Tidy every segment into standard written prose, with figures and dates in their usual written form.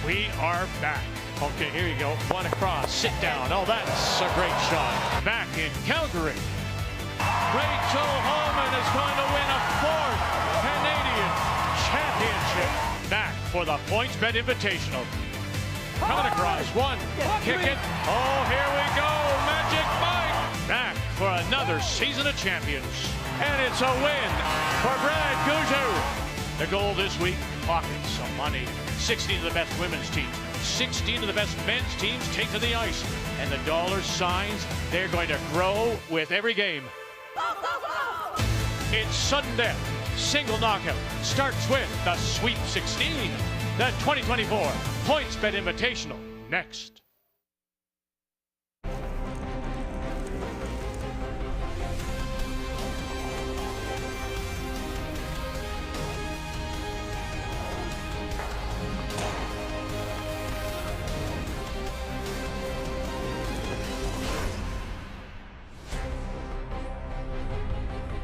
We are back. Okay, here you go. One across. Sit down. Oh, that's a great shot. Back in Calgary. Rachel Holman is going to win a 4th Canadian championship. Back for the PointsBet Invitational. Coming across. One. Kick it. Oh, here we go. Magic Mike. Back for another season of champions. And it's a win for Brad Gougeau. The goal this week, pocket some money. 16 of the best women's teams, 16 of the best men's teams take to the ice. And the dollar signs, they're going to grow with every game. It's sudden death, single knockout. Starts with the Sweet 16. The 2024 PointsBet Invitational. Next.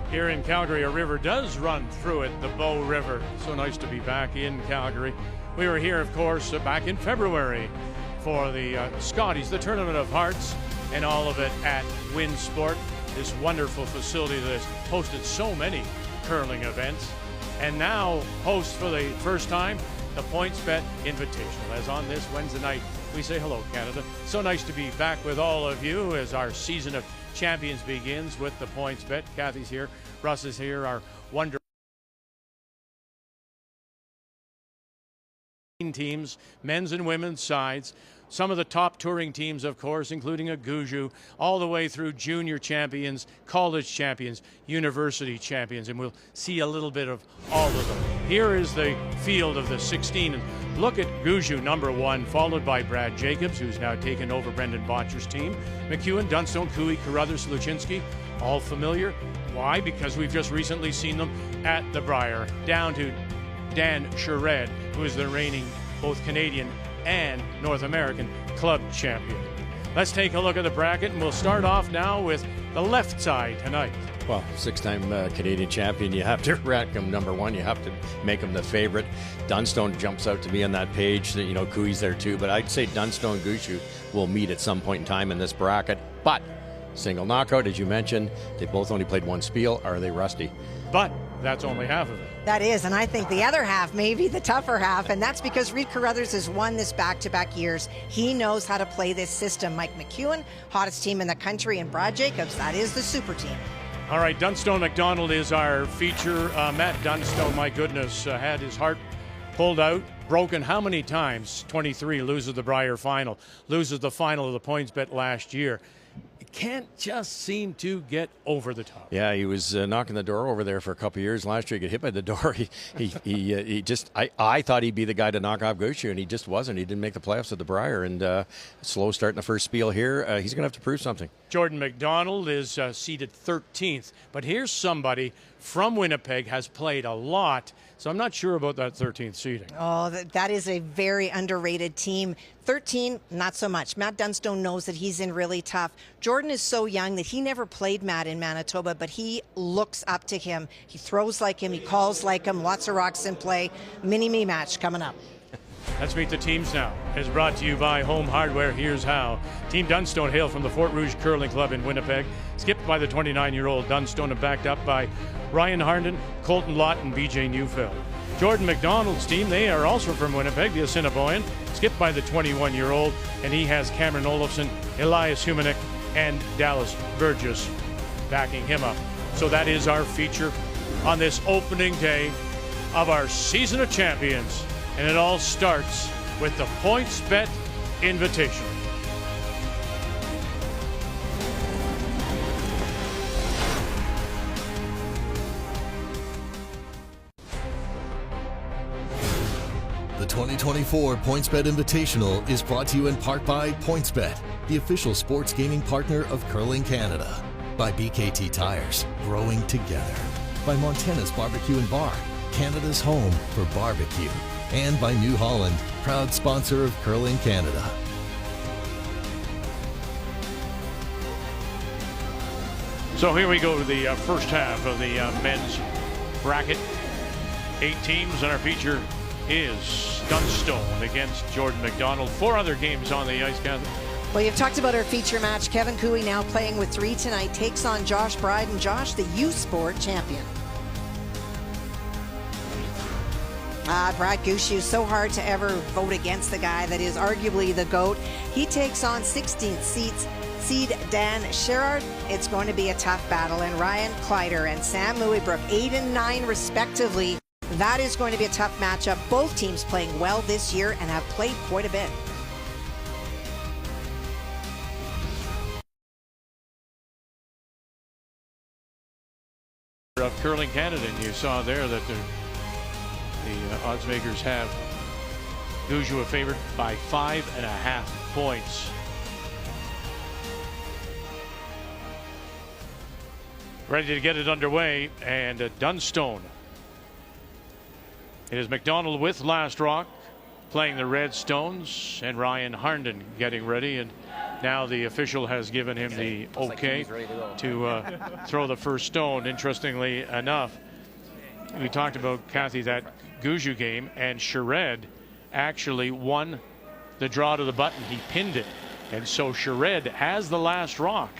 Here in Calgary, a river does run through it, the Bow River. So nice to be back in Calgary. We were here, of course, back in February for the Scotties, the Tournament of Hearts, and all of it at WinSport, this wonderful facility that has hosted so many curling events. And now hosts for the first time the PointsBet Invitational. As on this Wednesday night, we say hello, Canada. So nice to be back with all of you as our season of champions begins with the PointsBet. Kathy's here, Russ is here, our wonderful teams, men's and women's sides. Some of the top touring teams, of course, including a Gougeau, all the way through junior champions, college champions, university champions, and we'll see a little bit of all of them. Here is the field of the 16, and look at Gougeau, number 1, followed by Brad Jacobs, who's now taken over Brendan Botcher's team. McEwen, Dunstone, Cooey, Carruthers, Luczynski, all familiar. Why? Because we've just recently seen them at the Brier, down to Dan Sherrod, who is the reigning both Canadian and North American club champion. Let's take a look at the bracket, and we'll start off now with the left side tonight. Well, 6-time Canadian champion, you have to rank him number 1. You have to make him the favorite. Dunstone jumps out to me on that page. You know, Cooey's there too, but I'd say Dunstone and Gougeau will meet at some point in time in this bracket. But single knockout, as you mentioned, they both only played one spiel. Are they rusty? But that's only half of it. That is, and I think the other half may be the tougher half, and that's because Reid Carruthers has won this back-to-back years. He knows how to play this system. Mike McEwen, hottest team in the country, and Brad Jacobs, that is the super team. All right, Dunstone McDonald is our feature. Matt Dunstone, my goodness, had his heart pulled out, broken how many times? 23, loses the Brier final, loses the final of the PointsBet last year. Can't just seem to get over the top. Yeah, he was knocking the door over there for a couple of years. Last year, he got hit by the door. He just, I thought he'd be the guy to knock off Gougeau, and he just wasn't. He didn't make the playoffs at the Brier, and slow start in the first spiel here. He's going to have to prove something. Jordan McDonald is seated 13th, but here's somebody from Winnipeg, has played a lot, so I'm not sure about that 13th seeding. Oh, that is a very underrated team. 13, not so much. Matt Dunstone knows that he's in really tough. Jordan is so young that he never played Matt in Manitoba, but he looks up to him. He throws like him, he calls like him, lots of rocks in play. Mini-me match coming up. Let's meet the teams now. It's brought to you by Home Hardware. Here's how. Team Dunstone hail from the Fort Rouge Curling Club in Winnipeg. Skipped by the 29-year-old Dunstone and backed up by Ryan Harnden, Colton Lott, and BJ Neufeld. Jordan McDonald's team, they are also from Winnipeg, the Assiniboine. Skipped by the 21-year-old, and he has Cameron Olofsson, Elias Humanek, and Dallas Burgess backing him up. So that is our feature on this opening day of our Season of Champions. And it all starts with the PointsBet Invitational. The 2024 PointsBet Invitational is brought to you in part by PointsBet, the official sports gaming partner of Curling Canada. By BKT Tires, growing together. By Montana's Barbecue and Bar, Canada's home for barbecue. And by New Holland, proud sponsor of Curling Canada. So here we go to the first half of the men's bracket. 8 teams, and our feature is Dunstone against Jordan McDonald. 4 other games on the ice, Kathy. Well, you've talked about our feature match. Kevin Cooey, now playing with 3 tonight, takes on Josh Bryden. Josh, the U Sport champion. Brad Gushue, so hard to ever vote against the guy that is arguably the GOAT. He takes on 16th seed Dan Sherrard. It's going to be a tough battle. And Ryan Kleider and Sam Louisbrook, 8 and 9 respectively. That is going to be a tough matchup. Both teams playing well this year and have played quite a bit. Of Curling Canada, and you saw there that the odds makers have Gushue favored by 5.5 points. Ready to get it underway, and Dunstone. It is McDonald with Last Rock playing the Red Stones, and Ryan Harnden getting ready, and now the official has given him the okay to throw the first stone. Interestingly enough, we talked about, Kathy, that Gushue game, and Sherrod actually won the draw to the button. He pinned it, and so Sherrod has the Last Rock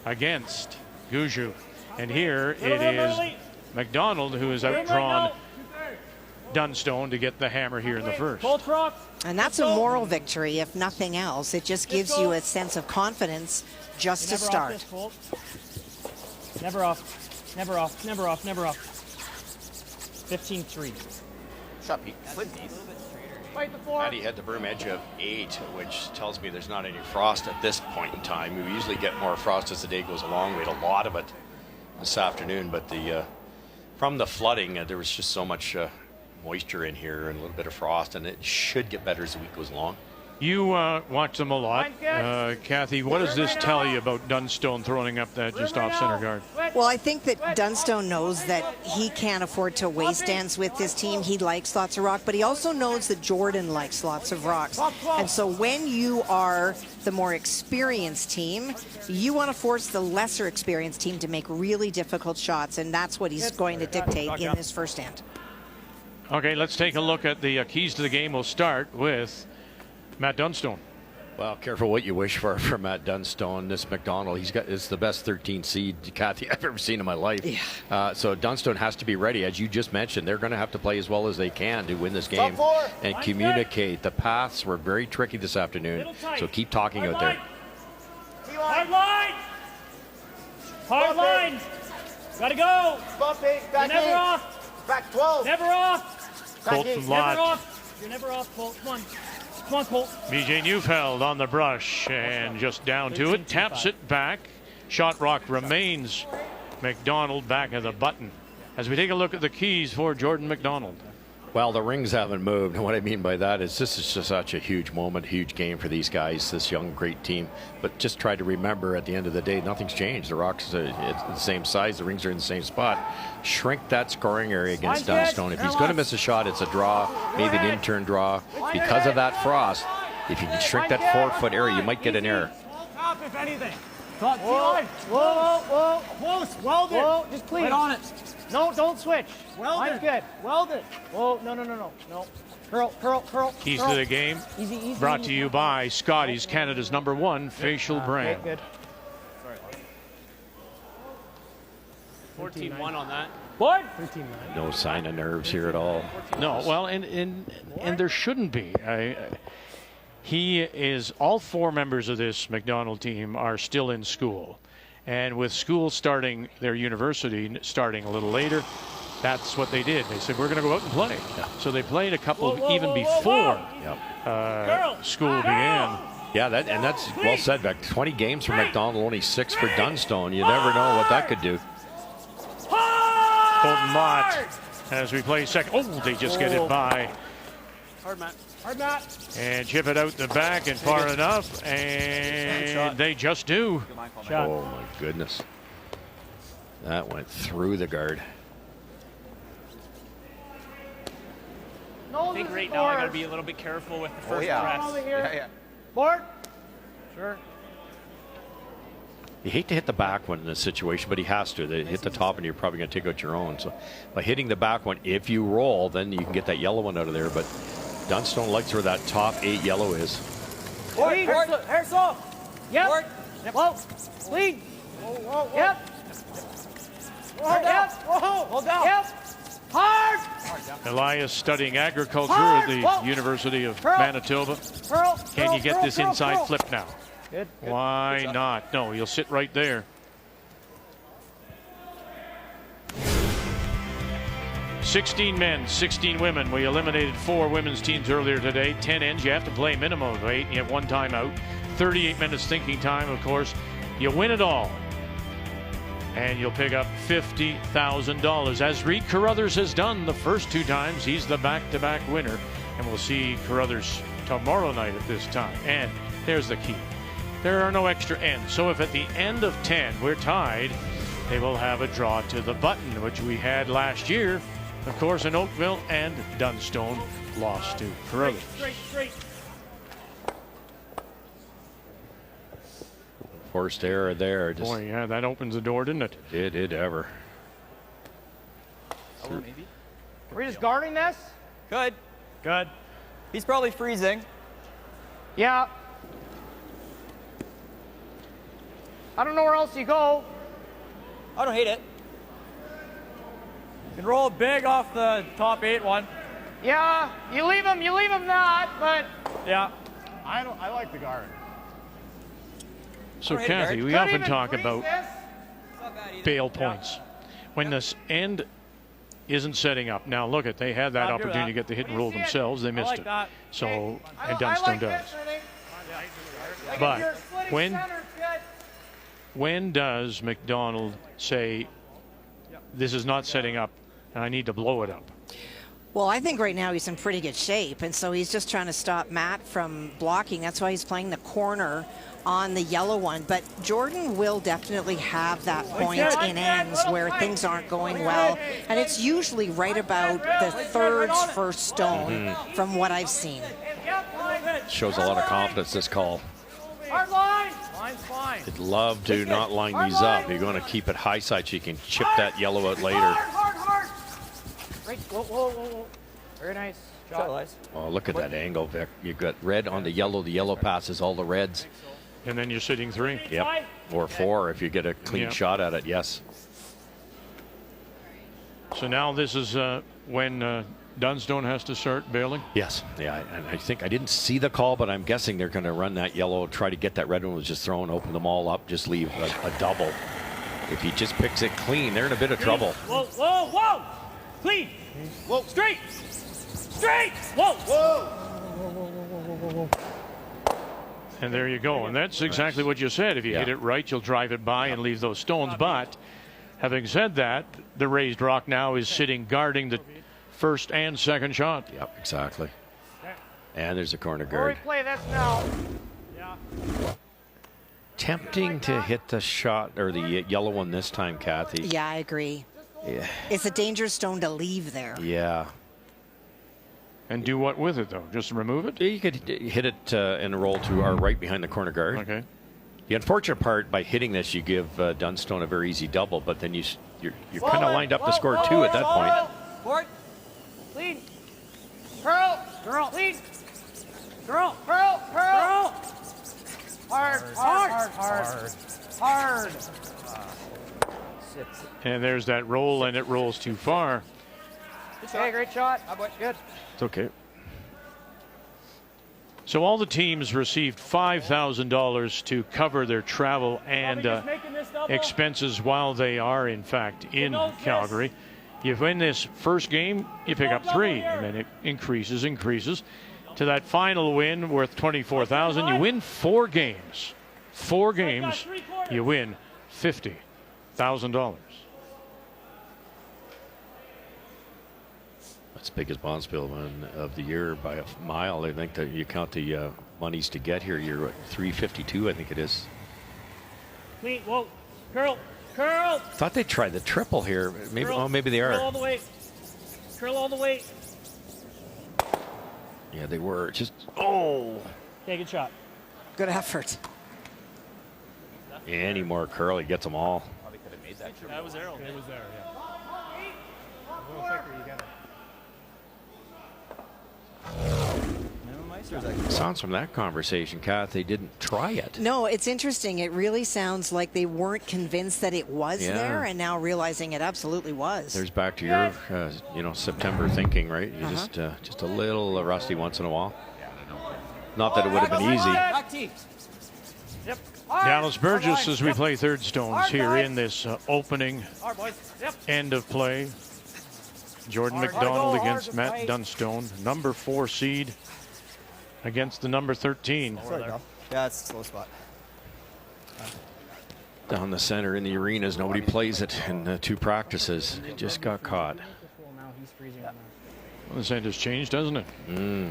against Gushue. And here it is McDonald who has outdrawn Dunstone to get the hammer here in the first. And that's a moral victory, if nothing else. It just gives you a sense of confidence just to start. Never off, never off, never off, never off. 15-3. Shot Pete. Maddie had the broom edge of 8, which tells me there's not any frost at this point in time. We usually get more frost as the day goes along. We had a lot of it this afternoon, but from the flooding, there was just so much moisture in here and a little bit of frost, and it should get better as the week goes along. You watch them a lot. Kathy, what does this tell you about Dunstone throwing up that just off center guard? Well, I think that Dunstone knows that he can't afford to waste dance with this team. He likes lots of rock, but he also knows that Jordan likes lots of rocks. And so when you are the more experienced team, you want to force the lesser experienced team to make really difficult shots, and that's what he's going to dictate in this first hand. Okay, let's take a look at the keys to the game. We'll start with Matt Dunstone. Well, careful what you wish for Matt Dunstone. This McDonald, it's the best 13 seed, Kathy, I've ever seen in my life. Yeah. So Dunstone has to be ready. As you just mentioned, they're going to have to play as well as they can to win this game and communicate. The paths were very tricky this afternoon, so keep talking out there. Hard line! Hard line! Gotta go! You're never off! Back 12! Never off! Colton Never Lott. off! You're never off, Colt. Come on. Come on, Colt. BJ Neufeld on the brush and just down to it. Taps it back. Shot rock remains. McDonald back of the button. As we take a look at the keys for Jordan McDonald. Well, the rings haven't moved. And what I mean by that is this is just such a huge moment, huge game for these guys, this young, great team. But just try to remember at the end of the day, nothing's changed. The Rocks are the same size. The rings are in the same spot. Shrink that scoring area against Dunstone. If he's going to miss a shot, it's a draw, maybe an in-turn draw. Because of that frost, if you can shrink that 4-foot area, you might get an error. If anything. Whoa, whoa, whoa, close, welded. Whoa, just please. Right on it. No, don't switch. Welded. Mine's good. Welded. Whoa, no. Curl. Keys to the game. Easy. Brought to you by Scotty's, Canada's #1 facial brand. Okay, good. 14-1 on that. Board. No sign of nerves here at all. No, well, and there shouldn't be. All 4 members of this McDonald team are still in school. And with school starting, their university starting a little later, that's what they did. They said, we're going to go out and play. Yeah. So they played a couple even before school began. Yeah, that's well said, Beck. 20 games for McDonald, only 6 for Dunstone. You never know what that could do. Colton Lott as we play second. Oh, they just get it by. Hard Matt. And chip it out the back and far enough, and they just do. Oh my goodness. That went through the guard. I think right now I got to be a little bit careful with the first press. Yeah. Board. Sure. You hate to hit the back one in this situation, but he has to. They hit the top, and you're probably going to take out your own. So by hitting the back one, if you roll, then you can get that yellow one out of there. But Dunstone likes where that top 8 yellow is. Hair soft. Yep. Whoa. Lead. Whoa. Yep. Hold down. Whoa. Hold down. Yep. Hard. Elias studying agriculture at the University of Manitoba. Can you get this inside flip now? Good. Why not? No, you'll sit right there. 16 men, 16 women. We eliminated 4 women's teams earlier today. 10 ends. You have to play a minimum of 8. You have 1 timeout. 38 minutes thinking time, of course. You win it all. And you'll pick up $50,000. As Reed Carruthers has done the first 2 times, he's the back-to-back winner. And we'll see Carruthers tomorrow night at this time. And there's the key. There are no extra ends. So if at the end of 10 we're tied, they will have a draw to the button, which we had last year, of course, in Oakville, and Dunstone lost to Carruthers. Straight. Forced error there. Just Boy, yeah, that opens the door, didn't it? It did ever. Are we just guarding this? Good. Good. He's probably freezing. Yeah. I don't know where else you go. I don't hate it. You can roll big off the top 8 one. Yeah, you leave him that, but Yeah. I like the guard. So, Alright, Kathy, Eric. we Couldn't often even talk freeze about this. It's not bad either. bail points. When this end isn't setting up. Now, look at, they had that I'll do opportunity to that. get the hit and When you roll see it, themselves. They I missed like it. that. So, and I Dunstone like does. this, I think. Like if But you're splitting when center, it's good. when does McDonald say, this is not setting up and I need to blow it up? Well, I think right now he's in pretty good shape, and so he's just trying to stop Matt from blocking. That's why he's playing the corner on the yellow one. But Jordan will definitely have that point in ends where things aren't going well, and it's usually right about the third first stone from what I've seen. Shows a lot of confidence, this call. Hard line. Line's fine. I'd love to not line these up. You're going to keep it high side so you can chip that yellow out later. Hard. Right. Whoa. Very nice. Shot, Elias. Oh, look at that angle, Vic. You've got red on the yellow passes all the reds. And then you're sitting 3. Yep. Or 4 if you get a clean Yep. shot at it, yes. So now this is when Dunstone has to start bailing. Yes. Yeah, and I think I didn't see the call, but I'm guessing they're going to run that yellow, try to get that red one was just thrown, open them all up, just leave a double. If he just picks it clean, they're in a bit of trouble. Whoa. Clean. Whoa. Straight. Whoa. And there you go. And that's exactly what you said. If you hit it right, you'll drive it by and leave those stones. But having said that, the raised rock now is sitting guarding the first and second shot. Yep, exactly. And there's a corner Where we guard. play this now. Tempting to hit the shot or the yellow one this time, Kathy. Yeah, I agree. Yeah. It's a dangerous stone to leave there. Yeah. And do what with it, though? Just remove it? You could hit it and roll to our right behind the corner guard. Okay. The unfortunate part, by hitting this, you give Dunstone a very easy double, but then you're kind of lined up to score 2 at that point. Court. Lead. Curl. Lead. Curl. Hard. And there's that roll, and it rolls too far. Okay, great shot. Good. It's okay. So all the teams received $5,000 to cover their travel and expenses while they are, in fact, in Calgary. You win this first game, you pick up 3, and then it increases to that final win worth $24,000. You win 4 games. 4 games, you win $50,000. That's the biggest bonspiel one of the year by a mile. I think that you count the monies to get here. You're at 352, I think it is. Clean. Whoa. Curl. Thought they'd try the triple here. Maybe. Oh, maybe they Curl all are. the way. Curl all the way. Yeah, they were. Just. Oh. Okay, good shot. Good effort. Any more curl, he gets them all. Probably could have made that. That was Errol. It was there, yeah. A little thicker, you get it. Minimum ice or is that? Sounds from that conversation, Kath, they didn't try it. No, it's interesting. It really sounds like they weren't convinced that it was Yeah. there, and now realizing it absolutely was. There's back to your, September thinking, right? You just a little rusty once in a while. Not that it would have been easy. Back team. Yep. Dallas Burgess as we Yep. play third stones Hard, here guys. in this opening Hard, boys. Yep. end of play. Jordan Hard, McDonald hard, against hard, Matt right. Dunstone, number 4 seed against the number 13. Yeah, it's a slow spot. Down the center in the arenas, nobody plays it in 2 practices. It just got caught. Now he's freezing on Well, this end has changed, doesn't it?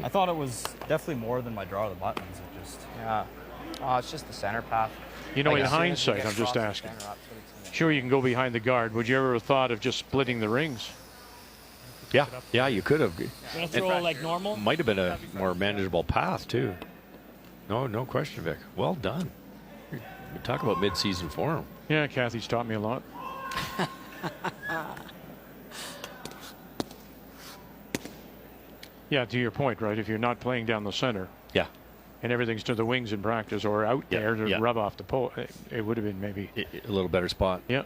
I thought it was definitely more than my draw of the buttons. It just. Yeah. Oh, it's just the center path. You know, Like, in as soon as you hindsight, get I'm just across the asking. center, that's what it's gonna- Sure, you can go behind the guard. Would you ever have thought of just splitting the rings? Yeah, you could have. Gonna throw like normal. Might have been a more manageable path, too. No question, Vic. Well done. We talk about mid-season form. Yeah, Kathy's taught me a lot. Yeah, to your point, right? If you're not playing down the center Yeah, and everything's to the wings in practice or out Yeah, there to yeah. rub off the pole, it would have been maybe. a little better spot. Yeah.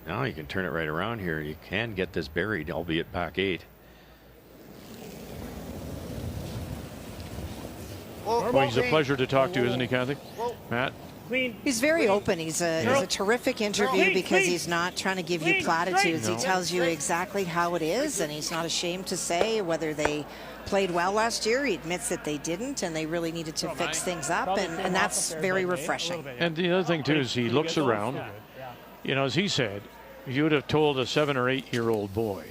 Now you can turn it right around here. You can get this buried, albeit back 8. Well, he's a pleasure to talk to, isn't he, Kathy? Matt? Clean. He's very open. He's a terrific interview Clean, because clean. he's not trying to give you Clean, platitudes. straight. He tells you exactly how it is, and he's not ashamed to say whether they played well last year. He admits that they didn't, and they really needed to fix things up, Probably came and off that's a fair very bit, eh? A refreshing. little bit, yeah. And the other thing, too, is he looks around. Yeah. You know, as he said, if you would have told a 7 or 8-year-old boy,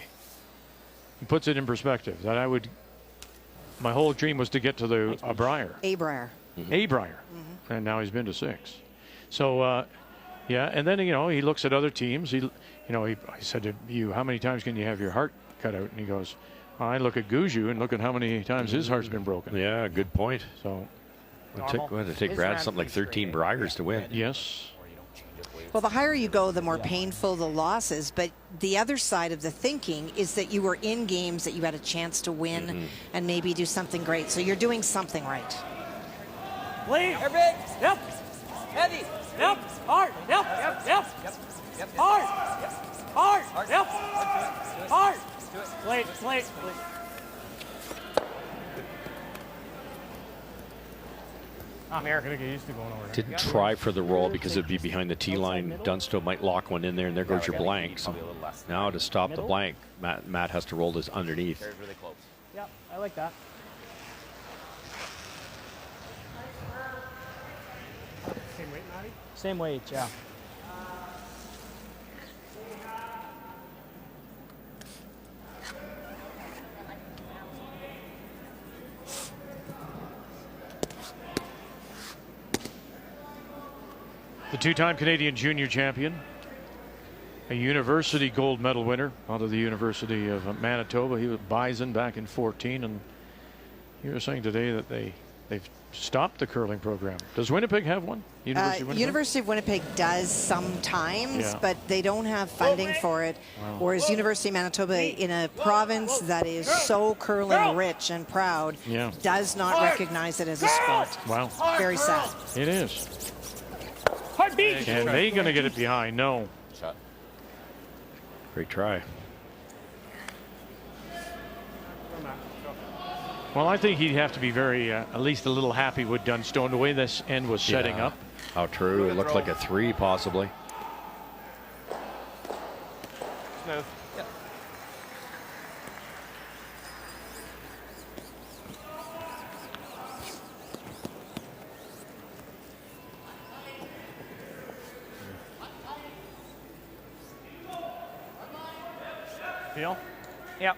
he puts it in perspective, that my whole dream was to get to the Briar. Abriar. A Briar. And now he's been to 6. So, yeah, and then, he looks at other teams. I said to you, how many times can you have your heart cut out? And he goes, I look at Guju and look at how many times his heart's been broken. Yeah, good point. So, It'd take Brad something like 13 Briars to win. yes. Well, the higher you go, the more painful the losses. But the other side of the thinking is that you were in games that you had a chance to win and maybe do something great. So you're doing something right. Clean. Air big. Yep. Heavy. Yep. Hard. Yep. Yep. Yep. Hard. Hard. Hard. Yep. Do it. Hard. Do it. Plate. I'm Eric. Gonna get used to going over there. Didn't try for the roll because it'd be behind the T line. Dunstone might lock one in there, and there goes your blank. So now to stop the blank, Matt has to roll this underneath. Very really close. Yep. I like that. Same weight, Matty? Same weight, yeah. The 2-time Canadian junior champion, a university gold medal winner out of the University of Manitoba. He was Bison back in 14, and you were saying today that they've stopped the curling program. Does Winnipeg have one? University of Winnipeg? University of Winnipeg does sometimes, Yeah. but they don't have funding for it. Whereas University of Manitoba, in a province that is so curling rich and proud, Yeah. does not recognize it as a sport. Wow, Very sad. it is. Hard beat. And they going to get it behind? No. Shot. Great try. Well, I think he'd have to be very, at least a little happy with Dunstone, the way this end was setting Yeah. up. How true. It looked like a 3 possibly. Smooth. Yep. Feel? Yep.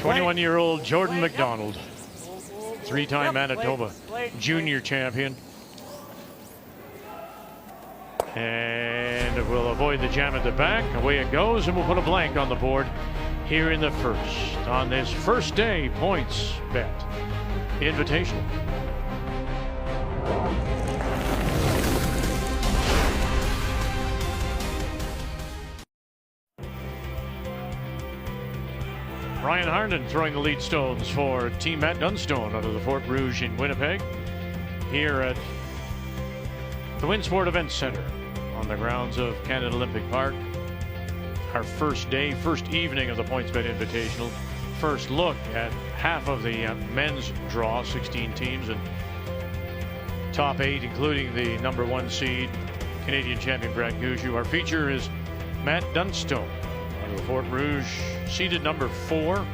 Right. 21-year-old Jordan McDonald, 3-time Manitoba junior champion. And we'll avoid the jam at the back. Away it goes, and we'll put a blank on the board here in the first. On this first day, PointsBet Invitational. Ryan Harnden throwing the lead stones for Team Matt Dunstone out of the Fort Rouge in Winnipeg. Here at the Winsport Event Center on the grounds of Canada Olympic Park. Our first day, first evening of the PointsBet Invitational. First look at half of the men's draw, 16 teams, and top 8, including the number 1 seed, Canadian champion Brad Gushue. Our feature is Matt Dunstone out of the Fort Rouge, seeded number 4,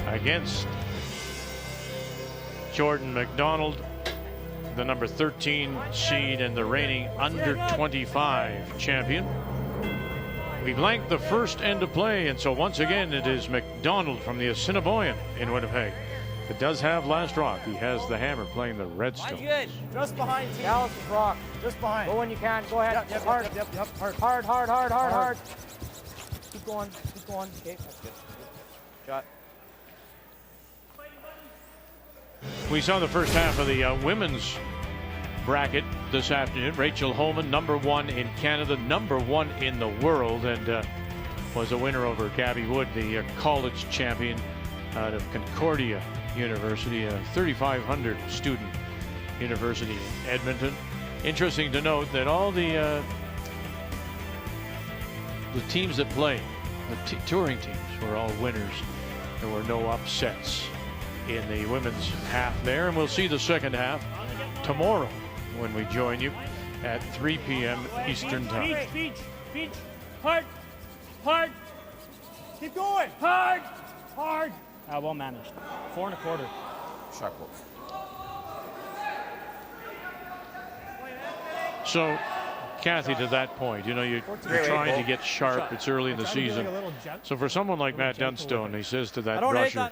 against Jordan McDonald, the number 13 seed and the reigning under 25 champion. We blanked the first end of play, and so once again it is McDonald from the Assiniboine in Winnipeg. It does have last rock. He has the hammer playing the Redstone. Good. Just behind team. Dallas is rock. Just behind. Go when you can. Go ahead. Yep, hard. Hard. Hard. Keep going. Okay, that's good. Shot. We saw the first half of the women's bracket this afternoon. Rachel Holman, number 1 in Canada, number 1 in the world, and was a winner over Gabby Wood, the college champion out of Concordia University, a 3,500 student university in Edmonton. Interesting to note that all the teams that play, the touring teams, were all winners. There were no upsets in the women's half there, and we'll see the second half tomorrow when we join you at 3 p.m. Eastern Time. Beach. Hard. Keep going. Hard. Well managed. 4 1/4. Sharp. So, Kathy, to that point, you know, you're trying to get sharp. It's early in the season. So for someone like Matt Dunstone, he says to that brusher,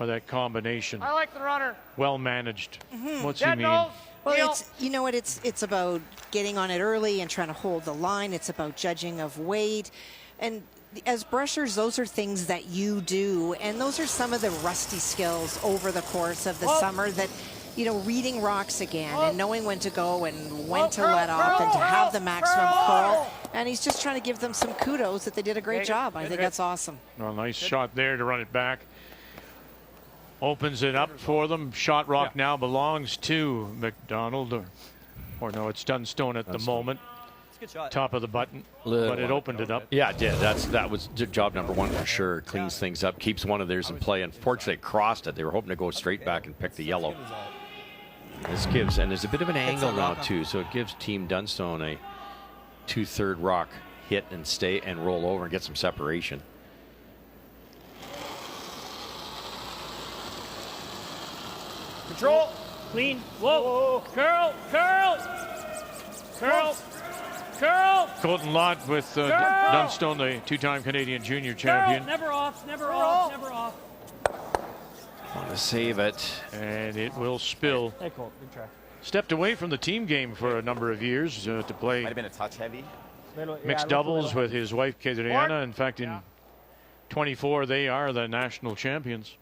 or that combination, I like the runner. well managed. What's he mean? Well, it's about getting on it early and trying to hold the line. It's about judging of weight. And as brushers, those are things that you do. And those are some of the rusty skills over the course of the summer that, you know, reading rocks again and knowing when to go and when to let off and to have the maximum curl. And he's just trying to give them some kudos that they did a great job. I think that's awesome. Well, nice shot there to run it back. Opens it up for them. Shot rock now belongs to McDonald. Or no, it's Dunstone at the moment. Good shot. Top of the button, but it opened it up. Yeah, it did. That was job number 1 for sure. Cleans things up, keeps one of theirs in play. Unfortunately, it crossed it. They were hoping to go straight back and pick the yellow. This gives, and there's a bit of an angle now too, so it gives Team Dunstone a 2/3 rock hit and stay and roll over and get some separation. Control. Clean. Whoa. Curl. Colton Lott with Dunstone, the 2-time Canadian junior champion. Never off. Want to save it. And it will spill. Hey, Colt. Good try. Stepped away from the team game for a number of years to play Might have been a touch heavy. mixed doubles with his wife, Kadriana. In fact, in 24, they are the national champions.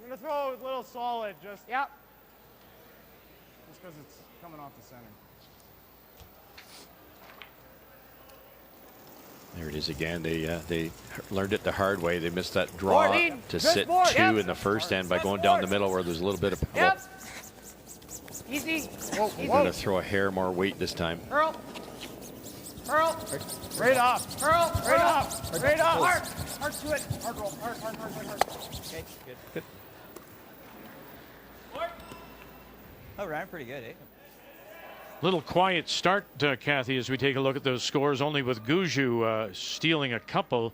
I'm going to throw a little solid. Just because it's coming off the center. There it is again. They learned it the hard way. They missed that draw to sit 2 in the first end by going down the middle where there's a little bit of pebble. Easy. They're going to throw a hair more weight this time. Curl. Right off. Curl. Right off. Hard to it. Hard roll. Hard. Okay, good. Oh, ran pretty good, eh? Little quiet start, Kathy, as we take a look at those scores, only with Gushue stealing a couple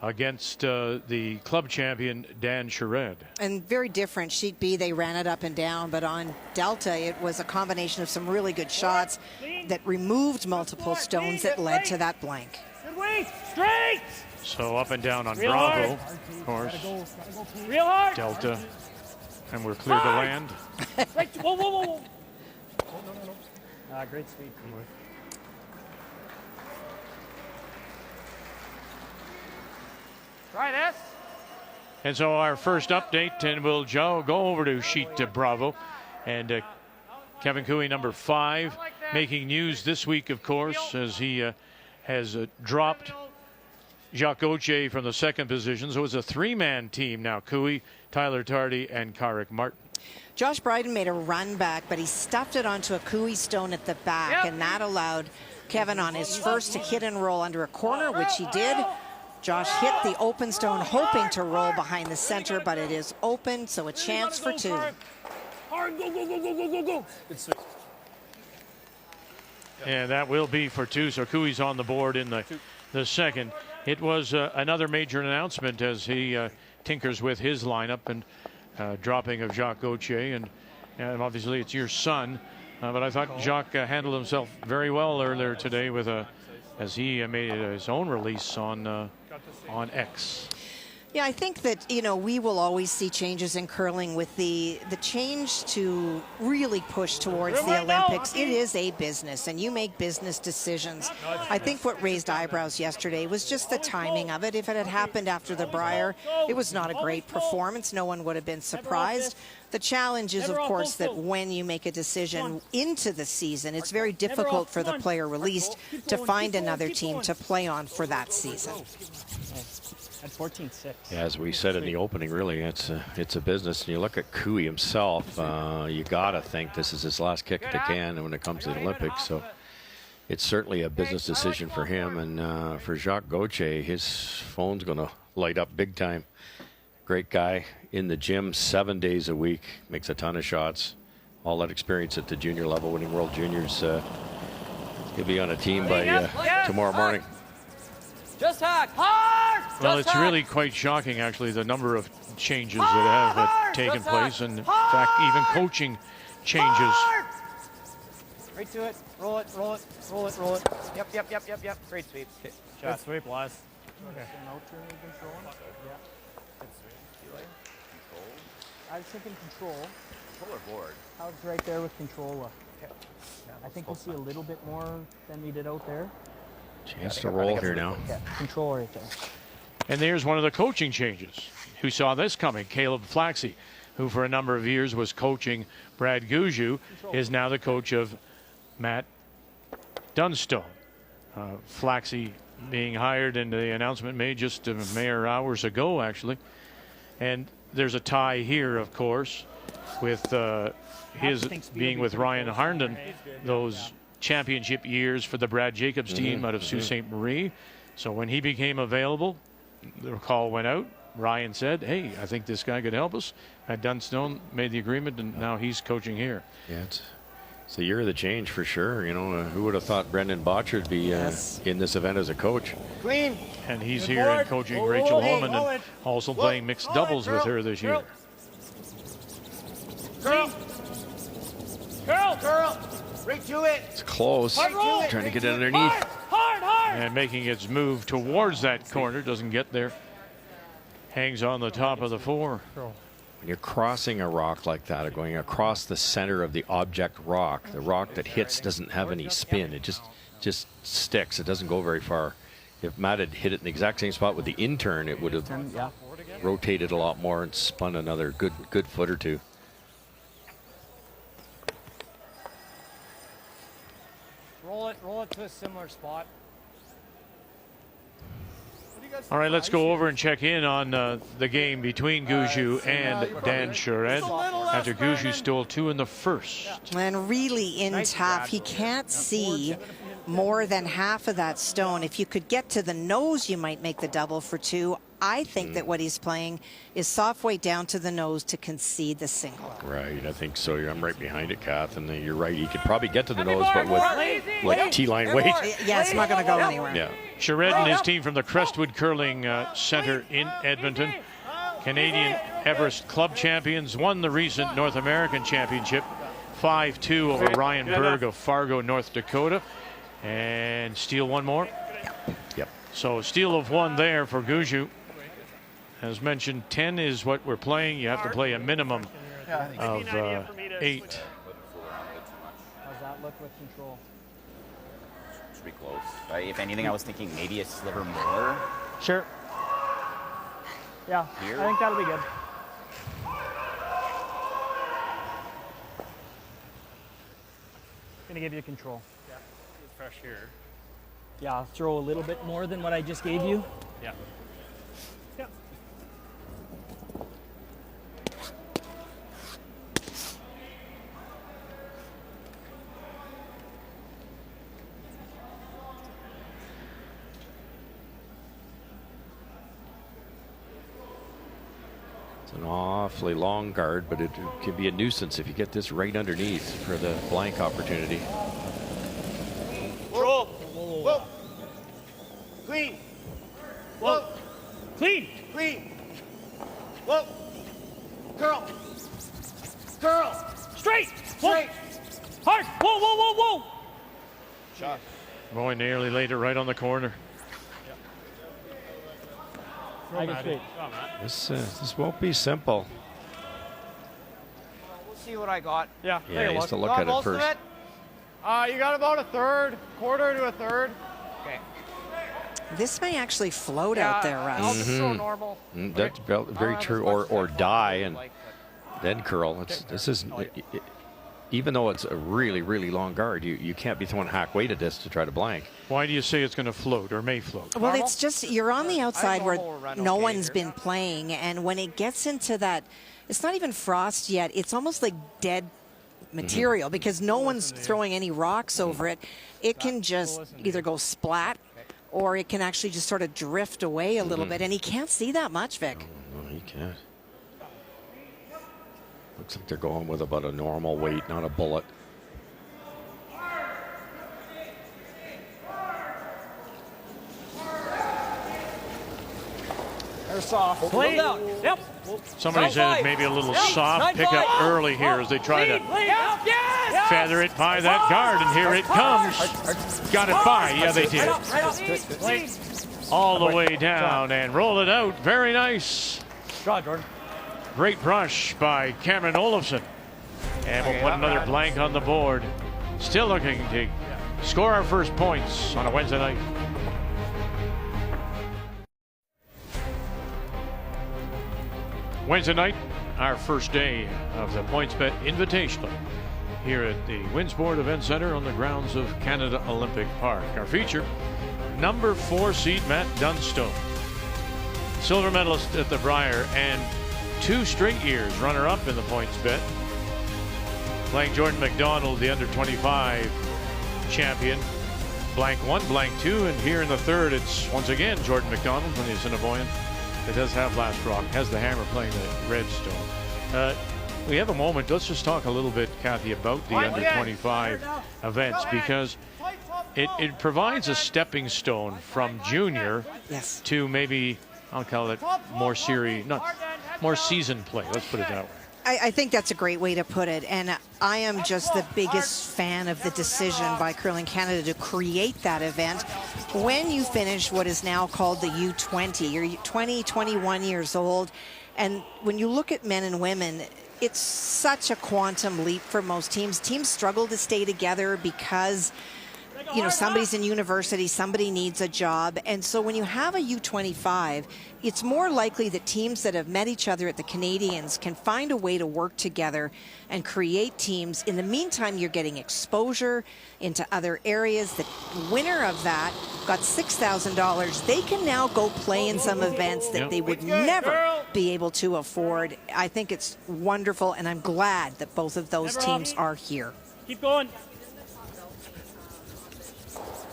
against the club champion Dan Sherrod. And very different. Sheet B, they ran it up and down, but on Delta, it was a combination of some really good shots that removed multiple stones that led to that blank. Good weight. Straight. So up and down on Bravo, of course. Real hard. Delta. And we're clear to land. Whoa. No. Great speed. Try this. And so our first update, and we'll go over to sheet Bravo. And Kevin Cooey, number 5, making news this week, of course, as he has dropped Jacques Gauthier from the 2nd position. So it's a 3-man team now. Cooey, Tyler Tardy, and Karrick Martin. Josh Bryden made a run back, but he stuffed it onto a Cooey stone at the back, and that allowed Kevin on his first to hit and roll under a corner, which he did. Josh hit the open stone, hoping to roll behind the center, but it is open, so a chance for 2. Hard, go, go, go, go, go, go, go. And that will be for 2, so Cooey's on the board in the second. It was another major announcement as he tinkers with his lineup and dropping of Jacques Gauthier, and obviously it's your son, but I thought Jacques handled himself very well earlier today with as he made his own release on X. Yeah, I think that, we will always see changes in curling with the change to really push towards the Olympics. It is a business, and you make business decisions. I think what raised eyebrows yesterday was just the timing of it. If it had happened after the Brier, it was not a great performance. No one would have been surprised. The challenge is, of course, that when you make a decision into the season, it's very difficult for the player released to find another team to play on for that season. At 14-6. Yeah, as we said in the opening, really, it's a business. And you look at Cooey himself, you got to think this is his last kick at the can when it comes to the Olympics. So it's certainly a business decision for him. And for Jacques Gauthier, his phone's going to light up big time. Great guy in the gym 7 days a week, makes a ton of shots. All that experience at the junior level, winning World Juniors. He'll be on a team by tomorrow morning. Just hack hard. Well, it's really quite shocking, actually, the number of changes that have taken place, and in fact, even coaching changes. Right to it. Roll it. Roll it. Roll it. Roll it. Yep. Great sweep. Good sweep, Les. Okay. I was thinking control. Puller board. I was right there with control. I think we'll see a little bit more than we did out there. Chance to roll here now. Yeah, control right there. And there's one of the coaching changes. Who saw this coming? Caleb Flaxey, who for a number of years was coaching Brad Gushue, is now the coach of Matt Dunstone. Flaxey being hired, and the announcement made just a mere hours ago, actually. And there's a tie here, of course, with his being with Ryan Harnden, those championship years for the Brad Jacobs team out of Sault Ste. Marie. So when he became available, the call went out. Ryan said, hey, I think this guy could help us. At Dunstone made the agreement, and now he's coaching here. Yeah, it's the year of the change for sure. Who would have thought Brendan Botcher would be in this event as a coach? Clean. And he's here and coaching Rachel Holman and also playing mixed doubles with her this year. Curl. Right to it. It's close. Trying to get it underneath. Hard. And making its move towards that corner. Doesn't get there. Hangs on the top of the 4. When you're crossing a rock like that, or going across the center of the object rock, the rock that hits doesn't have any spin. It just sticks. It doesn't go very far. If Matt had hit it in the exact same spot with the in-turn, it would have rotated a lot more and spun another good foot or two. Roll it to a similar spot. All right, let's go over and check in on the game between Gushue and Dan Charette after Gushue stole 2 in the first. And really in tough. He can't see more than half of that stone. If you could get to the nose, you might make the double for 2. I think that what he's playing is soft weight down to the nose to concede the single. Right, I think so. I'm right behind it, Kath, and you're right. He could probably get to the nose, but with T-line weight. Yeah, it's not going to go anywhere. Yeah. Charette and his team from the Crestwood Curling Center in Edmonton, Canadian Everest Club champions, won the recent North American Championship 5-2 over Ryan Berg of Fargo, North Dakota. And steal one more. Yep. So steal of 1 there for Gushue. As mentioned, 10 is what we're playing. You have to play a minimum of 8. How's that look with control? Should be close. If anything, I was thinking maybe a sliver more. Sure. Yeah, Here? I think that'll be good. Gonna give you control. Yeah. Fresh here. Yeah, I'll throw a little bit more than what I just gave you. Yeah. Yeah. It's an awfully long guard, but it can be a nuisance if you get this right underneath for the blank opportunity. Control. Whoa. Clean. Whoa. Clean. Clean. Whoa. Curl. Curl. Straight. Straight. Hard. Whoa, whoa, whoa, whoa. Shot. Boy, nearly laid it right on the corner. I get straight. This won't be simple. We'll see what I got. Yeah, Yeah, he has to look Got at it most of first. it? You got about a third, quarter to a third. Okay. This may actually float out there, I'll Russ. just throw normal. That's very true. Or die and then curl. This is even though it's a really, really long guard, you can't be throwing hack weight at this to try to blank. Why do you say it's going to float or may float? Well, it's just you're on the outside where normal will run no okay one's here. been playing, and when it gets into that, it's not even frost yet. It's almost like dead material because no one's throwing any rocks over it. It can just either go splat or it can actually just sort of drift away a little bit, and he can't see that much, Vic. No, he can't. Looks like they're going with about a normal weight, not a bullet. They're soft. Clean. Yep. Somebody said maybe a little soft pickup early here as they try to feather it by that guard, and here it comes. Got it by. Yeah, they did. All the way down and roll it out. Very nice. Draw, Jordan. Great brush by Cameron Olofsson. And we'll put another blank on the board. Still looking to score our first points on a Wednesday night. Wednesday night, our first day of the PointsBet Invitational here at the Winsport Event Center on the grounds of Canada Olympic Park. Our feature, number 4 seed Matt Dunstone, silver medalist at the Brier and 2 straight years runner-up in the PointsBet. Playing Jordan McDonald, the under-25 champion. Blank 1, blank 2, and here in the third, it's once again Jordan McDonald from the Assiniboine. It does have last rock, has the hammer playing the Redstone. We have a moment. Let's just talk a little bit, Kathy, about the under-25 events, because it provides a stepping stone from junior to maybe, I'll call it more seasoned play. Let's put it that way. I think that's a great way to put it, and I am just the biggest fan of the decision by Curling Canada to create that event. When you finish what is now called the U20, you're 20, 21 years old, and when you look at men and women, it's such a quantum leap for most teams. Teams struggle to stay together because somebody's in university, somebody needs a job. And so when you have a U25, it's more likely that teams that have met each other at the Canadians can find a way to work together and create teams. In the meantime, you're getting exposure into other areas. The winner of that got $6,000. They can now go play in some events that they would never be able to afford. I think it's wonderful, and I'm glad that both of those teams are here. Keep going.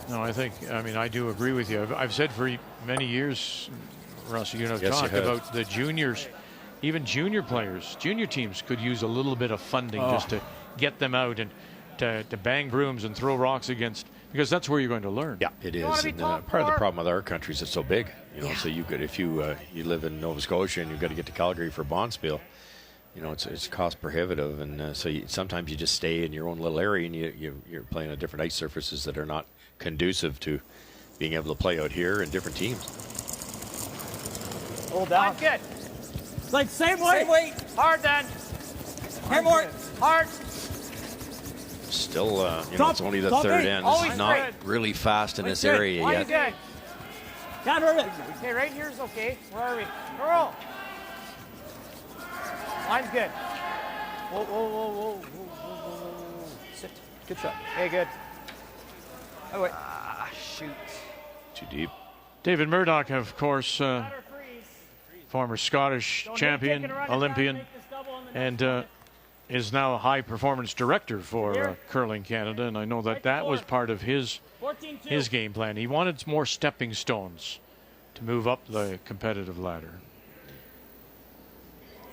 No, I do agree with you. I've said for many years, Russ, Yes, talked you have. about the juniors, even junior players, junior teams could use a little bit of funding just to get them out and to bang brooms and throw rocks against, because that's where you're going to learn. Yeah, it is. And, part of the problem with our country is it's so big. So you could, if you live in Nova Scotia and you've got to get to Calgary for Bonspiel, it's cost prohibitive, and so sometimes you just stay in your own little area and you're playing on different ice surfaces that are not conducive to being able to play out here in different teams. Hold down. Good. It's like same weight. Hard then. Hammer. Hard. Still, Stop. it's only the Stop third it. end. Always It's not good. really fast in this good. area yet. Good. Counter it. Okay, right here's okay. Where are we? Girl. Line's good. Whoa, whoa, whoa, whoa, whoa, whoa, whoa. Sit. Good shot. Hey, good. Oh, wait. Shoot. Too deep. David Murdoch, of course, former Scottish champion, Olympian, and is now a high-performance director for Curling Canada, and I know that was part of his game plan. He wanted more stepping stones to move up the competitive ladder.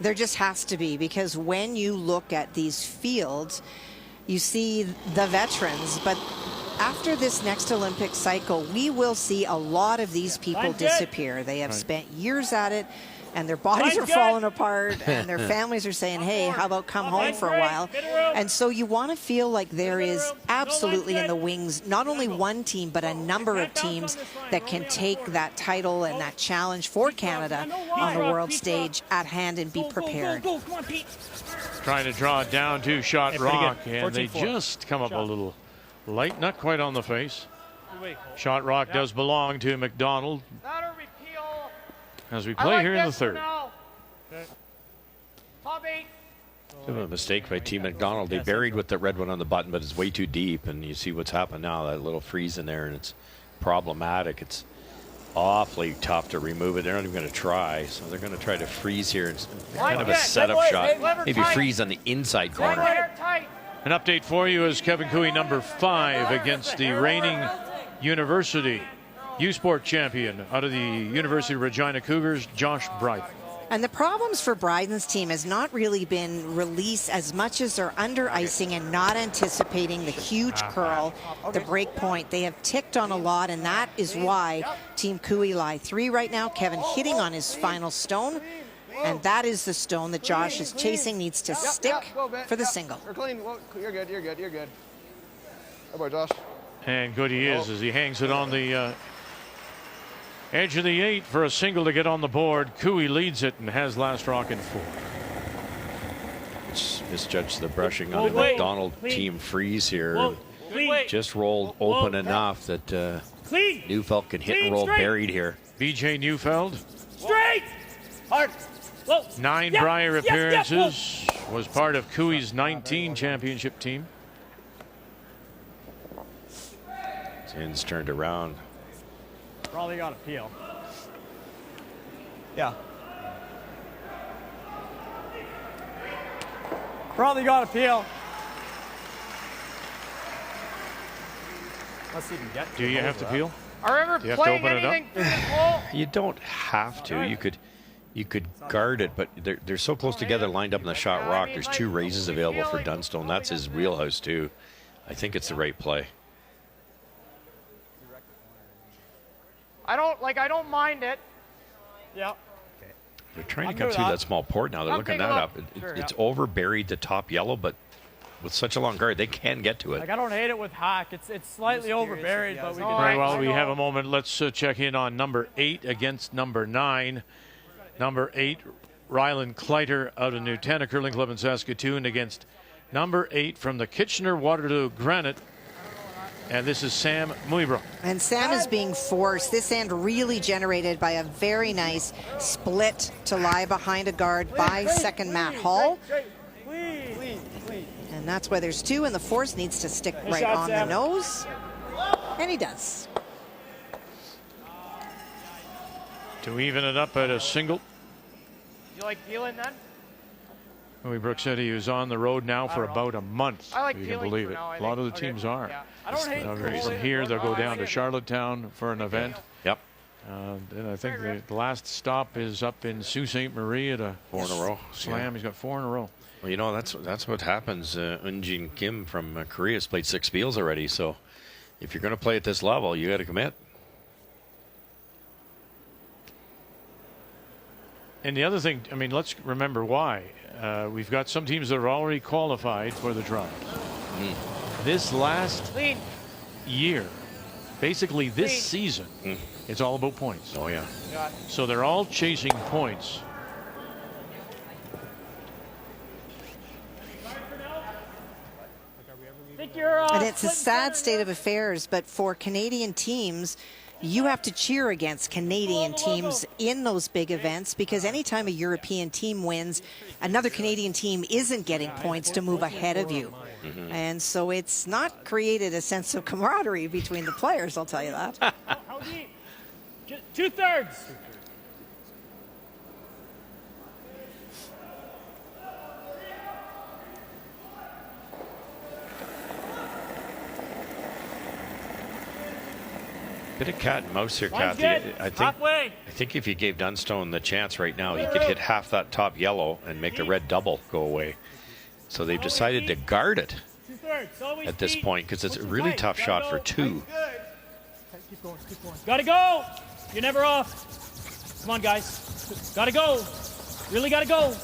There just has to be, because when you look at these fields, you see the veterans, but after this next Olympic cycle, we will see a lot of these people disappear. They have spent years at it, and their bodies are falling apart, and their families are saying, hey, how about come home for a while? And so you want to feel like there is absolutely in the wings not only one team, but a number of teams that can take that title and that challenge for Canada on the world stage at hand and be prepared. Trying to draw it down to Shot Rock, and they 14-4. just come up a little light, not quite on the face. Shot Rock does belong to McDonald as we play here in the third. Top 8. Bit of a mistake by Team McDonald. They buried with the red one on the button, but it's way too deep, and you see what's happened now. That little freeze in there, and it's problematic. It's awfully tough to remove it. They're not even going to try, so they're going to try to freeze here. It's kind of a setup shot. Maybe freeze on the inside corner. An update for you is Kevin Cooey, number 5, against the reigning University U-Sport champion out of the University of Regina Cougars, Josh Bryden. And the problems for Bryden's team has not really been release as much as they're under icing and not anticipating the huge curl, the break point. They have ticked on a lot, and that is why Team Cooey lie 3 right now. Kevin hitting on his final stone, and that is the stone that Josh is chasing, needs to stick for the single. You're clean. You're good. You're good. You're good. Good boy, Josh. And good he is as he hangs it on the edge of the 8 for a single to get on the board. Cooey leads it and has last rock in 4. It's misjudged the brushing on the McDonald team freeze here. Just rolled open enough that Neufeld can hit and roll buried here. BJ Neufeld. Straight. Hard. 9 Brier appearances. Was part of Cooey's 19 championship team. Ends turned around. Probably got a peel. Yeah. Probably got a peel. Let's even get. Do you have to peel? Are ever Do you have to open it up? You don't have to. You could guard it, but they're so close together, lined up in the Shot Rock. There's 2 raises available for Dunstone. That's his wheelhouse too. I think it's the right play. I don't mind it. Yeah. They're trying to come through that small port now. They're looking that up. It's over buried the top yellow, but with such a long guard, they can get to it. I don't hate it with hack. It's slightly over buried, but we can. All right, well, we have a moment. Let's check in on number 8 against number 9. Number 8, Ryland Kleiter out of Newtena Curling Club in Saskatoon against number 8 from the Kitchener-Waterloo Granite. And this is Sam Muybrook. And Sam is being forced. This end really generated by a very nice split to lie behind a guard by second Matt Hall. And that's why there's 2, and the force needs to stick right on the nose. And he does. To even it up at a single. You like peeling then? Muybrook said he was on the road now for about a month. I like if you can peeling believe for it. now, A lot of the teams are. Yeah. I don't hate From here, they'll go down to Charlottetown for an event. Yep. And I think the last stop is up in Sault Ste. Marie at a 4 in a row. slam. Yeah. He's got 4 in a row. Well, you know, that's what happens. Eunjin Kim from Korea has played 6 fields already. So if you're going to play at this level, you got to commit. And the other thing, I mean, let's remember why. We've got some teams that are already qualified for the trials. This last year, basically this season, it's all about points. Oh, yeah. So they're all chasing points. And it's a sad state of affairs, but for Canadian teams, you have to cheer against Canadian teams in those big events, because anytime a European team wins, another Canadian team isn't getting points to move ahead of you. And so it's not created a sense of camaraderie between the players, I'll tell you that. How deep? Just 2/3. Bit of cat and mouse here, Line's Kathy. good. I think Halfway. if you gave Dunstone the chance right now, he could hit half that top yellow and make the red double go away. So they've decided to guard it 2/3. Always at this deep. point because it's a Push it really tight. tough Gotta shot go. for 2. Keep going, keep going. Gotta go. You're never off. Come on, guys. Gotta go. Really gotta go.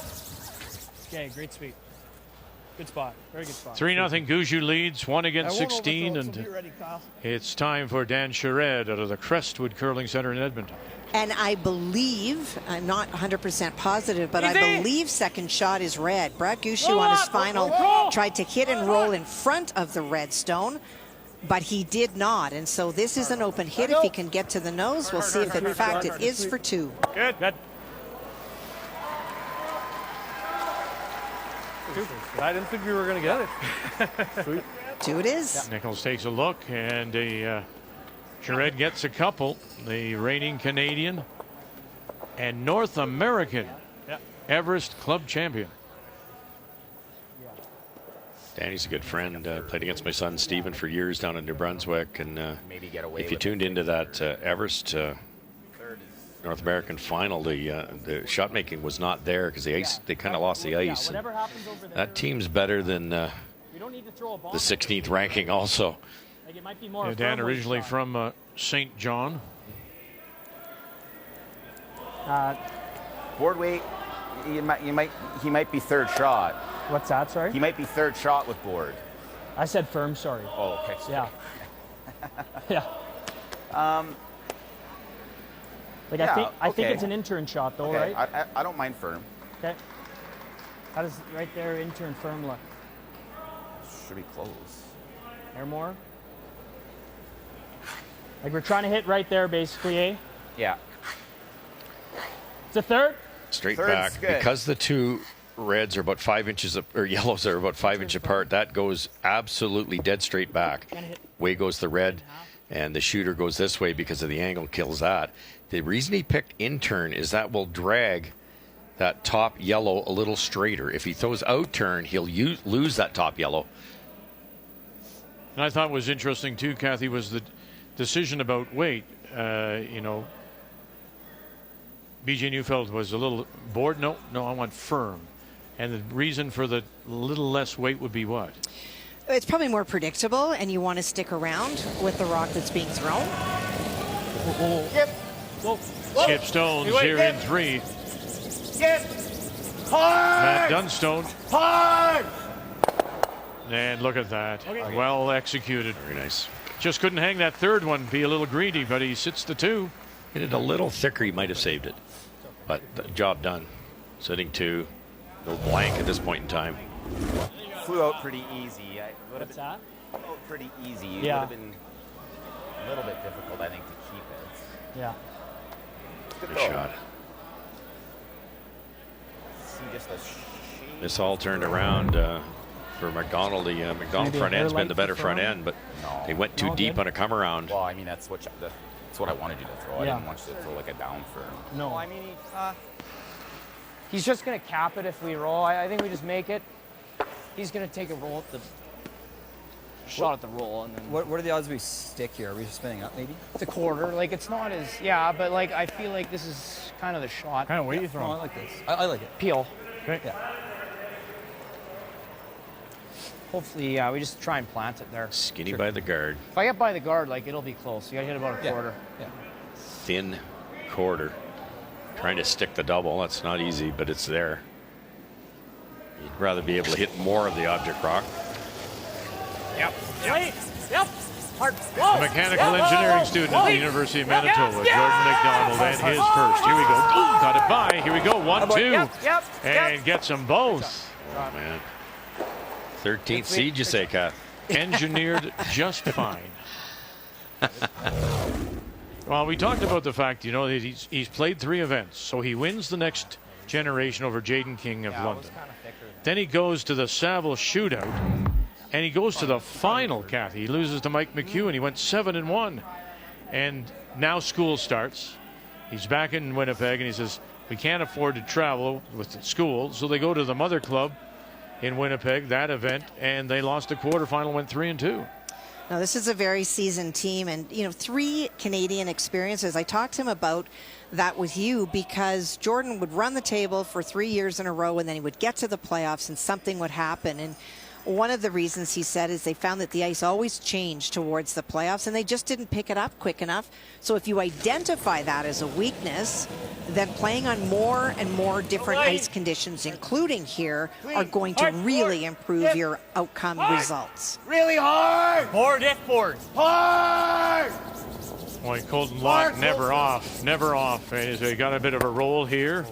Okay, great sweep. Good spot. Very good spot. 3-0 Gushue leads, 1 against 16, and it's time for Dan Sherrod out of the Crestwood Curling Center in Edmonton. And I believe, I'm not 100% positive, but I believe second shot is red. Brad Gushue on his final tried to hit and roll in front of the red stone, but he did not. And so this is an open hit. If he can get to the nose, we'll see if in fact it is for 2. Good. Good. I didn't think we were going to get it. Sweet. 2 it is. Nichols takes a look, and Sherrod gets a couple. The reigning Canadian and North American Everest Club champion. Danny's a good friend. Played against my son Stephen for years down in New Brunswick, and if you tuned into that Everest North American final, the shot making was not there because they kind of lost the ice. Whatever happens over there, That team's better than you don't need to throw a bomb. the 16th ranking also. Like it might be more. Dan originally from St. John. Board weight, he might be third shot. What's that? Sorry. He might be third shot with board. I said firm. Sorry. Oh, okay. Sorry. Yeah. yeah. Like Yeah, I think okay. it's an intern shot though, Okay, right? I don't mind firm. Okay. How does right there intern firm look? Should be close. Air more. Like we're trying to hit right there, basically, eh? Yeah. It's a third. Straight Third's back. good. Because the two reds are about 5 inches, or yellows are about 5 inches apart, that goes absolutely dead straight back. Way goes the red, and the shooter goes this way because of the angle kills that. The reason he picked intern is that will drag that top yellow a little straighter. If he throws out turn, he'll lose that top yellow. And I thought was interesting too, Kathy, was the decision about weight. BJ Neufeld was a little bored. No, I want firm. And the reason for the little less weight would be what? It's probably more predictable, and you want to stick around with the rock that's being thrown. Skip Stones here in 3. Matt Dunstone. And look at that. Well executed. Very nice. Just couldn't hang that third one. Be a little greedy, but he sits the 2. Hit it a little thicker, he might have saved it. But the job done. Sitting 2. No blank at this point in time. Flew out pretty easy. What's that? Flew out pretty easy. It Yeah. would have been a little bit difficult, I think, to keep it. Yeah. Good Good goal. shot. See just a shade. This all turned around for McDonald. The McDonald Maybe front a hair end's been light the better to front throw? end, but No. they went too No, deep good. on a come around. Well, I mean, that's what I wanted you to throw. I Yeah. didn't want you to throw like a down firm. No. Well, I mean, he's just going to cap it if we roll. I think we just make it. He's going to take a roll at the shot at the roll, and then What are the odds we stick here? Are we spinning up maybe? it's a quarter. Like it's not as but like I feel like this is kind of the shot. Kind of weight you Oh, I throwing? like this. I like it. Peel. Okay. Yeah. Hopefully, we just try and plant it there. Skinny by the guard. If I get by the guard, like it'll be close. You got to hit about a Yeah. quarter. Yeah. Thin quarter. Trying to stick the double. That's not easy, but it's there. You'd rather be able to hit more of the object rock. Yep. Yep. Hard. A mechanical engineering student at the University of Manitoba, Jordan McDonald, and his first. Here we go. Ooh, got it by. Here we go. 1-2. And gets them both. Oh, man. 13th seed, you say, Kat? Engineered just fine. Well, we talked about the fact, you know, that he's played 3 events, so he wins the next generation over Jaden King of London. Then he goes to the Saville shootout, and he goes to the final, Kathy. He loses to Mike McHugh, and he went 7-1. And now school starts. He's back in Winnipeg, and he says, we can't afford to travel with the school, so they go to the mother club in Winnipeg, that event, and they lost the quarterfinal, went 3-2. Now, this is a very seasoned team, and, you know, 3 Canadian experiences. I talked to him about that with you because Jordan would run the table for 3 years in a row, and then he would get to the playoffs and something would happen. And one of the reasons he said is they found that the ice always changed towards the playoffs and they just didn't pick it up quick enough. So if you identify that as a weakness, then playing on more and more different ice conditions, including here, are going to really improve your outcome results. Really hard! Board it, board. Hard! Boy, Colton Locke never off. And he got a bit of a roll here.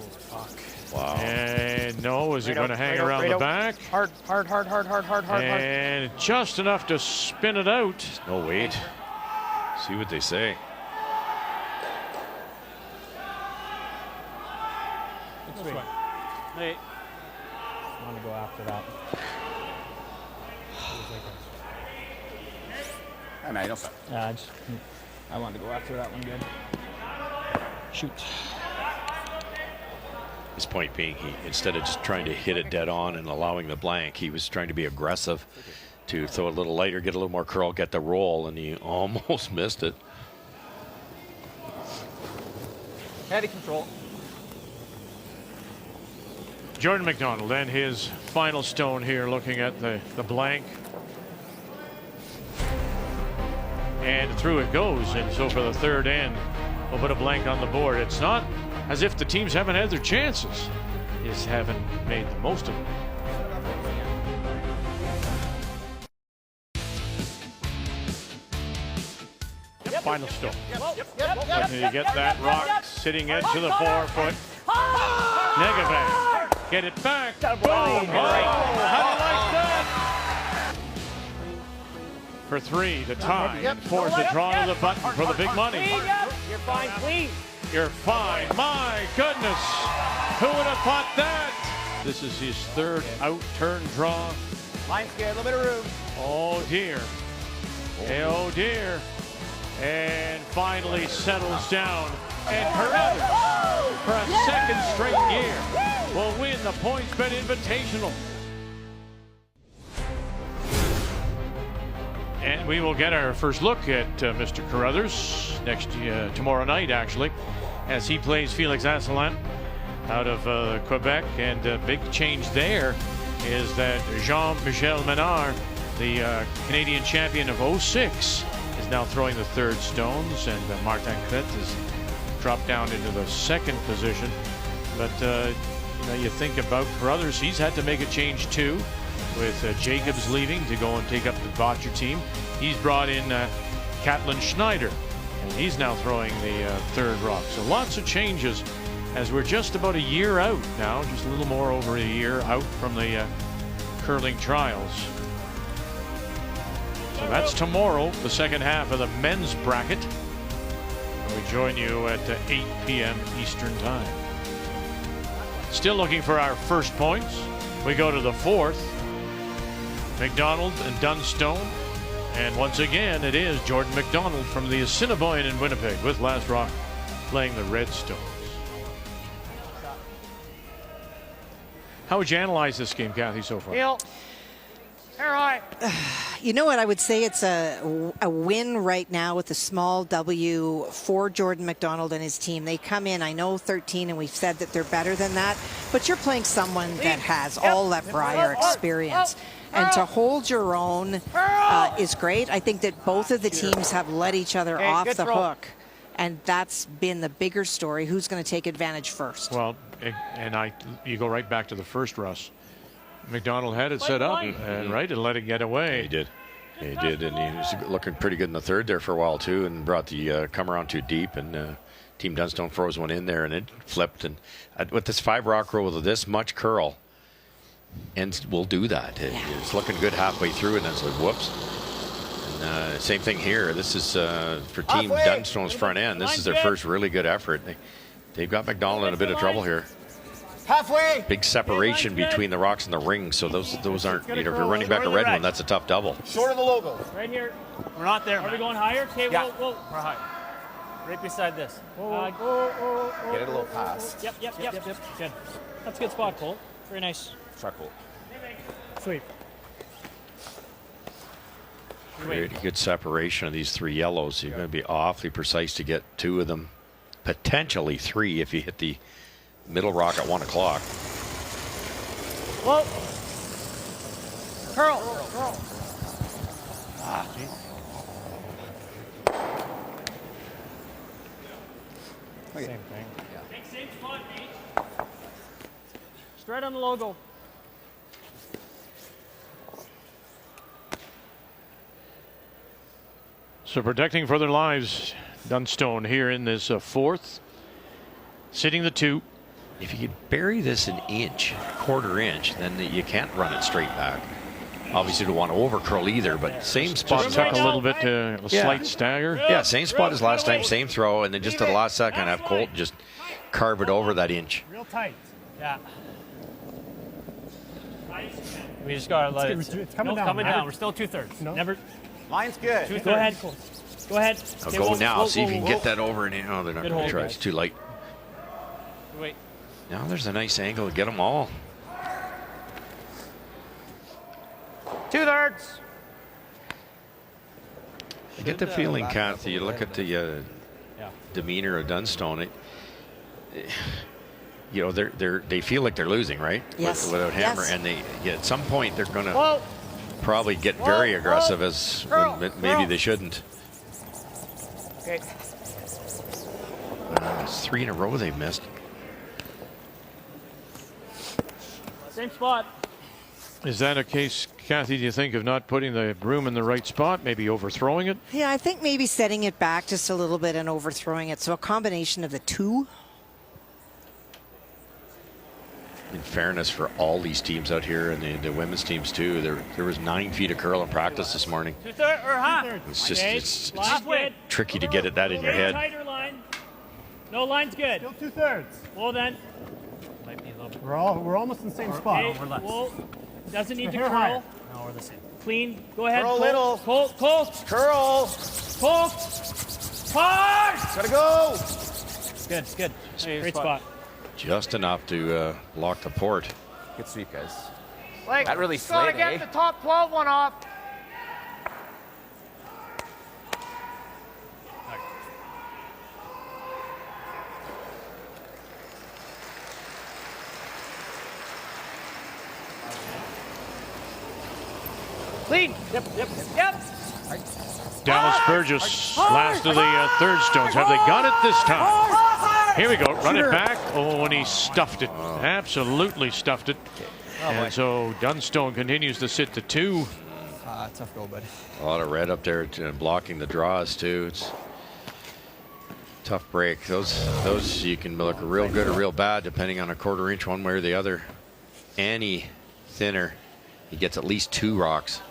Wow. And no, is he going to hang around the back? Hard. And just enough to spin it out. No, wait. See what they say. Hey. I want to go after that. Hey, man, don't stop. I wanted to go after that one good. Shoot. His point being, he instead of just trying to hit it dead on and allowing the blank, he was trying to be aggressive to throw a little lighter, get a little more curl, get the roll, and he almost missed it. Heady control. Jordan McDonald and his final stone here, looking at the blank. And through it goes. And so for the third end, we'll put a blank on the board. It's not as if the teams haven't had their chances. They just haven't made the most of it. Final stone. You get that rock sitting edge to the 4-foot. Negavan. Get it back. Boom. Oh, how do you like that? For 3 to tie and force a draw to the button for the big money. You're fine, please. You're fine. My goodness. Who would have thought that? This is his third out-turn draw. Line's good, a little bit of room. Oh, dear. Oh, dear. And finally settles down. And Carruthers, for a second straight year, will win the PointsBet Invitational. And we will get our first look at Mr. Carruthers tomorrow night, actually, as he plays Felix Asselin out of Quebec. And a big change there is that Jean-Michel Menard, the Canadian champion of 06, is now throwing the third stones, and Martin Crête has dropped down into the second position. But you think about Carruthers, he's had to make a change too, with Jacobs leaving to go and take up the Botcher team. He's brought in Catlin Schneider, and he's now throwing the third rock. So lots of changes as we're just about a year out now, just a little more over a year out from the curling trials. So that's tomorrow, the second half of the men's bracket. And we join you at 8 p.m. Eastern Time. Still looking for our first points. We go to the fourth. McDonald and Dunstone. And once again, it is Jordan McDonald from the Assiniboine in Winnipeg with Last Rock playing the Red Stones. How would you analyze this game, Kathy, so far? Heel. All right. You know what? I would say it's a win right now with a small W for Jordan McDonald and his team. They come in, I know 13, and we've said that they're better than that, but you're playing someone that has all that Brier experience. And to hold your own is great. I think that both of the teams have let each other off the hook. And that's been the bigger story. Who's going to take advantage first? Well, and you go right back to the first, Russ. McDonald had it set up and let it get away. He did. He did, and he was looking pretty good in the third there for a while too, and brought the come around too deep, and Team Dunstone froze one in there, and it flipped. And with this 5-rock roll with this much curl, and we'll do that. It's looking good halfway through, and then it's like whoops. And Same thing here. This is for Team Dunstone's front end. This is their first really good effort. They've got McDonald in a bit of trouble here. Halfway. Big separation between the rocks and the ring, so those aren't. You know, if you're running back a red one, that's a tough double. Short of the logo. Right here. We're not there. Are we going higher? Okay, Yeah. whoa. We're high. Right beside this. Get it a little past. Yep. Good. That's a good spot, Cole. Very nice. Try Cole. Sweet. Pretty good separation of these three yellows. You're going to be awfully precise to get two of them, potentially three if you hit the middle rock at 1 o'clock. Whoa. Curl. Same thing. Yeah. Same spot, mate. Straight on the logo. So protecting for their lives, Dunstone here in this fourth, sitting the 2. If you could bury this an inch, quarter inch, then you can't run it straight back. Obviously, you don't want to over curl either, but same spot. Just tuck a little bit to a slight stagger. Yeah, same spot as last time, same throw, and then just at the last second, have Colt just carve it over that inch. Real tight. Yeah. We just gotta let it. It's coming down. Coming down. We're still 2/3. No. Never. Line's good. Go ahead, Cole. Go ahead. I'll Okay, go whoa, now. whoa, See if you whoa, can get whoa. that over. And oh, they're not Good going to hold, try. guys. It's too light. Wait. Now there's a nice angle to get them all. 2/3. I get the feeling, Kathy, you look at the demeanor of Dunstone. You know, they feel like they're losing, right? Yes. Without hammer, Yes. and at some point they're going to Whoa. probably get very aggressive, as when maybe they shouldn't. Okay. It's 3 in a row they've missed. Same spot. Is that a case, Kathy, do you think, of not putting the broom in the right spot, maybe overthrowing it? Yeah, I think maybe setting it back just a little bit and overthrowing it. So a combination of the two. In fairness, for all these teams out here and the women's teams too, there was 9 feet of curl in practice this morning. 2/3 or half. It's just it's Halfway. tricky to get that in your head. Tighter line. No, line's good. Still 2/3. Well then. Might be a little bit. We're almost in the same spot. Okay, whoa. Doesn't need to Hair curl. higher. No, we're the same. Clean. Go ahead. Curl Cole. little. Cole. Curl. Cole. Hard. Gotta go. Good. Great spot. Just enough to lock the port. Good sweep, guys. Like, That really gotta slayed, get eh? the top 12 one off. Clean. Yep. Dallas Burgess, last of the third stones. Have they got it this time? Here we go. Run it back. Oh, and he stuffed it. Absolutely stuffed it. And so Dunstone continues to sit to 2. Tough go, bud. A lot of red up there blocking the draws too. It's tough break. Those you can look real good or real bad depending on a quarter inch one way or the other. Any thinner, he gets at least 2 rocks.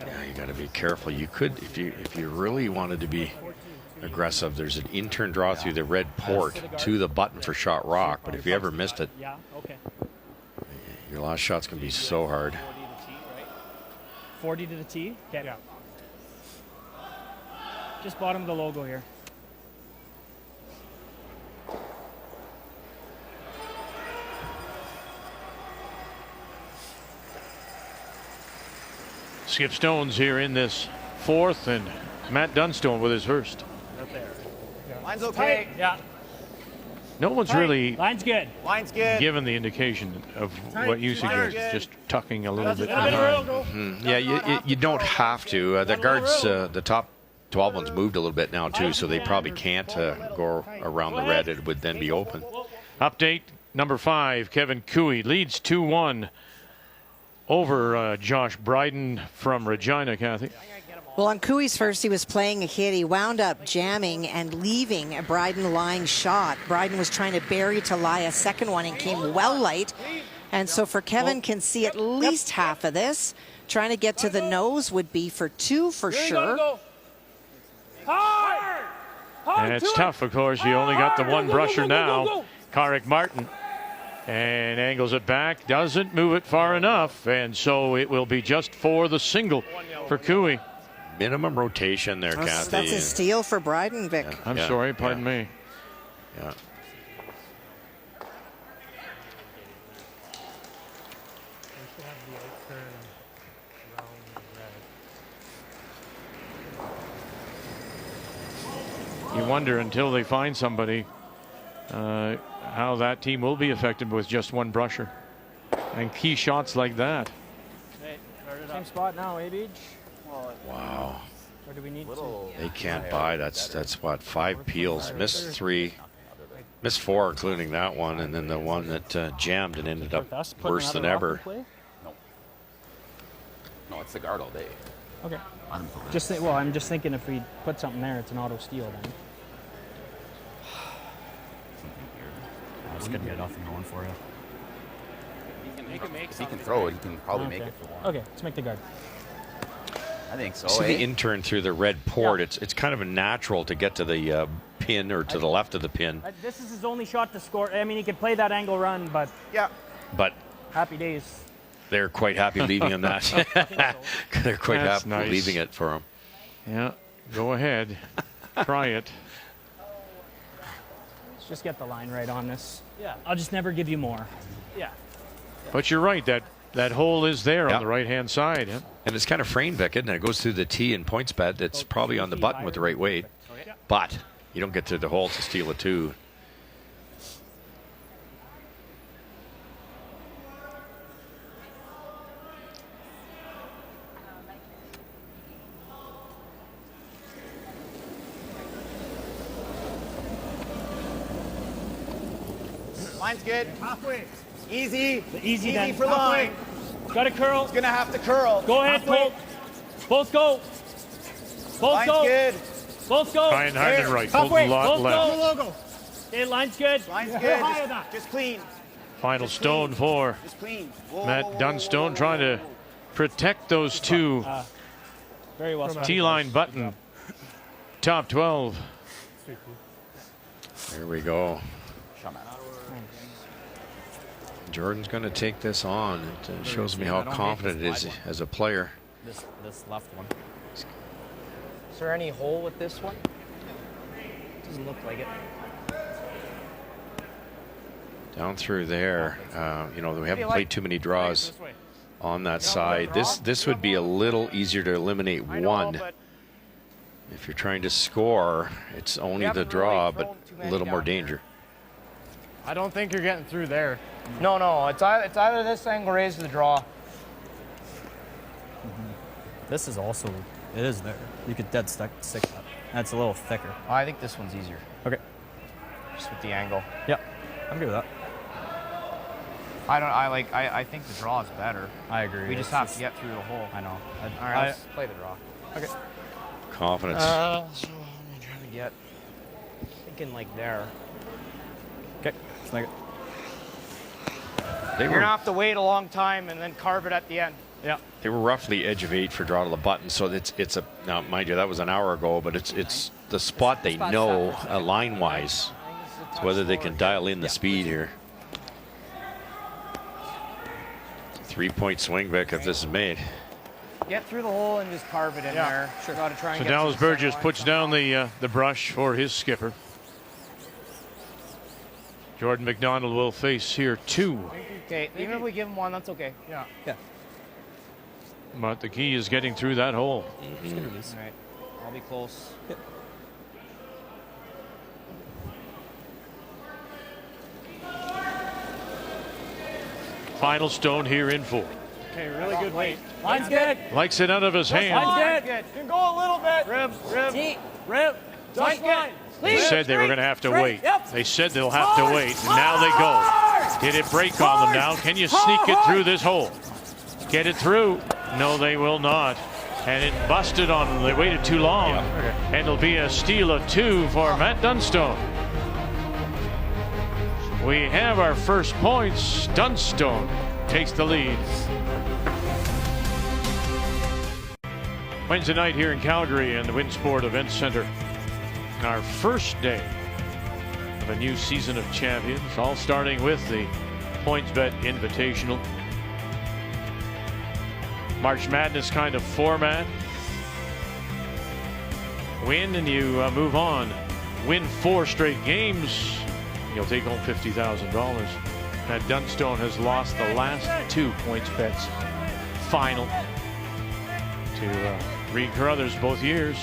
Yeah, you got to be careful. You could, if you really wanted to be aggressive, there's an in-turn draw through the red port to the button for shot rock. But if you ever missed it, your last shot's gonna be so hard. 40 to the tee. Okay. Yeah. Just bottom of the logo here. Skip Stones here in this 4th, and Matt Dunstone with his first. Line's okay. Yeah. No one's really Line's good. Line's good. given the indication of what you suggest, Good. just tucking a little bit Bit behind. of Yeah, you don't have to. The guards, the top 12 ones moved a little bit now too, so they probably can't go around the red. It would then be open. Update number 5, Kevin Cooey leads 2-1 over Josh Bryden from Regina, Kathy. Well, on Cooey's first, he was playing a hit. He wound up jamming and leaving a Bryden lying shot. Bryden was trying to bury to lie a second one and came well light. And so for Kevin can see at least half of this. Trying to get to the nose would be for 2 for sure. And it's tough, of course. You only got the one brusher now, Karrick Martin. And angles it back, doesn't move it far enough. And so it will be just for the single for Cooey. Minimum rotation there, Kathy. That's a steal for Bryden, Vic. Yeah. I'm sorry, pardon me. Yeah. You wonder until they find somebody how that team will be affected with just one brusher and key shots like that. Same spot now, Beach? Wow. Or do we need to? They can't buy. That's what, 5 peels. Missed 3. Missed 4, including that one, and then the one that jammed and ended up worse than ever. No, it's the guard all day. Okay. Well, I'm just thinking if we put something there, it's an auto steal then. It's going to get nothing going for you. If he can throw it, he can probably make it for one. Okay, let's make the guard. I think so. See the intern through the red port. It's kind of a natural to get to the pin or to the left of the pin. This is his only shot to score. I mean, he could play that angle run, but But happy days. they're quite happy leaving him that. They're quite That's happy nice. leaving it for him. Yeah, go ahead. Try it. Let's just get the line right on this. Yeah. I'll just never give you more. Yeah. But you're right, that hole is there Yeah. on the right-hand side. Yeah. And it's kind of frame, Vic, isn't it? It goes through the tee in PointsBet. That's probably on the button with the right weight. But you don't get to the hole to steal a 2. Line's good. Halfway. Easy. Easy then. for line. Got to curl. It's going to have to curl. Go ahead, Halfway. both go. Both Line's go. good. Both go. Ryan Harden right, pulled Halfway. a lot Both left. go. Logo. Okay, line's good. Line's Higher good. than. Just clean. Final stone for Just clean. Whoa, Matt whoa, whoa, Dunstone whoa, trying whoa, to whoa. protect those 2 Very well. T-line button. Top 12. There we go. Jordan's going to take this on. It shows me how confident it is as a player. This left one. Is there any hole with this one? Doesn't look like it. Down through there, we haven't played too many draws on that side. This would be a little easier to eliminate one. If you're trying to score, it's only the draw, but a little more danger. I don't think you're getting through there. No. It's either this angle raised or the draw. This is also, it is there. You could dead stick that. That's a little thicker. I think this one's easier. Okay. Just with the angle. Yeah, I'm good with that. I think the draw is better. I agree. We just have to get through the hole. I know. All right, let's play the draw. Okay. Confidence. So I'm trying to get, thinking like there. Okay, let's make it. They You're were gonna have to wait a long time and then carve it at the end. Yeah. they were roughly edge of 8 for draw to the button, so it's a now mind you that was an hour ago, but it's the spot they know line wise. It's whether they can dial in the speed here. 3-point swing, Vic, if this is made. Get through the hole and just carve it in there. Sure. Gotta try and So get Dallas to the Burgess center puts down the brush for his skipper. Jordan McDonald will face here 2. line. Okay, even if we give him 1, that's okay. Yeah. But the key is getting through that hole. All right, I'll be close. Final stone here in 4. Okay, really good weight. Line's good. Likes it out of his hand. Line's good. Can go a little bit. Rib. Rip. Just good. They said they were going to have to wait. Yep. They said they'll have to wait, and now they go. Did it break on them now? Can you sneak it through this hole? Get it through. No, they will not. And it busted on them. They waited too long. And it'll be a steal of 2 for Matt Dunstone. We have our first points. Dunstone takes the lead. Wednesday night here in Calgary in the Winsport Event Center. Our first day of a new season of champions, all starting with the PointsBet Invitational. March Madness kind of format. Win and you move on. Win 4 straight games, you'll take home $50,000. Now Dunstone has lost the last 2 PointsBets final to Reed Carruthers both years.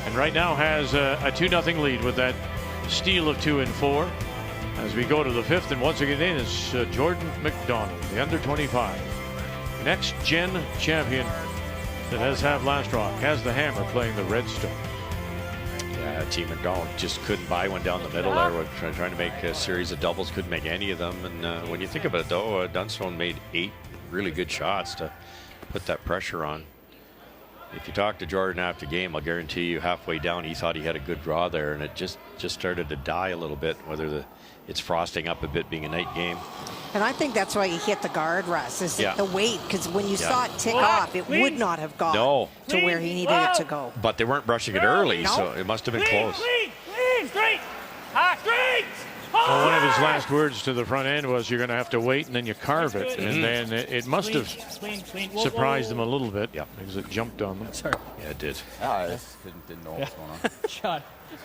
And right now has a 2-0 lead with that steal of 2 and 4. As we go to the 5th, and once again is Jordan McDonald, the under-25. Next-gen champion that has have last rock, has the hammer playing the Redstone. Yeah, Team McDonald just couldn't buy one down the middle there. We're trying to make a series of doubles, couldn't make any of them. And when you think about it, though, Dunstone made 8 really good shots to put that pressure on. If you talk to Jordan after the game, I'll guarantee you halfway down he thought he had a good draw there, and it just started to die a little bit, whether it's frosting up a bit being a night game. And I think that's why he hit the guard, Russ, is the weight, because when you saw it tick off, it would not have gone to where he needed it to go. But they weren't brushing it early, so it must have been close. Straight. Straight. Well, one of his last words to the front end was, you're going to have to wait and then you carve it. And then it must have surprised them a little bit because it jumped on them. Sorry. Yeah, it did. I just didn't know what was going on. Shot.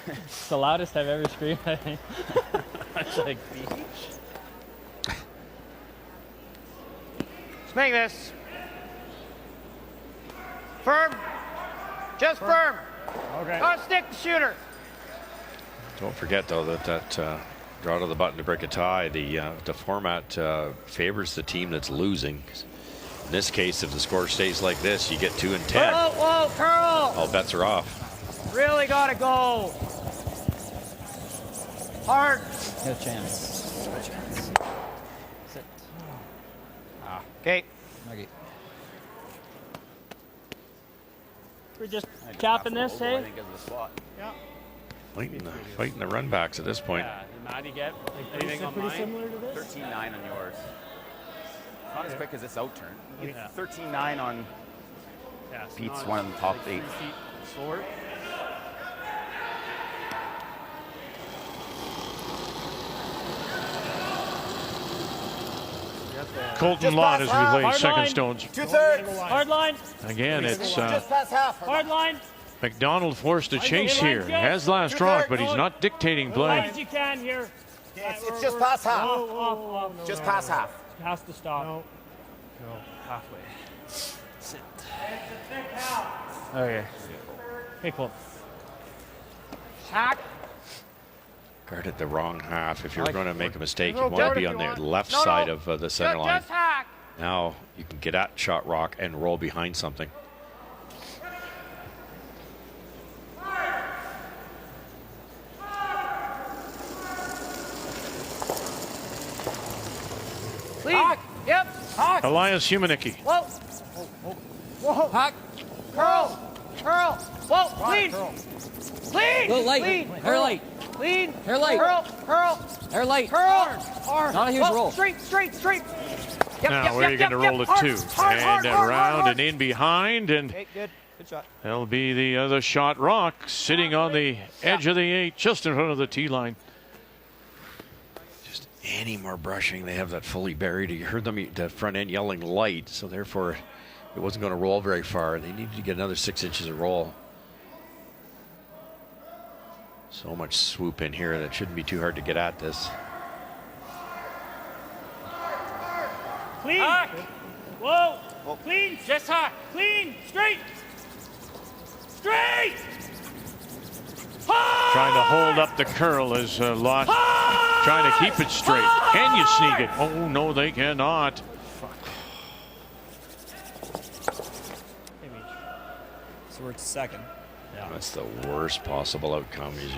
It's the loudest I've ever screamed, I think. It's like, Let's make this. Firm. Just firm. Okay. Don't stick the shooter. Don't forget, though, that draw to the button to break a tie, the format favors the team that's losing. In this case, if the score stays like this, you get 2 and 10. Whoa, Curl. All bets are off. Really got to go. Hard. no chance. No chance. Sit. Okay. Okay. We're just capping this, hey? I think is the spot. Yeah. Fighting the run backs at this point. Yeah. Matt, you get anything on mine? Similar to this? 13-9 on yours. Not as quick as this out turn. Yeah. 13-9 on Yeah, so Pete's not one of the top 8. 3 feet slower. Colton Lott as we play Hard second line. stones. 2/3. Hard line. Again, it's Just past half. Hard line. McDonald forced to chase Your here. line's He good. has last rock, but he's not dictating As high play. as you can here. It's just past half. Off. Just past half. Has to stop. No. Halfway. Sit. Okay. Okay, cool. Hack. Guard at the wrong half. If you're like going to it. make a mistake, you No, want to Jordan, be if on you the want. left No, side no. of the center line. Just hack. Now you can get at shot rock and roll behind something. Hack. Yep. Hack. Elias Humanicki. Whoa. Whoa. Hack. Curl. Whoa. Clean. Clean. Little light. Clean. Hair light. Clean. Hair light. Curl. Hair light. Hard. Not a huge roll. Straight. Yep, Now, where are you going to roll it to? And around and in behind, and Okay, good shot. that'll be the other shot rock sitting on the edge of the 8, just in front of the tee line. Just any more brushing, they have that fully buried. You heard them, the front end yelling light, so therefore it wasn't going to roll very far. They needed to get another 6 inches of roll. So much swoop in here that it shouldn't be too hard to get at this. Clean. Hack. Whoa. Clean. Just hack. Clean. Straight. Trying to hold up the curl as Lott trying to keep it straight. Can you sneak it? Oh, no, they cannot. So we're at second. Yeah. That's the worst possible outcome. Is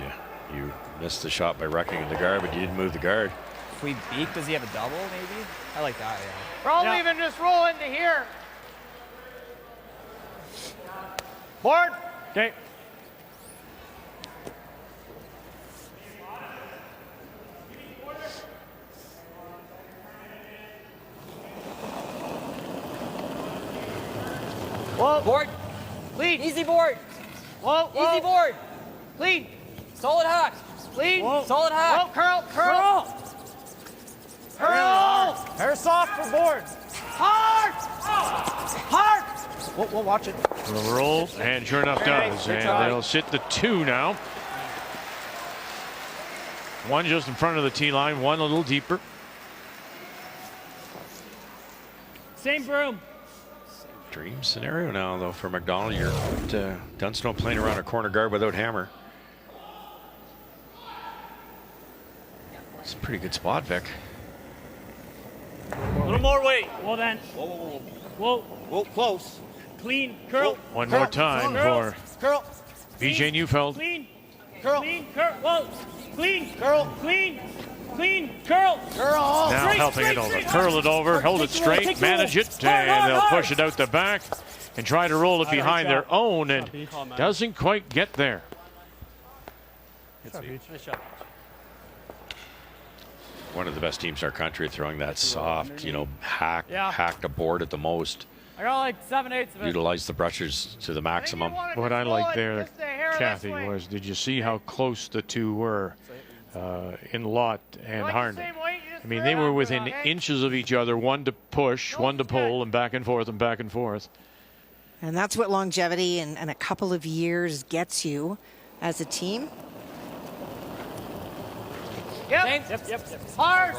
you missed the shot by wrecking the guard, but you didn't move the guard. If we beak, does he have a double, maybe? I like that, yeah. Probably even just roll into here. Board. Okay. Whoa. Board. Clean. Easy board. Whoa. Easy board. Clean. Solid hack. Clean. Whoa. Solid hack. Whoa, curl. Hair soft for board. Hard. We'll watch it. Will roll, and sure enough does. And they'll sit the 2 now. One just in front of the tee line, one a little deeper. Same broom. Dream scenario now, though, for McDonald. You're Dunstone playing around a corner guard without hammer. It's a pretty good spot, Vic. A little more weight. Well then. Whoa. Close. Clean. Curl. One more time for Curl. BJ Neufeld. Clean. Curl. Clean. Curl. Whoa. Clean. Curl. Clean. Curl. Curl. Now helping it over. Curl it over, hold it straight, manage it, and they'll push it out the back and try to roll it behind their own, and doesn't quite get there. One of the best teams in our country throwing that soft, hack the board at the most. I got like 7/8 of it. Utilize the brushes to the maximum. What I liked there, Kathy, was did you see how close the 2 were in Lott and Harnden? I mean, they were within inches of each other, one to push, one to pull, and back and forth and back and forth. And that's what longevity and a couple of years gets you as a team. Yep. Hard.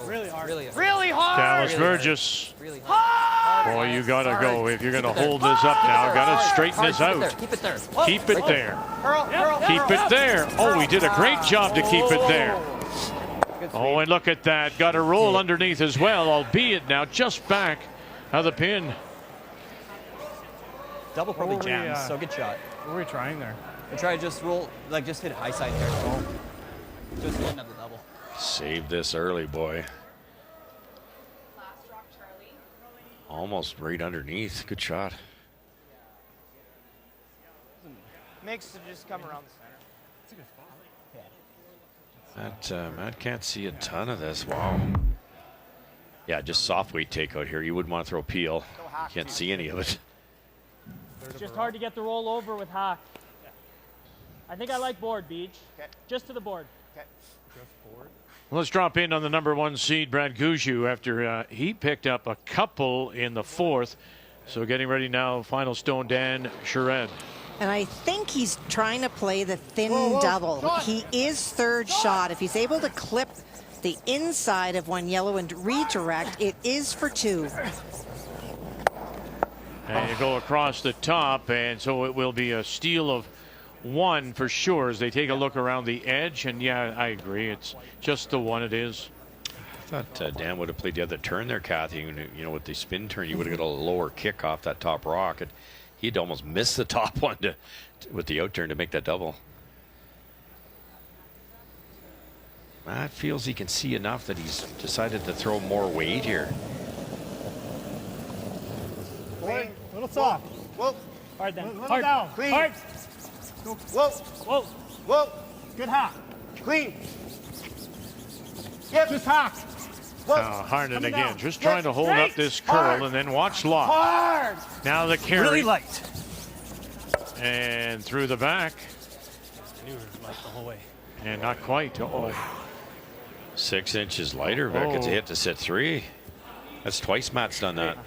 Really hard. Really hard. Dallas Burgess. Really hard. Boy, you got to go. If you're going to hold this up now, got to straighten this out. Keep it there. Keep it there. Curl. Keep it there. Oh, he did a great job to keep it there. Oh, and look at that. Got a roll underneath as well, albeit now just back of the pin. Double probably jams, so good shot. What were we trying there? And try to just roll, just hit high side there. Just one of the double. Save this early, boy. Almost right underneath. Good shot. Makes it just come around the center. Matt can't see a ton of this. Wow. Yeah, just soft weight takeout here. You wouldn't want to throw peel. You can't see any of it. It's just hard to get the roll over with hack. I think I like board, Beach. Okay. Just to the board. Okay. Let's drop in on the number 1 seed, Brad Gushue, after he picked up a couple in the 4th. So getting ready now, final stone, Dan Sherrod. And I think he's trying to play the thin double. Shot. He is third shot. If he's able to clip the inside of one yellow and redirect, it is for 2. And you go across the top, and so it will be a steal of 1 for sure as they take a look around the edge. And yeah, I agree. It's just the 1 it is. I thought Dan would have played the other turn there, Kathy. With the spin turn, you would have got a lower kick off that top rock. And he'd almost missed the top one with the out turn to make that double. Matt feels he can see enough that he's decided to throw more weight here. Clean. Little soft. Whoa. Hard then. Hard. Down. Clean. Hard. Whoa. Good hack. Clean. Yep. Just hack. Now Harnden again, just trying to hold up this curl, and then watch Lott. Hard. Now the carry. Really light. And through the back. I knew it was light the whole way. And not quite. Oh. 6 inches lighter, Vic. It's a hit to sit 3. That's twice Matt's done that.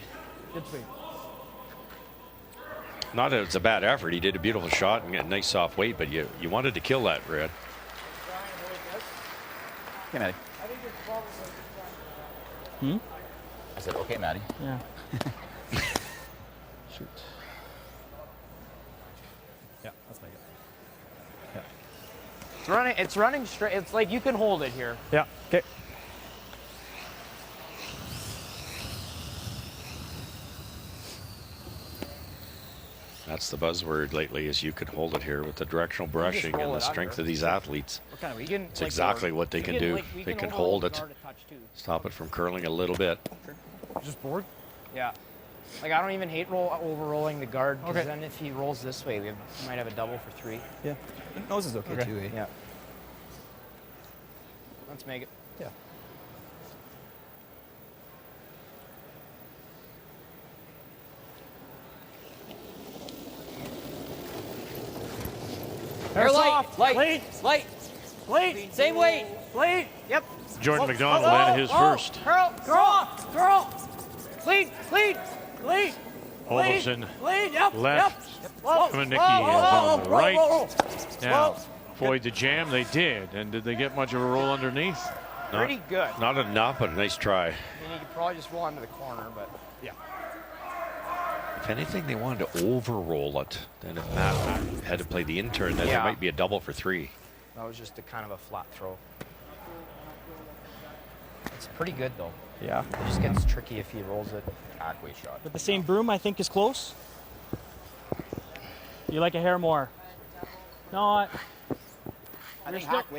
Good sweep. Not that it's a bad effort. He did a beautiful shot and got a nice soft weight, but you wanted to kill that, Red. Okay, Maddie. I said, okay, Maddie. Yeah. Shoot. Yeah, that's my guy. Yeah. It's running straight. It's like you can hold it here. Yeah. Okay. That's the buzzword lately, is you could hold it here with the directional brushing and the strength of these athletes. It's exactly what they can do. They can hold it, stop it from curling a little bit. Just board? Yeah. Like, I don't even hate over-rolling the guard, because then if he rolls this way, we might have a double for 3. Yeah. I think nose is okay, too, eh? Yeah. Let's make it. Yeah. Hair light, soft. light, Lead. light. Lead. Same weight. Lead. Yep. Jordan McDonald landed his first. Curl, curl. Lead. Olofsson Lead. Yep. left. Whoa. Kaminicki Whoa, is on the right. Whoa. Now, avoid the jam. They did. And did they get much of a roll underneath? Pretty good. Not enough, but a nice try. I mean, you could probably just roll into the corner, but yeah. If anything, they wanted to over-roll it. Then if Matt had to play the intern, then there might be a double for 3. That was just a kind of a flat throw. It's pretty good, though. Yeah. It just gets tricky if he rolls it. Halfway shot. But the same broom, I think, is close. You like a hair more? No,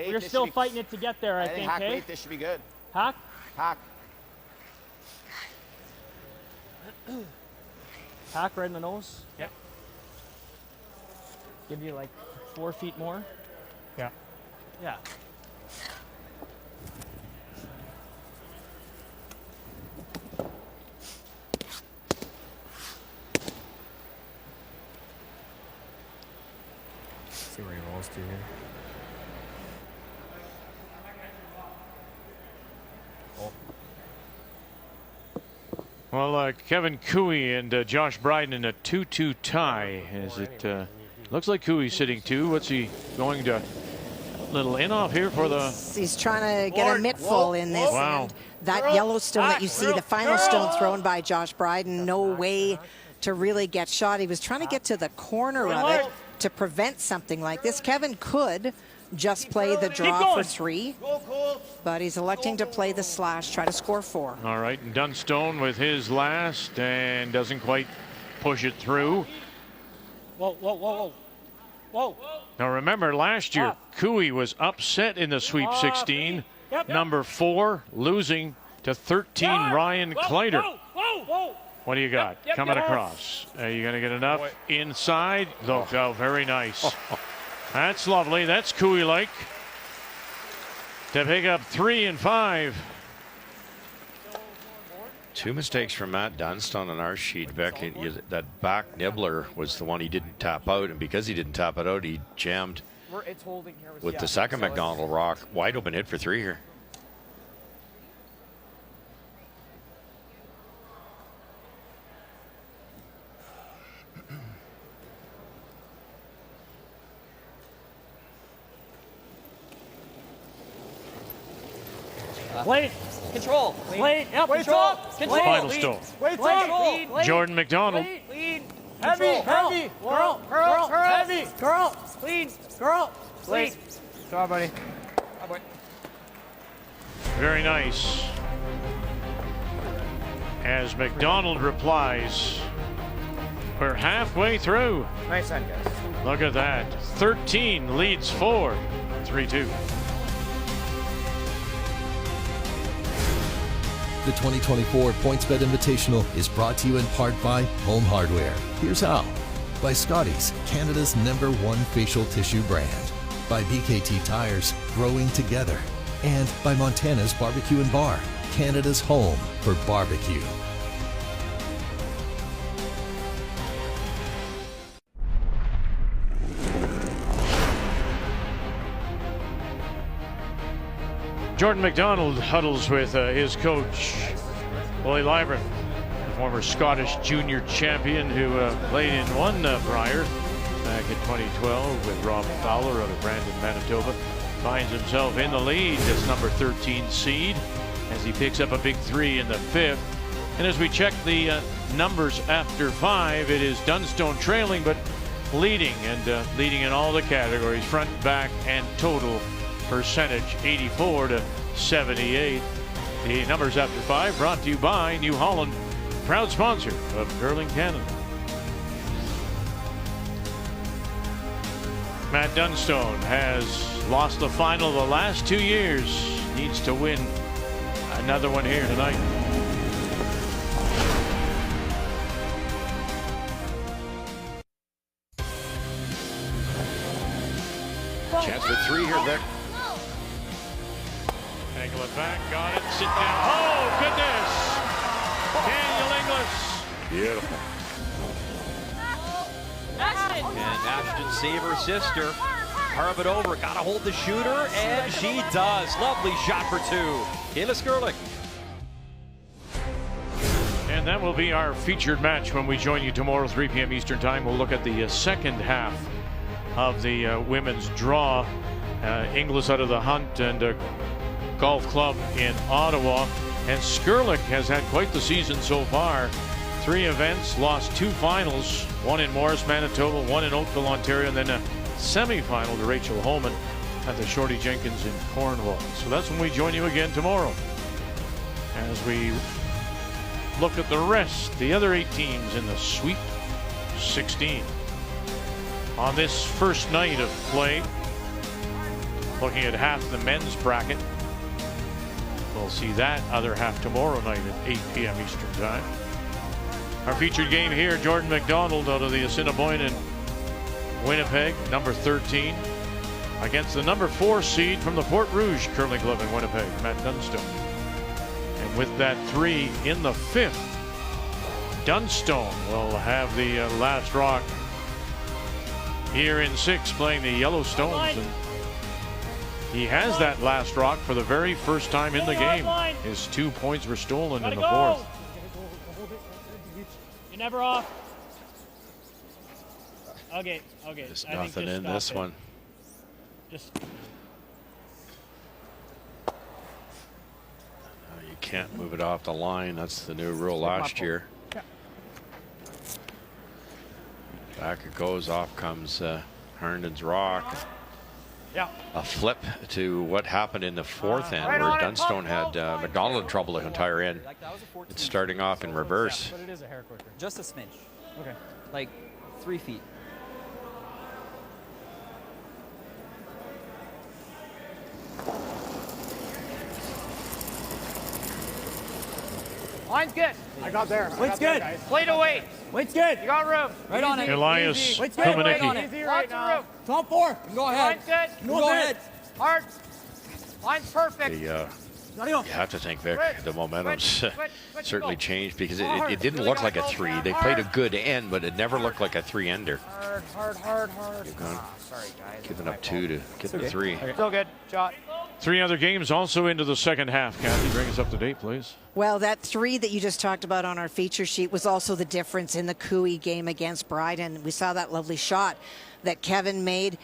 you're still fighting it to get there, I think. Hack Hey? weight, this should be good. Hack? Hack. Hack right in the nose. Yep. Give you like 4 feet more. Yeah. Yeah. See where he rolls to here. Well, Kevin Cooey and Josh Bryden in a 2-2 tie. As it looks like Cooey's sitting 2. What's he going to? Little in off here for the. He's trying to get a mittful in this. Wow. And that yellow stone that you see, the final stone thrown by Josh Bryden, no way to really get shot. He was trying to get to the corner of it to prevent something like this. Kevin could just play the draw for 3, but he's electing to play the slash, try to score 4. All right, and Dunstone with his last and doesn't quite push it through. Whoa. Now remember, last year Cooey was upset in the Sweep 16. Number 4 losing to 13 Ryan Kleider. What do you got coming across? Are you going to get enough inside? Look, very nice. That's lovely. That's Cooey-like. To pick up 3 and 5. 2 mistakes from Matt Dunstone on our sheet, Beck. That back nibbler was the one he didn't tap out, and because he didn't tap it out, he jammed It's holding here with the second McDonald rock. Wide open hit for 3 here. Wait. Control. Wait. Yep. Control. Control. Final stone. Wait. Jordan McDonald. Lead. Heavy. Curl. Heavy. Curl. Lead. Curl. Lead. Come on, buddy. Very nice. As McDonald replies, we're halfway through. Nice end, guys. Look at that. 13 leads 4. 3-2. The 2024 PointsBet Invitational is brought to you in part by Home Hardware. Here's how. By Scotties, Canada's #1 facial tissue brand. By BKT Tires, growing together. And by Montana's Barbecue and Bar, Canada's home for barbecue. Jordan McDonald huddles with his coach, Willie Lybrand, the former Scottish junior champion who played in one Brier back in 2012 with Rob Fowler out of Brandon, Manitoba. Finds himself in the lead, this number 13 seed, as he picks up a big 3 in the 5th. And as we check the numbers after 5, it is Dunstone trailing but leading, and leading in all the categories, front, back, and total percentage, 84 to 78. The numbers after 5 brought to you by New Holland, proud sponsor of Curling Canada. Matt Dunstone has lost the final the last 2 years. Needs to win another one here tonight. Chance for 3 here, Vic. Angle it back, got it, sit down. Oh, goodness! Daniel Inglis. Beautiful. And Ashton save her sister. Carve it over, gotta hold the shooter, and she does. Lovely shot for 2. Kayla Skurlik. And that will be our featured match when we join you tomorrow, 3 p.m. Eastern Time. We'll look at the second half of the women's draw. Inglis out of the Hunt and Golf Club in Ottawa. And Skurlik has had quite the season so far. 3 events, lost 2 finals, 1 in Morris, Manitoba, 1 in Oakville, Ontario, and then a semi-final to Rachel Holman at the Shorty Jenkins in Cornwall. So that's when we join you again tomorrow as we look at the other 8 teams in the Sweet 16. On this first night of play, looking at half the men's bracket. We'll see that other half tomorrow night at 8 p.m. Eastern Time. Our featured game here, Jordan McDonald out of the Assiniboine in Winnipeg, number 13, against the number 4 seed from the Port Rouge Curling Club in Winnipeg, Matt Dunstone. And with that 3 in the 5th, Dunstone will have the last rock here in 6, playing the Yellowstones. And he has that last rock for the very first time in the game. His 2 points were stolen in the 4th. You're never off. Okay. There's nothing in this one. Just. You can't move it off the line. That's the new rule last year. Yeah. Back it goes. Off comes Herndon's rock. Yeah. A flip to what happened in the 4th end, where Dunstone had McDonald in trouble the entire end. It's starting off in reverse. But it is a hair quicker. Just a smidge. Okay. Like 3 feet. Line's good. I got there. Wait's good. Play to wait. Wait's good. You got room. Right on it. Elias Wait's good. Right on Kumanicki. it. Easy Lots right of room. now. Top 4. Go ahead. Line's good. Go ahead. Hard. Line's perfect. You have to think, Vic, the momentum's Switch, certainly go. changed, because it didn't look like a 3. They played a good end, but it never looked like a 3-ender. Hard. You've gone, Sorry, guys. giving up 2 to get the 3. Still good. Shot. 3 other games also into the second half. Kathy, bring us up to date, please. Well, that 3 that you just talked about on our feature sheet was also the difference in the Cooey game against Bryden. We saw that lovely shot that Kevin made.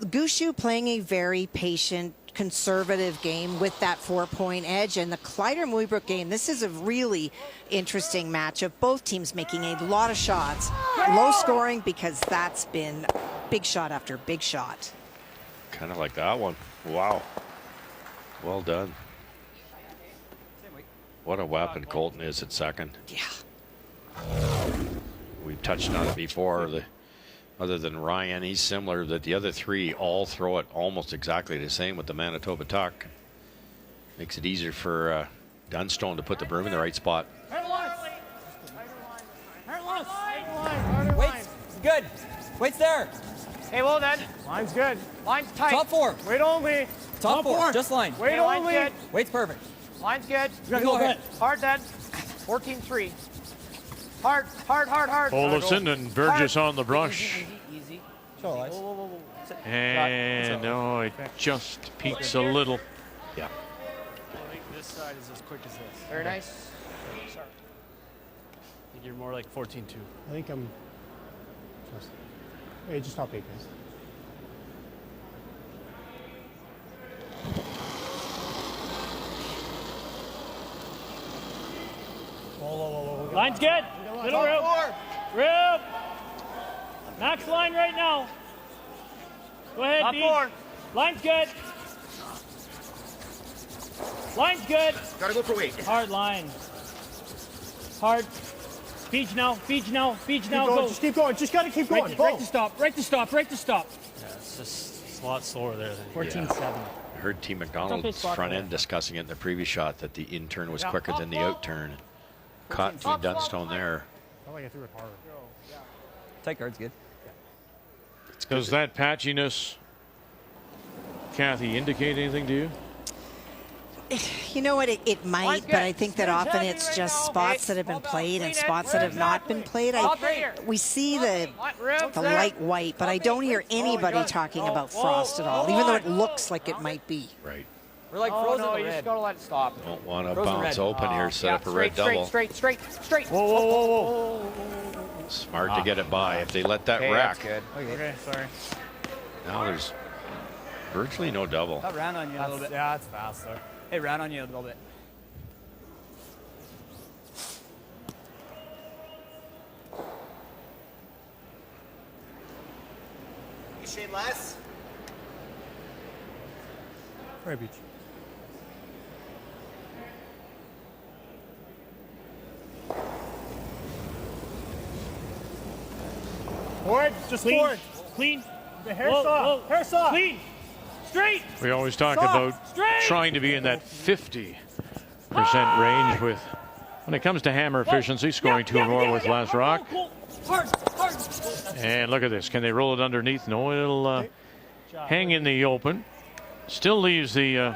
Gushu playing a very patient, conservative game with that 4-point edge, and the Kleider-Muybrook game, this is a really interesting matchup. Both teams making a lot of shots, low scoring, because that's been big shot after big shot. Kind of like that one. Wow. Well done. What a weapon Colton is at second. Yeah. We've touched on it before. Other than Ryan, he's similar, that the other 3 all throw it almost exactly the same with the Manitoba tuck. Makes it easier for Dunstone to put the broom in the right spot. Wait's good. Wait's there. Hey, well then. Line's good. Line's tight. Top 4. Wait only. Top 4. Just line. Wait Hey, line's only. good. Wait's perfect. Line's good. You gotta go ahead. Hard then. 14-3. Hard. Olafson and Burgess on the brush. Easy. Show Elias. And no, it just peaks a little. Yeah. I think this side is as quick as this. Very nice. Sorry. I think you're more like 14-2. I think I'm. Hey, just stop 8 guys. Whoa. Line's good. Little room. Room. Max line right now. Go ahead, Top B. 4. Line's good. Line's good. Gotta go for weight. Hard line. Hard. Beach now. Go. Just keep going. Just gotta keep going. Right to stop. Yeah, it's a lot slower there than 14-7. I heard Team McDonald's front end discussing it in the previous shot, that the in turn was quicker than the out turn. Caught Team Dunstone there. I think I threw it harder. tight guard's good. Does that patchiness Kathy, indicate anything to you? You know what? It might, but I think that often it's just spots that have been played and spots that have not been played. We see the light white, but I don't hear anybody talking about frost at all, even though it looks like it might be. Right. We're like frozen no, you just got to let it stop. Don't want to bounce open here, set up a red double. Straight. Whoa. Smart to get it by. If they let that rack. Good. Okay, sorry. Now there's virtually no double. That ran on you a little bit. Yeah, that's fast though. It ran on you a little bit. You shade less? Right, Beach. Forward, just clean. Forward. Clean. The hair soft. Hair soft. Clean. Straight. We always talk Soft. about Straight. trying to be in that 50% range with, when it comes to hammer efficiency, scoring 2 or more with last rock. Hard. And look at this. Can they roll it underneath? No, it'll hang in the open. Still leaves the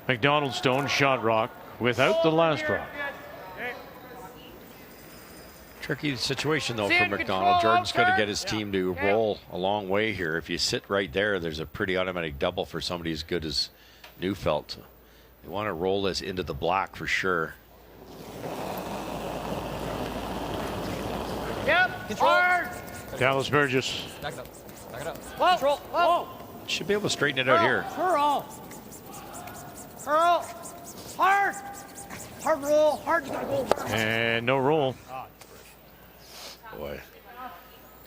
McDonald stone shot rock without the last rock. Tricky situation, though, for McDonald. Jordan's got to get his team to roll a long way here. If you sit right there, there's a pretty automatic double for somebody as good as Neufeld. You want to roll this into the black for sure. Yep. Control. Dallas Burgess. Back it up. Whoa. Control. Whoa. Should be able to straighten it out here. Curl. Hard. Hard roll. Hard. You gotta go. And no roll. Boy,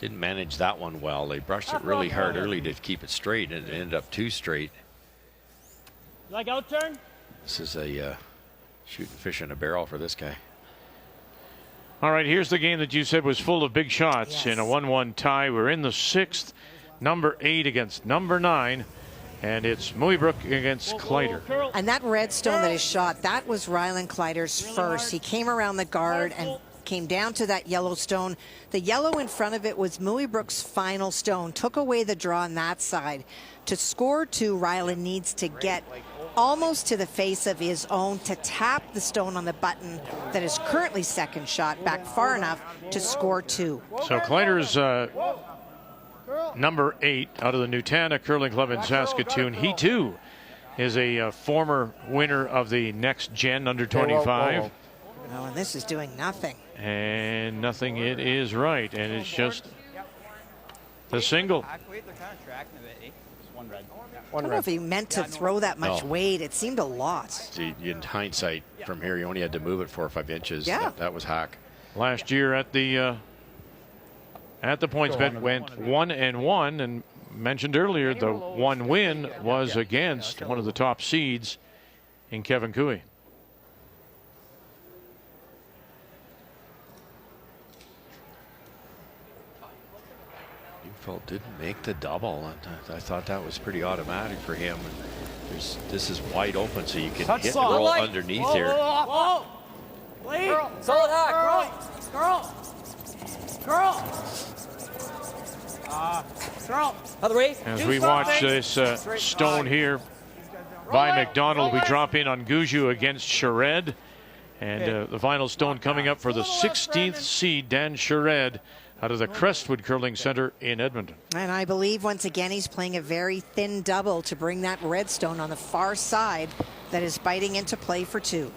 didn't manage that one well. They brushed it really hard early to keep it straight, and it ended up too straight. Like out turn? This is a shooting fish in a barrel for this guy. All right, here's the game that you said was full of big shots. In a 1-1 tie. We're in the 6th. Number 8 against number 9. And it's Muybrook against Kleider. And that red stone that is shot, that was Ryland Kleider's first. He came around the guard and came down to that yellow stone. The yellow in front of it was Muybrook's final stone. Took away the draw on that side. To score 2, Ryland needs to get almost to the face of his own to tap the stone on the button that is currently second shot back far enough to score 2. So Kleider's number 8 out of the Nutana Curling Club in Saskatoon. He too is a former winner of the Next Gen under 25. Oh, and this is doing nothing. And nothing, it is right. And it's just the single. They're kind of tracking a bit, eh? Just one red. I don't know if he meant to throw that much weight. It seemed a lot. See, in hindsight, from here, you only had to move it 4 or 5 inches. Yeah. That was hack. Last year at the PointsBet went 1-1, and mentioned earlier the one win was against one of the top seeds in Kevin Cooey. Neufeld didn't make the double. I thought that was pretty automatic for him. This is wide open, so you can hit and roll underneath here. Solid hack. Curl. Other way. As we watch this stone here by McDonald, we drop in on Guju against Shared. And the final stone coming up for the 16th seed, Dan Shared, out of the Crestwood Curling Center in Edmonton. And I believe once again he's playing a very thin double to bring that red stone on the far side that is biting into play for 2.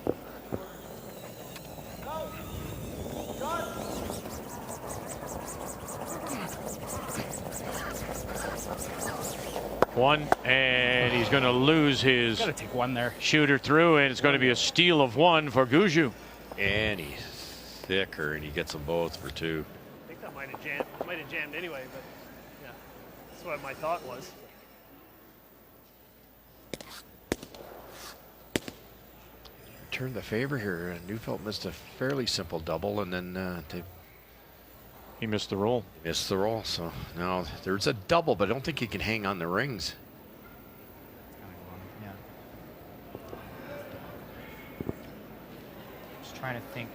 One, and he's going to lose his Gotta take one there. shooter through, and it's going to be a steal of 1 for Guju. And he's thicker, and he gets them both for 2. I think that might have jammed anyway, but yeah, that's what my thought was. Turned the favor here. Neufeld missed a fairly simple double, and then he missed the roll. Missed the roll, so now there's a double, but I don't think he can hang on the rings. Yeah. Just trying to think.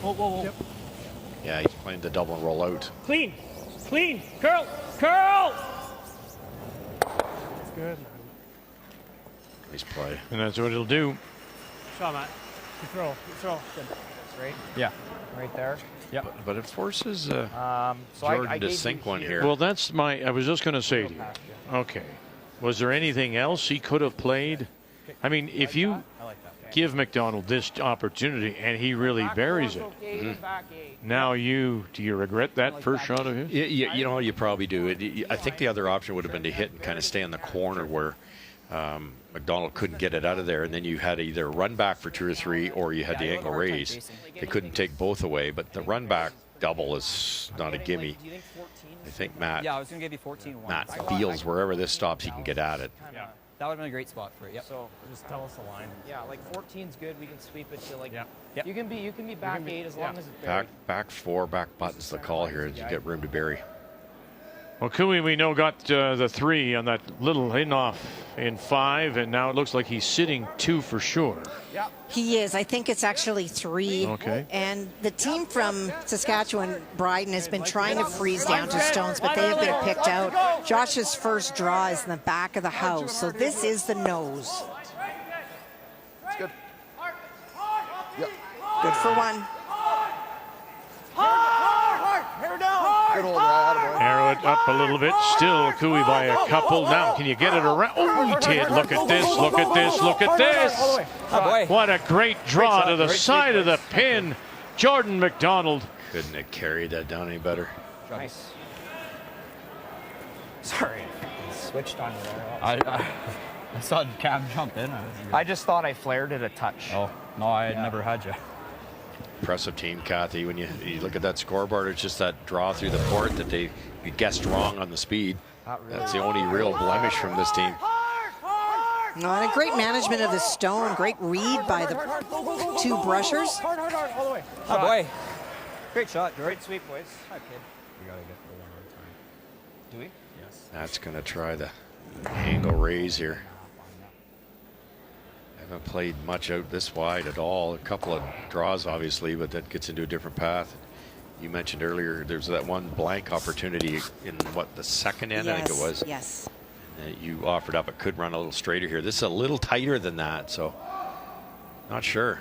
Whoa. Yeah, he's playing the double and roll out. Clean. Clean. Curl. Curl. Good, man. Nice play. And that's what it'll do. Shot, Matt. You throw. Good. That's right. Yeah. Right there. Yeah. But it forces So Jordan I to gave sink you one here. Well, that's I was just going to say to you. Okay. Was there anything else he could have played? I mean, if you give McDonald this opportunity and he really buries it, now do you regret that first shot of his? Yeah, you know, you probably do. I think the other option would have been to hit and kind of stay in the corner where McDonald couldn't get it out of there, and then you had either run back for 2 or 3 or you had the angle raise. They couldn't take both away, but the run back double is not a gimme. I think Matt. Yeah, I was going to give you 14-1. Matt feels wherever this stops, he can get at it. Yeah. That would have been a great spot for it. Yep. So just tell us the line. Yeah, like 14's good. We can sweep it to like. Yep. You can be back 8 as long as it's buried. Back 4, back button's the call here. You get room to bury. Well, Cooey, we know, got the 3 on that little in-off in 5, and now it looks like he's sitting 2 for sure. Yeah. He is. I think it's actually 3. Okay. And the team from Saskatchewan, Bryden, has been trying to freeze down to stones, but they have been picked out. Josh's first draw is in the back of the house, so this is the nose. It's good. Yep. Good for 1. Good hold, right? Arrow it up a little bit. Still Cooey by a couple. Now, can you get it around? Oh, he did. Look at this. Look at this. Look at this. Oh, boy. What a great draw to the side of the pin. Jordan McDonald. Couldn't have carried that down any better. Nice. Sorry. Switched on you there. I saw Cam jump in. I just thought I flared it a touch. Oh, no, I had never had you. Impressive team, Kathy. When you look at that scoreboard, it's just that draw through the port that you guessed wrong on the speed. That's the only real blemish from this team. No, and a great management of the stone. Great read by the 2 brushers. Hard, all the way. Oh, boy. Great shot, George. Great sweep, boys. Hi, kid. We got to get the one more time. Do we? Yes. That's going to try the angle raise here. Haven't played much out this wide at all. A couple of draws, obviously, but that gets into a different path. You mentioned earlier there's that one blank opportunity in what, the second end, I think it was. Yes. You offered up. It could run a little straighter here. This is a little tighter than that, so not sure.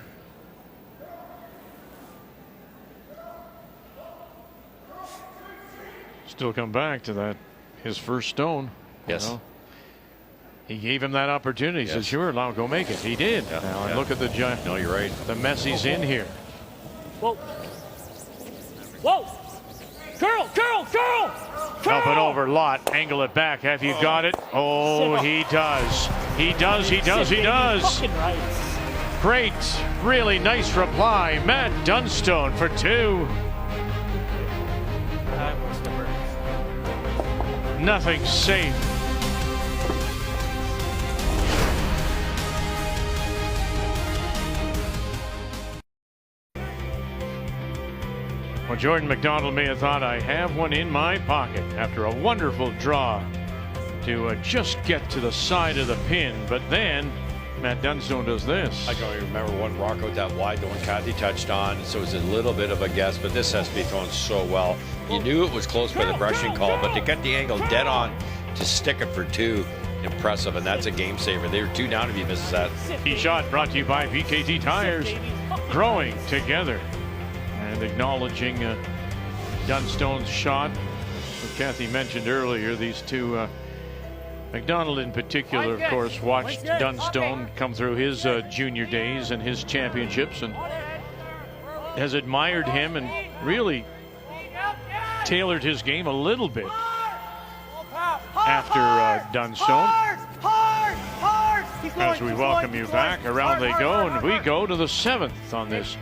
Still come back to that, his first stone. Yes. You know. He gave him that opportunity. He said, sure, I'll go make it. He did. Yeah, now, and look at the giant. No, you're right. The mess he's in here. Whoa. Whoa. Curl. Help it over, Lott. Angle it back. Have you got it? Oh, he does. He does. Great. Really nice reply. Matt Dunstone for 2. Nothing safe. Well, Jordan McDonald may have thought, I have one in my pocket after a wonderful draw to just get to the side of the pin. But then Matt Dunstone does this. I don't even remember one rock out that wide, the one Kathy touched on, so it was a little bit of a guess, but this has to be thrown so well. You knew it was close by the brushing call, but to get the angle dead on to stick it for 2, impressive, and that's a game saver. They were 2 down if he misses that. He shot brought to you by BKT Tires, growing together. And acknowledging Dunstone's shot. So Kathy mentioned earlier, these 2, McDonald in particular, of course, watched Dunstone come through his junior days and his championships and has admired him and really tailored his game a little bit after Dunstone. As we welcome you back, around they go, and we go to the 7th on this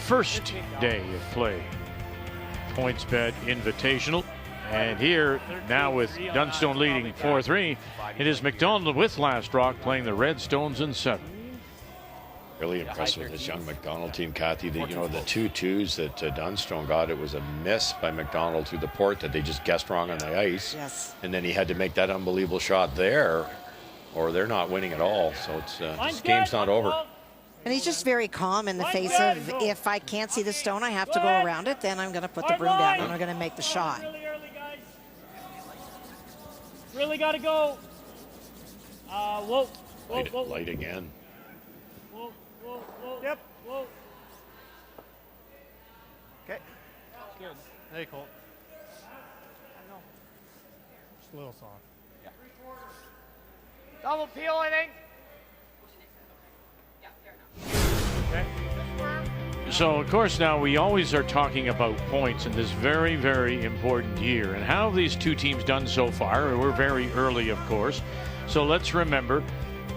first day of play. PointsBet Invitational. And here, now with Dunstone leading 4-3, it is McDonald with last rock playing the Red Stones in 7. Really impressed with this young McDonald team, Kathy. The 2 2s that Dunstone got, it was a miss by McDonald through the port that they just guessed wrong on the ice. Yes. And then he had to make that unbelievable shot there, or they're not winning at all. So it's this game's not over. And he's just very calm in the face of, if I can't see the stone, I have to go around it, then I'm going to put the broom down and I'm going to make the shot. Really got to go. Whoa. Whoa. Light again. Whoa. Yep. Whoa. Okay. Good. Hey, Cole. I know. Just a little soft. Yeah. Double peel, I think. Okay. So, of course, now we always are talking about points in this very, very important year. And how have these two teams done so far? We're very early, of course. So let's remember,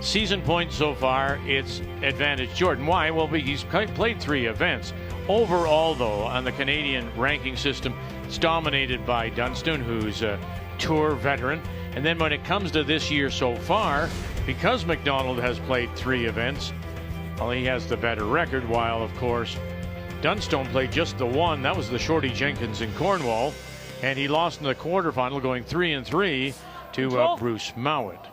season points so far, it's advantage Jordan. Why? Well, he's played 3 events. Overall, though, on the Canadian ranking system, it's dominated by Dunstone, who's a tour veteran. And then when it comes to this year so far, because McDonald has played 3 events, well, he has the better record, while, of course, Dunstone played just the 1. That was the Shorty Jenkins in Cornwall. And he lost in the quarterfinal, going 3-3 to Bruce Mowat.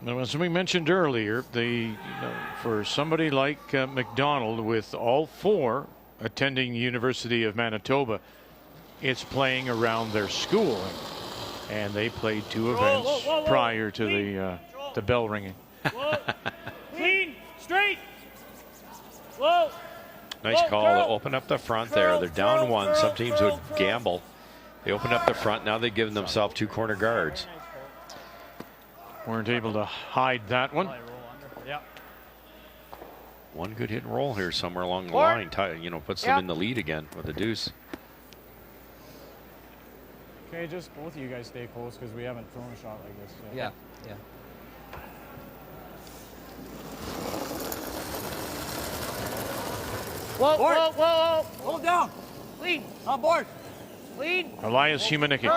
Now, as we mentioned earlier, for somebody like McDonald, with all 4 attending the University of Manitoba, it's playing around their school. And they played 2 events prior to the bell ringing. Whoa. Clean. Straight. Whoa. Nice call to open up the front there. They're down 1. Some teams would gamble. They open up the front. Now they've given themselves 2 corner guards. Weren't able to hide that one. Yeah. One good hit and roll here somewhere along the line. Puts them in the lead again with a deuce. Okay, just both of you guys stay close because we haven't thrown a shot like this yet. Yeah. Whoa. Hold down. Clean. On board. Clean. Elias Humanicki.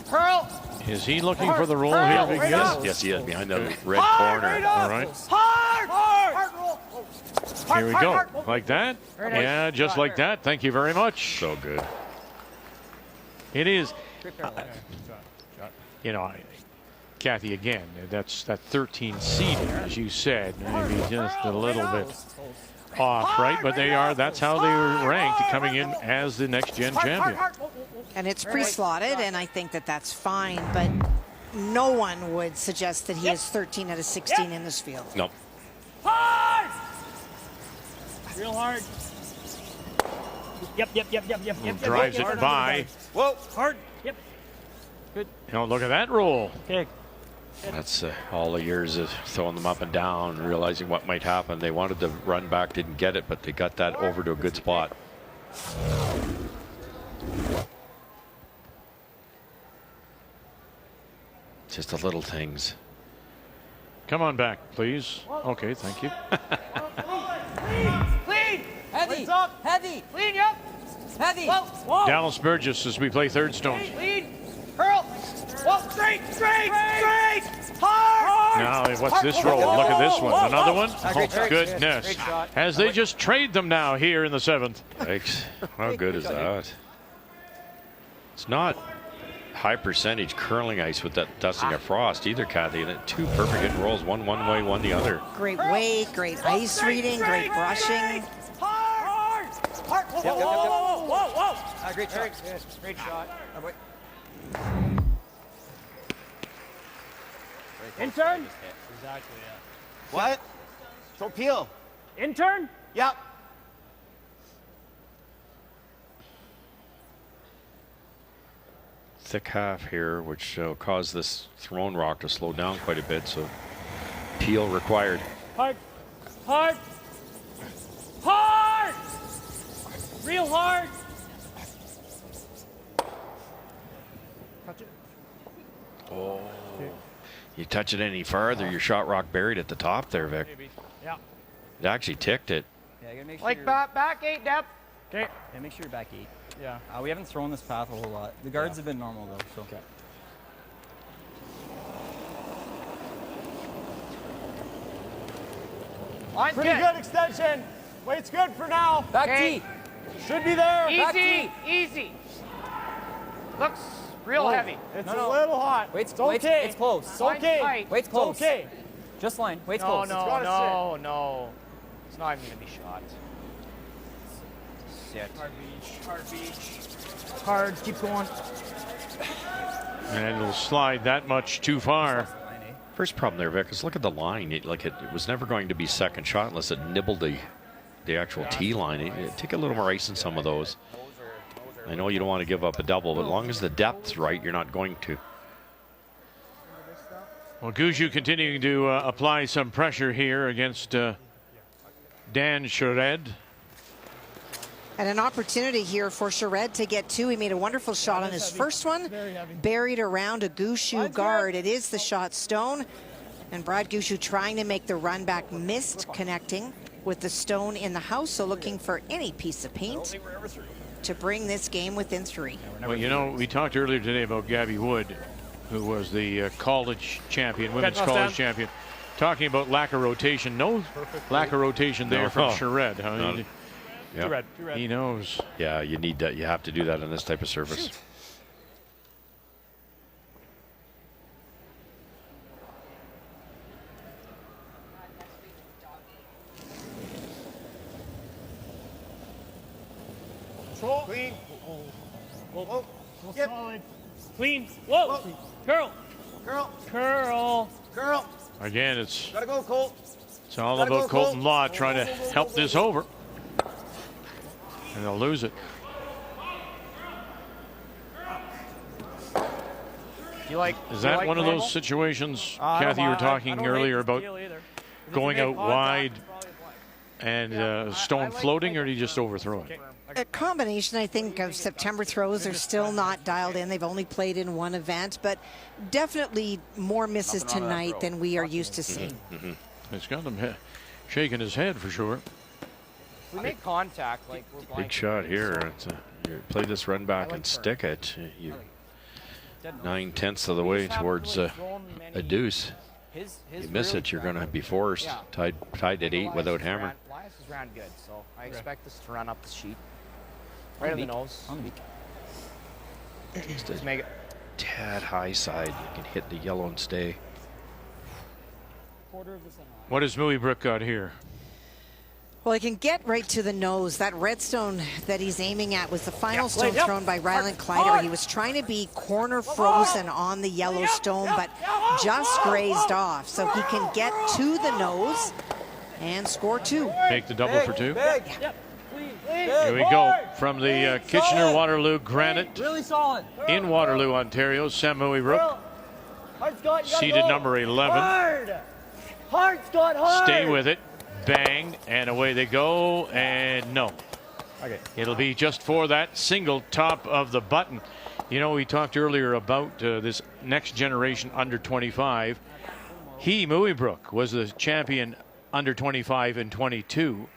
Curl. Is he looking for the roll here, Big Gus? Yes, he is, behind the red corner. All right. Hard roll. Here we go. Like that? Yeah, just like that. Thank you very much. So good. It is. Kathy, again, that's that 13 seeding, as you said. Maybe just a little bit off, right? But that's how they were ranked, coming in as the next gen champion. And it's pre-slotted, and I think that's fine, but no one would suggest that he is 13 out of 16 in this field. Nope. Hard. Real hard. Yep. Drives it by. Whoa. Hard. Yep. Good. Look at that roll. Okay. That's all the years of throwing them up and down, realizing what might happen. They wanted to run back, didn't get it, but they got that over to a good spot. Just the little things. Come on back, please. Okay, thank you. Clean. Heavy. Heavy. Clean. Yep. Heavy. Whoa. Dallas Burgess as we play third stone. Clean. Curl. Whoa. Straight. Hard. Now, what's this roll? Look at this one. Another one? Oh, goodness. As they just trade them now here in the 7th. Yikes. How good is that? It's not high percentage curling ice with that dusting of frost either, Kathy. And 2 perfect hit rolls, one way, one the other. Great weight, great ice reading, great brushing. Hard. Whoa. Great shot. Great shot. Intern. Exactly, yeah. What? So peel. Intern. Yep. Thick half here, which will cause this thrown rock to slow down quite a bit, so peel required. Hard. Real hard. Touch it. Oh. You touch it any farther, your shot rock buried at the top there, Vic. Maybe. Yeah. It actually ticked it. Yeah, you gotta make sure back 8 depth. Okay. Yeah, make sure you're back 8. Yeah. We haven't thrown this path a whole lot. The guards have been normal though. So. Okay. Pretty good extension. Weight's good for now. Back T. Should be there. Easy. Looks real heavy. It's a little hot. Weight's It's okay. It's close. It's okay. Weight's close. It's okay. Just line. Weight's No, close. no. It's not even gonna be shot. Sit. Hard beach. Hard. Keep going. And it'll slide that much too far. First problem there, Vic, is look at the line. It was never going to be second shot unless it nibbled the actual tee line. Take a little more ice in some of those. I know you don't want to give up a double, but as long as the depth's right, you're not going to. Well, Gushue continuing to apply some pressure here against Dan Shared. And an opportunity here for Shared to get two. He made a wonderful shot on his first one, buried around a Gushue guard. It is the shot stone. And Brad Gushue trying to make the run back, missed connecting with the stone in the house. So looking for any piece of paint to bring this game within 3. Well, you know, we talked earlier today about Gabby Wood, who was the college champion, women's college champion. Talking about lack of rotation. No lack of rotation there from Shared. Huh? Yeah. He knows. Yeah, you need that. You have to do that on this type of service. Clean. Whoa. Solid. Clean. Whoa. Curl. Again, it's Gotta go, Colt. It's all about Colton Law trying to help this over. And they'll lose it. Is that one of those situations, Kathy, you were talking earlier about going out wide and stone floating, or do you just overthrow it? A combination, I think, of September throws are still not dialed in. They've only played in one event, but definitely more misses tonight than we are used to seeing. It's got him shaking his head for sure. We make contact, like we're blank. Big shot here. You play this run back and stick it. You 9/10 of the way towards a deuce. You miss it, you're going to be forced. Tied at 8 without hammer. Elias has ran good, so I expect this to run up the sheet. Right on the nose. Just make it tad high side. You can hit the yellow and stay. What has Muibruk got here? Well, he can get right to the nose. That red stone that he's aiming at was the final stone thrown by Rylan Kleider. He was trying to be corner frozen on the yellow stone, but just grazed off. So he can get to the nose and score 2. Make the double for 2. Here we go from the Kitchener-Waterloo Granite in Waterloo, Ontario. Sam Muibruk, seeded number 11. Stay with it. Bang, and away they go, and no. Okay. It'll be just for that single top of the button. You know, we talked earlier about this next generation under 25. Muibruk was the champion under 25 and 22.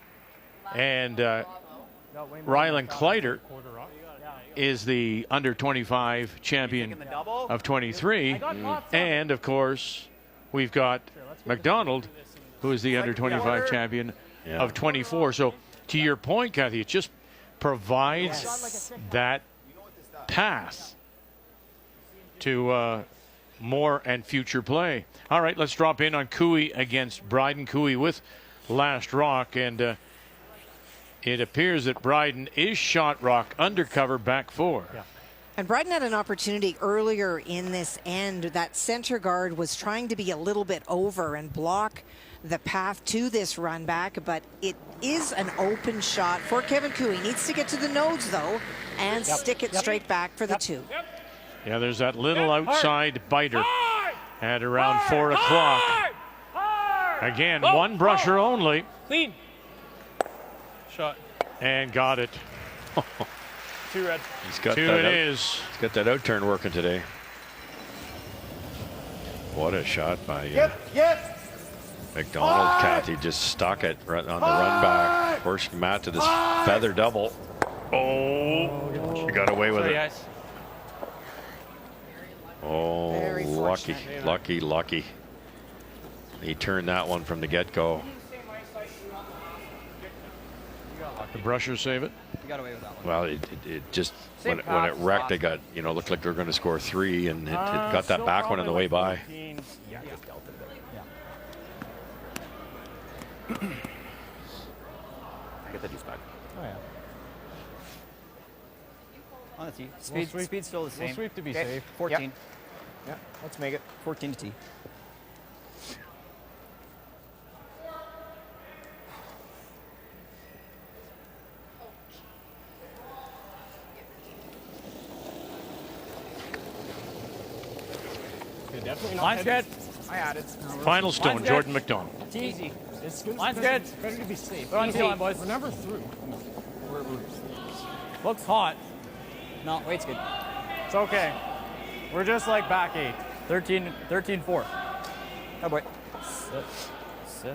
And Rylan Kleider is the under 25 champion of 23. And, of course, we've got McDonald, who is the under 25 champion of 24. So to your point, Kathy, it just provides that path to more and future play. All right, let's drop in on Cooey against Bryden. Cooey with last rock, and it appears that Bryden is shot rock undercover back 4. Yeah. And Bryden had an opportunity earlier in this end. That center guard was trying to be a little bit over and block the path to this run back, but it is an open shot for Kevin Cooey. Needs to get to the nodes, though, and stick it straight back for the 2. Yeah, there's that little outside biter at around 4 o'clock. Again, one brusher only. Clean. Shot. And got it. 2 red. He's got 2 that it is. He's got that out turn working today. What a shot by McDonald. Kathy just stuck it right on the run back. Forced Matt to this feather double. Oh, she got away with it. Guys. Oh, lucky. He turned that one from the get-go. The brushers save it. You got away with that one. Well, it just when it wrecked, it got looked like they were going to score 3, and it got that back one on the way by. I get the juice back. Oh, yeah. On the tee. Speed's still the same. We'll sweep to be safe. 14. Yeah, let's make it 14 to tee. Definitely not. Line's good. I had it. Final stone, Line's Jordan good. McDonald. Easy. It's good. Line's good. Better to be safe. Put on Easy. tee line, boys. We're never through. Looks hot. No, weight's good. It's okay. We're just like back 8. 13-4. Oh boy. Sit.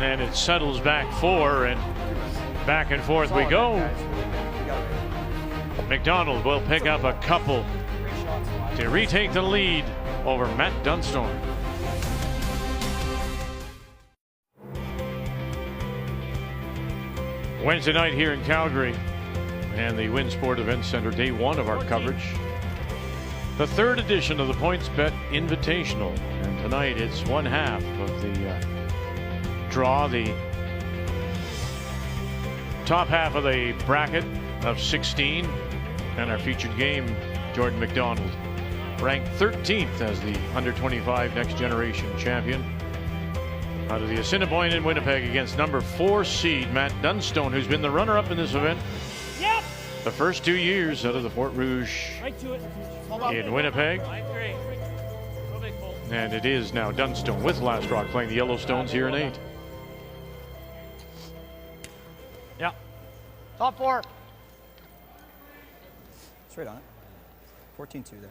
And it settles back 4, and back and forth we go. McDonald will pick up a couple to retake the lead over Matt Dunstone. Wednesday night here in Calgary and the WinSport Event Center, day 1 of our coverage. The 3rd edition of the PointsBet Invitational, and tonight it's one half of the draw, the top half of the bracket of 16, and our featured game, Jordan McDonald, ranked 13th as the under-25 Next Generation champion out of the Assiniboine in Winnipeg against number 4 seed Matt Dunstone, who's been the runner-up in this event the first 2 years out of the Fort Rouge in Winnipeg. And it is now Dunstone with Last Rock playing the Yellowstones here in 8. Yeah. Top 4. Straight on it. 14-2 there.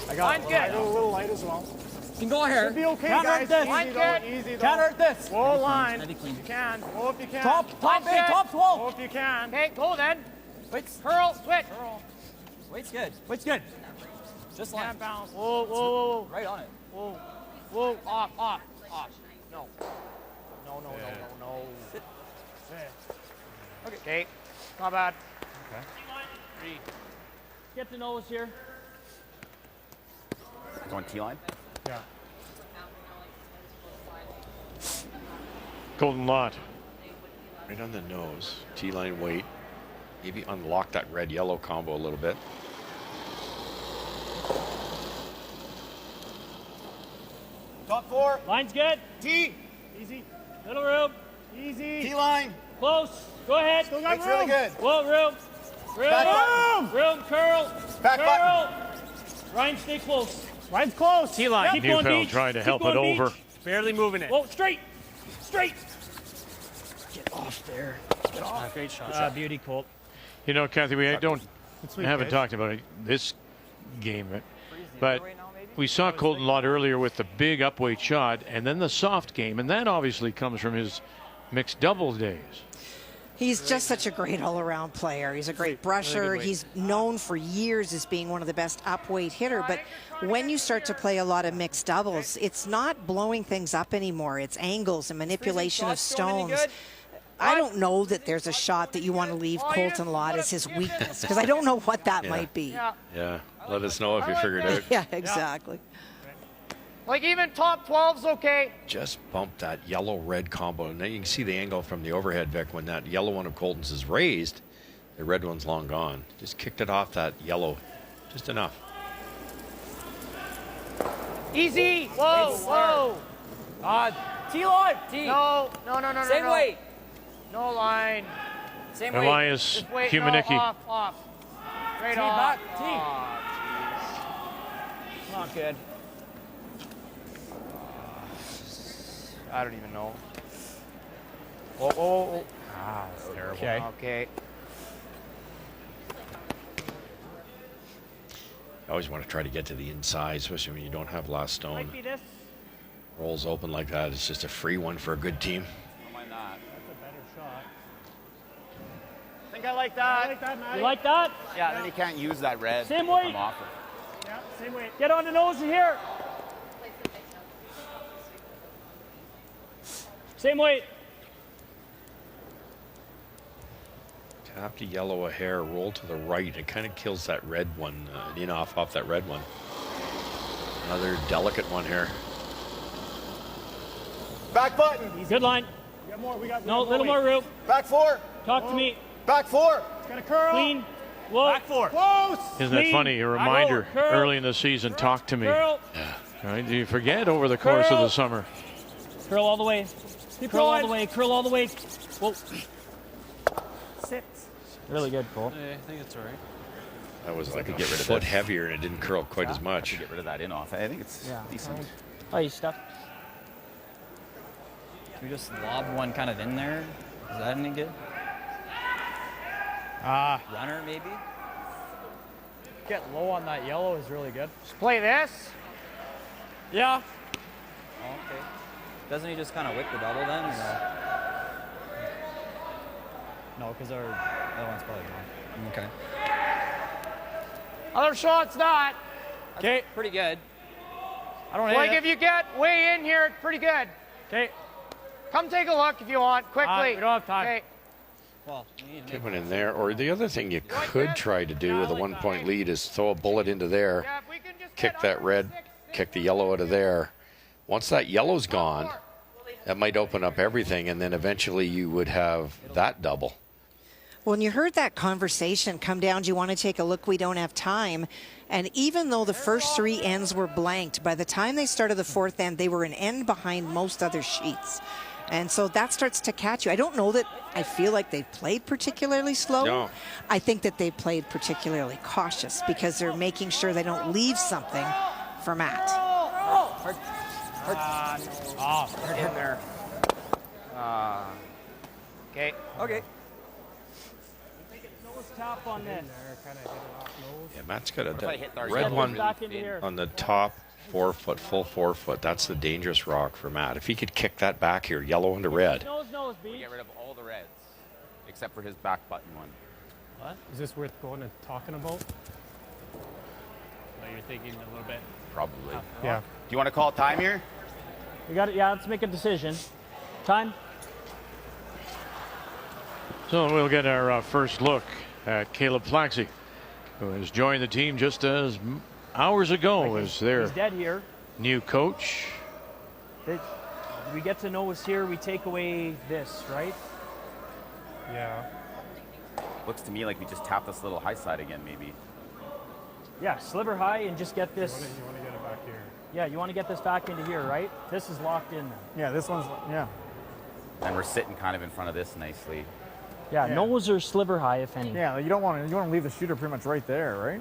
I got Line's good. a little light as well. You can go here. Should be okay, Can't guys. hurt this. Easy Line's though. good. Easy though. Can't hurt this. Whoa, line. Steady clean. You can. Go if you can. Top 8, top 12. Go if you can. Okay, go then. Weight's, Curl, switch. weight's good. Weight's good. Just line. Can't bounce. Whoa, whoa, whoa, Right on it. whoa, whoa. Off. No. No. Sit. Okay. Not bad. Okay. Get the nose here. Going T-line? Yeah. Golden Lot. Right on the nose. T-line weight. Maybe unlock that red-yellow combo a little bit. Top 4. Line's good. T. Easy. Little room. Easy. T-line. Close. Go ahead. Still got Looks room. really good. Whoa, room. Back button. Room, curl. Back Curl. Ryan, stay close. Line's close. T-line. Keep going, Neufeld Beach. trying to Keep help going, it over. Beach. Barely moving it. Whoa, straight. Get off there. Get off. Great shot. Beauty, Colt. You know, Kathy, we haven't guys. talked about it this game, right? But we saw Colton Lott earlier with the big upweight shot and then the soft game, and that obviously comes from his mixed doubles days. He's just such a great all-around player. He's a great brusher. He's known for years as being one of the best up-weight hitter. But when you start to play a lot of mixed doubles, it's not blowing things up anymore. It's angles and manipulation of stones. I don't know that there's a shot that you want to leave Colton Lott as his weakness, because I don't know what that might be. Yeah. Let us know if you figured out. Yeah, exactly. Like even top 12's okay. Just bump that yellow-red combo. And now you can see the angle from the overhead, Vic, when that yellow one of Colton's is raised. The red one's long gone. Just kicked it off that yellow. Just enough. Easy. Whoa. T-line. T. No. Same no. weight. No line. Same weight. Elias Just wait. Humanicki. No, off. Straight T off. back. T. Jeez. Not good. I don't even know. Whoa. That's terrible. Okay. I always want to try to get to the inside, especially when you don't have last stone. Might be this. Rolls open like that. It's just a free one for a good team. Don't mind that. That's a better shot. I think I like that. I like that, Matty. You like that? Yeah, then you can't use that red. Same to weight. come off of. Yeah, same weight. Get on the nose here. Same weight. Tap to yellow a hair, roll to the right. It kind of kills that red one, off that red one. Another delicate one here. Back button. Good line. No, little more room. Back 4. Talk to me. Back 4. It's gonna curl. Clean. Whoa. Back 4. Close. Isn't that Clean. funny? A reminder Curl. early in the season, talk to me. Curl. Right? You forget over the course of the summer. Curl all the way. Curl all the way. Curl all the way. Whoa. Sit. Really good, Cole. I think it's all right. That was like could a get rid of foot this. heavier and it didn't curl quite as much. Get rid of that in off. I think it's decent. Oh, you stuff. Can we just lob one kind of in there? Is that any good? Runner, maybe? Get low on that yellow is really good. Just play this. Yeah. Oh, okay. Doesn't he just kind of wick the double then? Or no, because our that one's probably gone. Okay. Other shot's not. Okay. Pretty good. I don't like if you get way in here, it's pretty good. Okay. Come take a look if you want, quickly. We don't have time. Okay. Well, we need to Get one in there. Or the other thing you could try to do with a 1-point lead is throw a bullet into there, Yeah, if we can just kick get that under red, 6, kick the yellow out of there. Once that yellow's gone, that might open up everything, and then eventually you would have that double. When you heard that conversation come down, do you want to take a look? We don't have time. And even though the first 3 ends were blanked, by the time they started the 4th end, they were an end behind most other sheets. And so that starts to catch you. I don't know that I feel like they've played particularly slow. No. I think that they played particularly cautious because they're making sure they don't leave something for Matt. in there. Okay. Okay. Nose tap on this. Yeah, Matt's got a If I hit the red yellow one really Back into thin, here. on the top 4 foot, full 4 foot. That's the dangerous rock for Matt. If he could kick that back here, yellow into red. Nose, we beat. get rid of all the reds, except for his back button one. Is this worth going and talking about? Well, you're thinking a little bit. Probably. Yeah. Do you want to call time here? We got it. Yeah, let's make a decision. Time. So we'll get our first look at Caleb Flaxey, who has joined the team just as hours ago as their He's dead here. new coach. We get to know us here. We take away this, right? Yeah. Looks to me like we just tap this little high side again, maybe. Yeah, sliver high and just get this. You want to get it back here. Yeah, you want to get this back into here, right? This is locked in. Yeah, this one's, yeah. And we're sitting kind of in front of this nicely. Yeah, Yeah. nose or sliver high, if any. Yeah, you want to leave the shooter pretty much right there, right?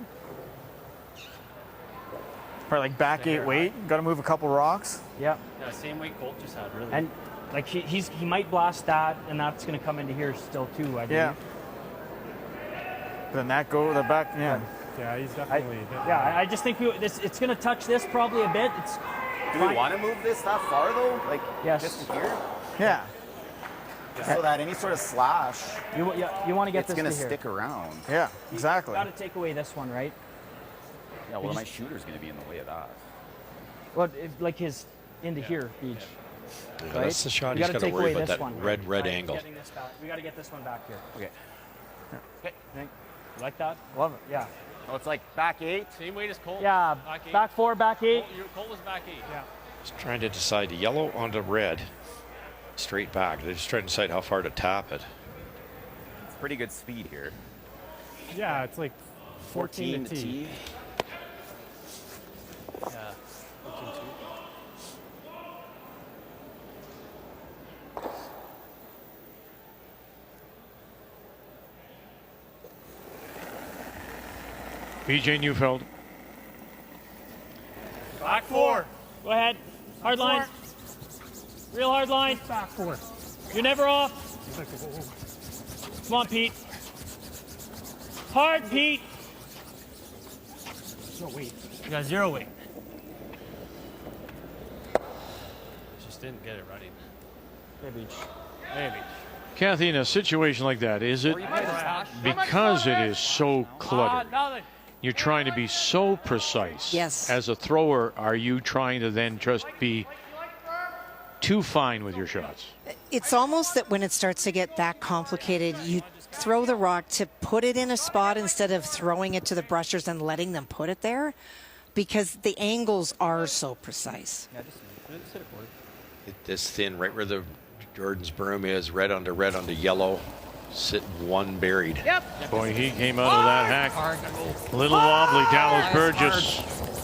Probably like back 8 weight. Got to move a couple rocks. Yeah. Yeah, same weight Colt just had, really. And like he might blast that, and that's going to come into here still too. I believe. Yeah. Then that go the back. Yeah. Yeah, he's definitely. I just think it's going to touch this probably a bit. It's Do we want to move this that far though? Like Yes. just to here? Yeah. So that any sort of slash, you want to get it's this going to to here. stick around. Yeah. Exactly. Got to take away this one, right? Yeah, well, my shooter's going to be in the way of that. Well, like his into here, Beach. Yeah, Right? that's the shot We he's gotta got to take worry away about, this that one. red Right, angle. getting this back. We got to get this one back here. Okay. Okay. You like that? Love it. Yeah. Oh, it's like back 8. Same weight as Colt. Yeah. Back 8. Back 4, back 8. Colt was back 8. Yeah. Just trying to decide yellow onto red, straight back. They're just trying to decide how far to tap it. It's pretty good speed here. Yeah, it's like 14 to to T. tee. Yeah. 14 to. BJ Neufeld. Back 4. Go ahead. Hard line. Real hard line. Back 4. You're never off. Come on, Pete. Hard, Pete. No weight. You got 0 weight. Just didn't get it running. Maybe. Kathy, in a situation like that, is it because it is so cluttered? Nothing. You're trying to be so precise. Yes. As a thrower, are you trying to then just be too fine with your shots? It's almost that when it starts to get that complicated, you throw the rock to put it in a spot instead of throwing it to the brushers and letting them put it there, because the angles are so precise. Yeah, just hit it forward. this thin, right where the Jordan's broom is, red onto yellow. Sit one buried. Yep. Boy, he came out of that hack. A little wobbly, Dallas Burgess.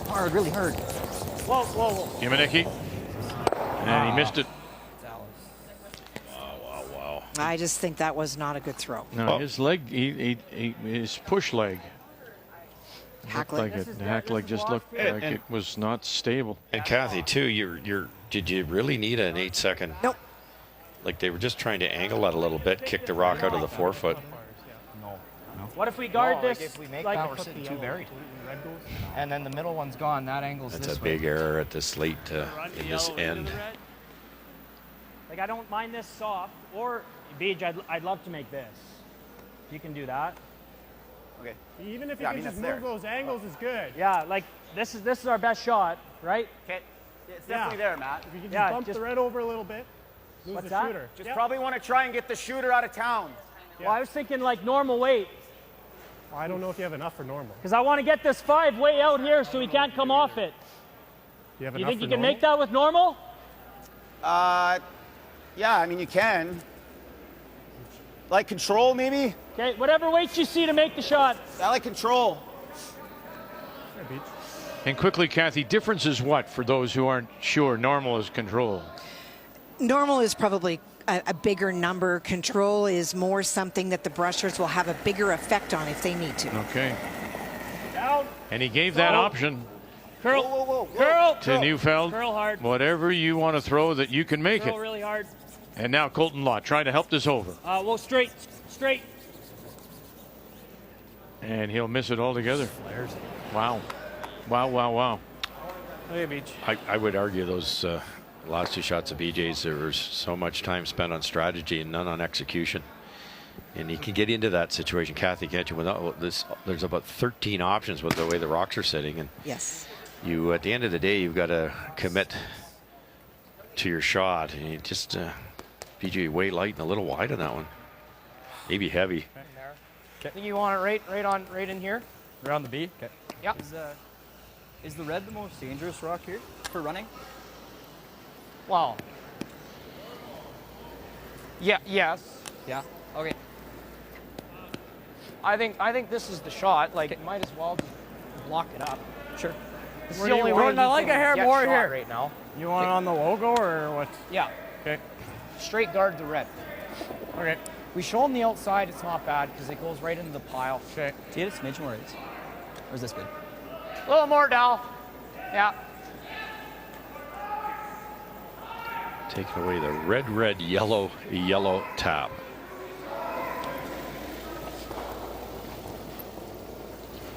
Hard, really hard. Whoa, whoa, whoa. Yamanicki. And he missed it. Wow. I just think that was not a good throw. No, his leg, his push leg. Hack Looked leg. like it. The hack leg just looked like it was not stable. And Kathy, too, did you really need an 8-second? Nope. Like they were just trying to angle that a little bit, kick the rock out of the forefoot. What if we guard this? If we make like that, we're sitting too buried. And then the middle one's gone. That angle's That's this a way. big error at this late in this end. Like I don't mind this soft, or Beach, I'd love to make this. You can do that. Okay. Even if you Yeah, I can mean, just that's move those angles is good. Yeah, like this is our best shot, right? Okay. It's definitely there, Matt. If you can just Yeah, bump the red over a little bit, lose What's the that? shooter. Just probably want to try and get the shooter out of town. Well, I was thinking like normal weight, Well, I don't know if you have enough for normal. because I want to get this 5 way out here so he can't come off it. You have You enough think for you can normal? make that with normal? Yeah, I mean, you can. Like control, maybe? Okay, whatever weights you see to make the shot. I like control. And quickly, Kathy, difference is what for those who aren't sure? Normal is control. Normal is probably a bigger number. Control is more something that the brushers will have a bigger effect on if they need to. Okay. Down. And he gave that option Curl. Whoa, whoa, whoa. Curl. to Neufeld. Curl hard. Whatever you want to throw that you can make Curl it. really hard. And now Colton Law trying to help this over. Well, straight. And he'll miss it altogether. Wow. Wow. Hey, Beach. I would argue those last 2 shots of BJ's, there was so much time spent on strategy and none on execution. And you can get into that situation, Kathy, can't you? Without this, there's about 13 options with the way the rocks are sitting, and Yes. you, at the end of the day, you've got to commit to your shot. And you just BJ way light and a little wide on that one, maybe heavy. I think you want it right in here. Around the B. Okay. Yep. Is the red the most dangerous rock here for running? Wow. Yeah. Yes. Yeah. Okay. I think this is the shot. Like, might as well just block it up. Sure. This is the only way Jordan, I like a hair get more shot here. right now. You want it on the logo or what? Yeah. Okay. Straight guard the red. Okay. We show him the outside. It's not bad because it goes right into the pile. Okay. Do you get a smidge more raise? Or is this good? A little more, Dal. Yeah. Taking away the red, yellow tap.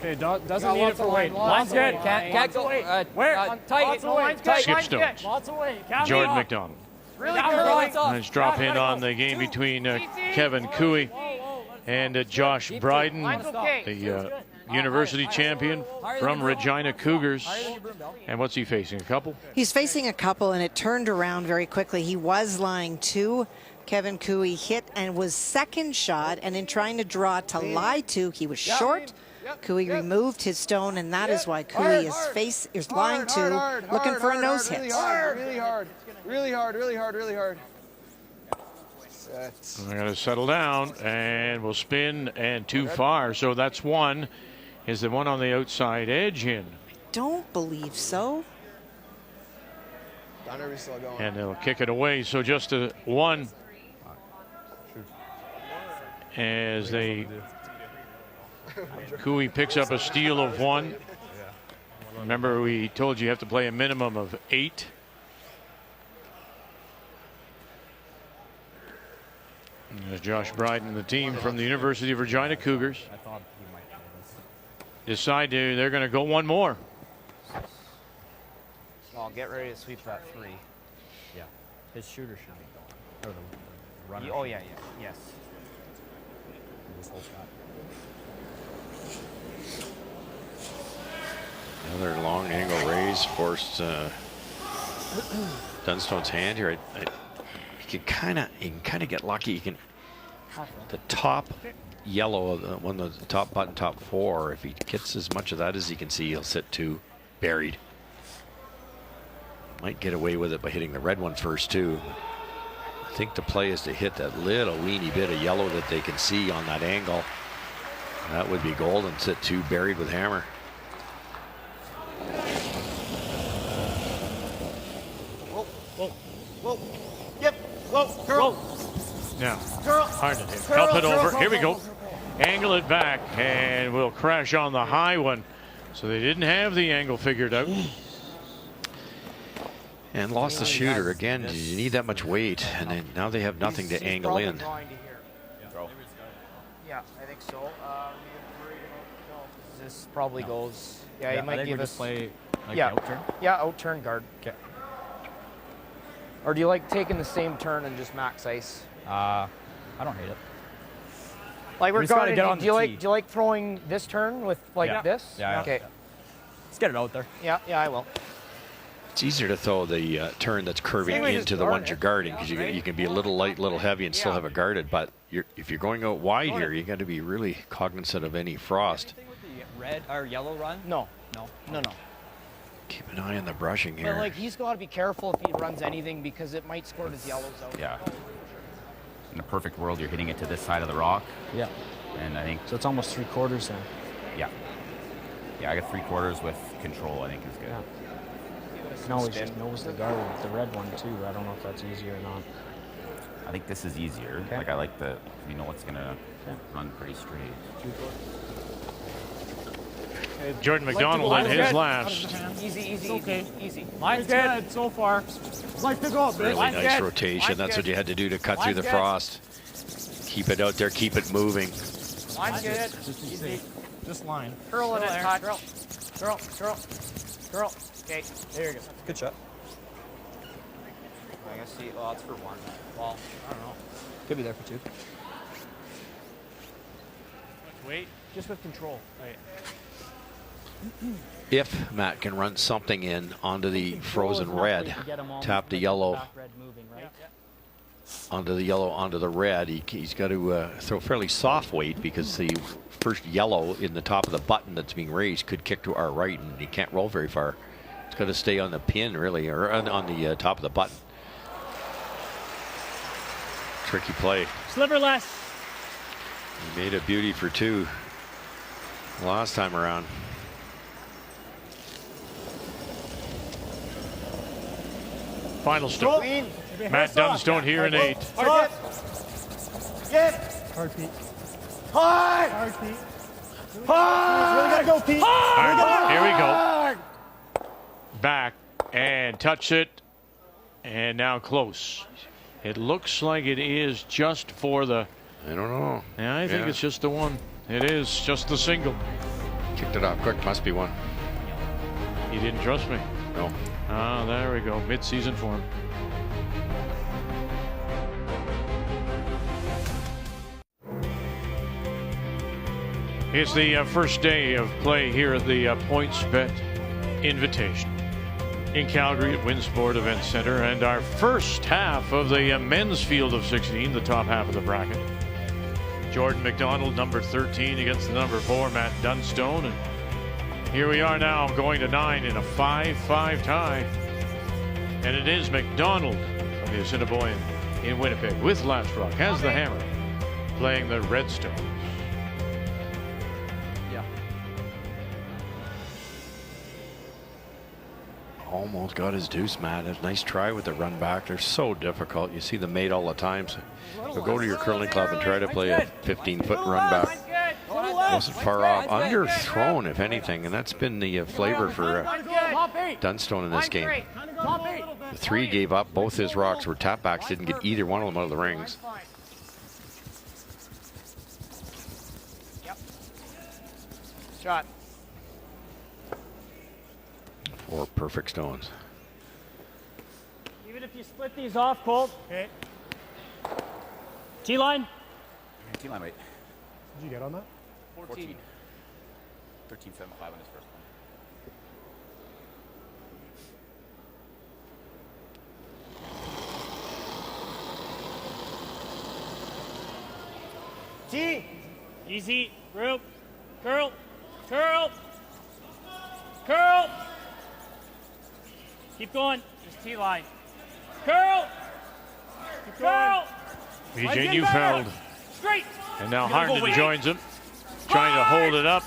Okay, doesn't Got need it lots for of weight. weight, lots Line's of good. weight. Can't Lots go. of weight. Where? Tight. Lots of No, weight. line's good. Skip Line's stones. good. Lots of weight. Kathy, Jordan off. McDonald. Really Down, good. lights off. Nice drop in on the game between Kevin Cooey and Josh Bryden, Line's okay. the university champion from Regina Cougars. And what's he facing? A couple? He's facing a couple, and it turned around very quickly. He was lying 2. Kevin Cooey hit and was second shot, and in trying to draw to lie to, he was short. Cooey removed his stone, and that is why Cooey is lying to, looking for a nose hit. Really hard. We're going to settle down, and we'll spin, and too far. So that's one. Is the one on the outside edge in? Don't believe so. And they'll kick it away. So just a one. As Cooey picks up a steal of 1. Remember, we told you have to play a minimum of 8. And there's Josh Bryden, the team from the University of Regina Cougars. They're going to go one more. Well, get ready to sweep that 3. Yeah. His shooter should be going. Or the runner. Oh, yeah. Yes. This whole shot. Another long angle raise forced Dunstone's hand here. You can kind of get lucky. You can the top yellow of the top button, top 4. If he gets as much of that as he can see, he'll sit 2 buried. Might get away with it by hitting the red one first, too. I think the play is to hit that little weeny bit of yellow that they can see on that angle. That would be gold and sit 2 buried with hammer. Whoa, whoa, whoa. Yep, whoa, curl. Now, Curl. hard to hit. Curl, Help it curl, over. curl, Here we curl, go. curl, Angle it back, and we'll crash on the high one. So they didn't have the angle figured out. And lost the shooter. Again, you need that much weight, and then now they have nothing to angle in. Yeah, I think so. This probably goes. Yeah, he might give us. Play like Yeah, out turn. yeah, out turn guard. Okay. Or do you like taking the same turn and just max ice? I don't hate it. Like We we're just gotta guarding. get on Do you the like? tee. Do you like throwing this turn with like Yeah. this? Yeah. Okay. Let's get it out there. Yeah, yeah, I will. It's easier to throw the turn that's curving Maybe just into the guard ones it. you're guarding, because you can be a little light, little heavy, and still have it guarded. But if you're going out wide here, you got to be really cognizant of any frost. Anything with the red or yellow run? No, No. no, no. Keep an eye on the brushing But here. like he's got to be careful if he runs anything because it might squirt his yellows out. Yeah. In a perfect world, you're hitting it to this side of the rock, Yeah. and I think, So it's almost 3/4 then. yeah. Yeah, I got 3/4 with control, I think is good. Yeah. You can always just nose the guard with the red one too. I don't know if that's easier or not. I think this is easier. Okay. Like, I like the, you know, it's going to run pretty straight. Jordan McDonald in his last. Easy, easy, okay. easy. Mine's good so far. Like to go, bitch. Really Mine's nice good. rotation. Mine's That's good. what you had to do to cut through the Mine's good. frost. Keep it out there. Keep it moving. Mine's good. Easy. Just line. Curl in it, there. touch. Curl, curl, curl. Okay, there you go. Good shot. I guess see. Well, that's for one. Well, I don't know. Could be there for 2. Wait. Just with control. Wait. If Matt can run something in onto the frozen red, tap the yellow onto the yellow onto the red, he's got to throw fairly soft weight, because the first yellow in the top of the button that's being raised could kick to our right, and he can't roll very far. It's got to stay on the pin, really, or on the top of the button. Tricky play. Sliver less. He made a beauty for 2 last time around. Final stop. Matt Dunstone here in 8. Hard Get. Heartbeat. Hard. Heartbeat. Hard. Really gotta go, Pete. All right, here we go. Back and touch it, and now close. It looks like it is just for the. I don't know. Yeah, I think it's just the one. It is just the single. Kicked it off quick. Must be one. You didn't trust me. No. Ah, there we go. Mid-season form. It's the first day of play here at the PointsBet Invitational in Calgary at Winsport Event Center, and our first half of the men's field of 16, the top half of the bracket. Jordan McDonald, number 13, against the number 4, Matt Dunstone, and here we are now going to 9 in a 5-5 tie, and it is McDonald from the Assiniboine in Winnipeg with Last Rock has the hammer, playing the Redstone. Almost got his deuce, Matt. A nice try with the run back. They're so difficult. You see them made all the time. So go to your curling club and try to play a 15-foot run back. Wasn't far off. Underthrown, if anything, and that's been the flavor for Dunstone in this game. The 3 gave up. Both his rocks were tap backs. Didn't get either one of them out of the rings. Shot. 4 perfect stones. Even if you split these off, Colt. Okay. T-line. T-line, wait. Did you get on that? 14. 13.75 on his first one. T. Easy. Rope. Curl. Curl. Curl. Keep going. Just T-line. Curl. Curl. BJ Neufeld. Straight. And now You gotta go Harden wait. joins him, trying to hold it up.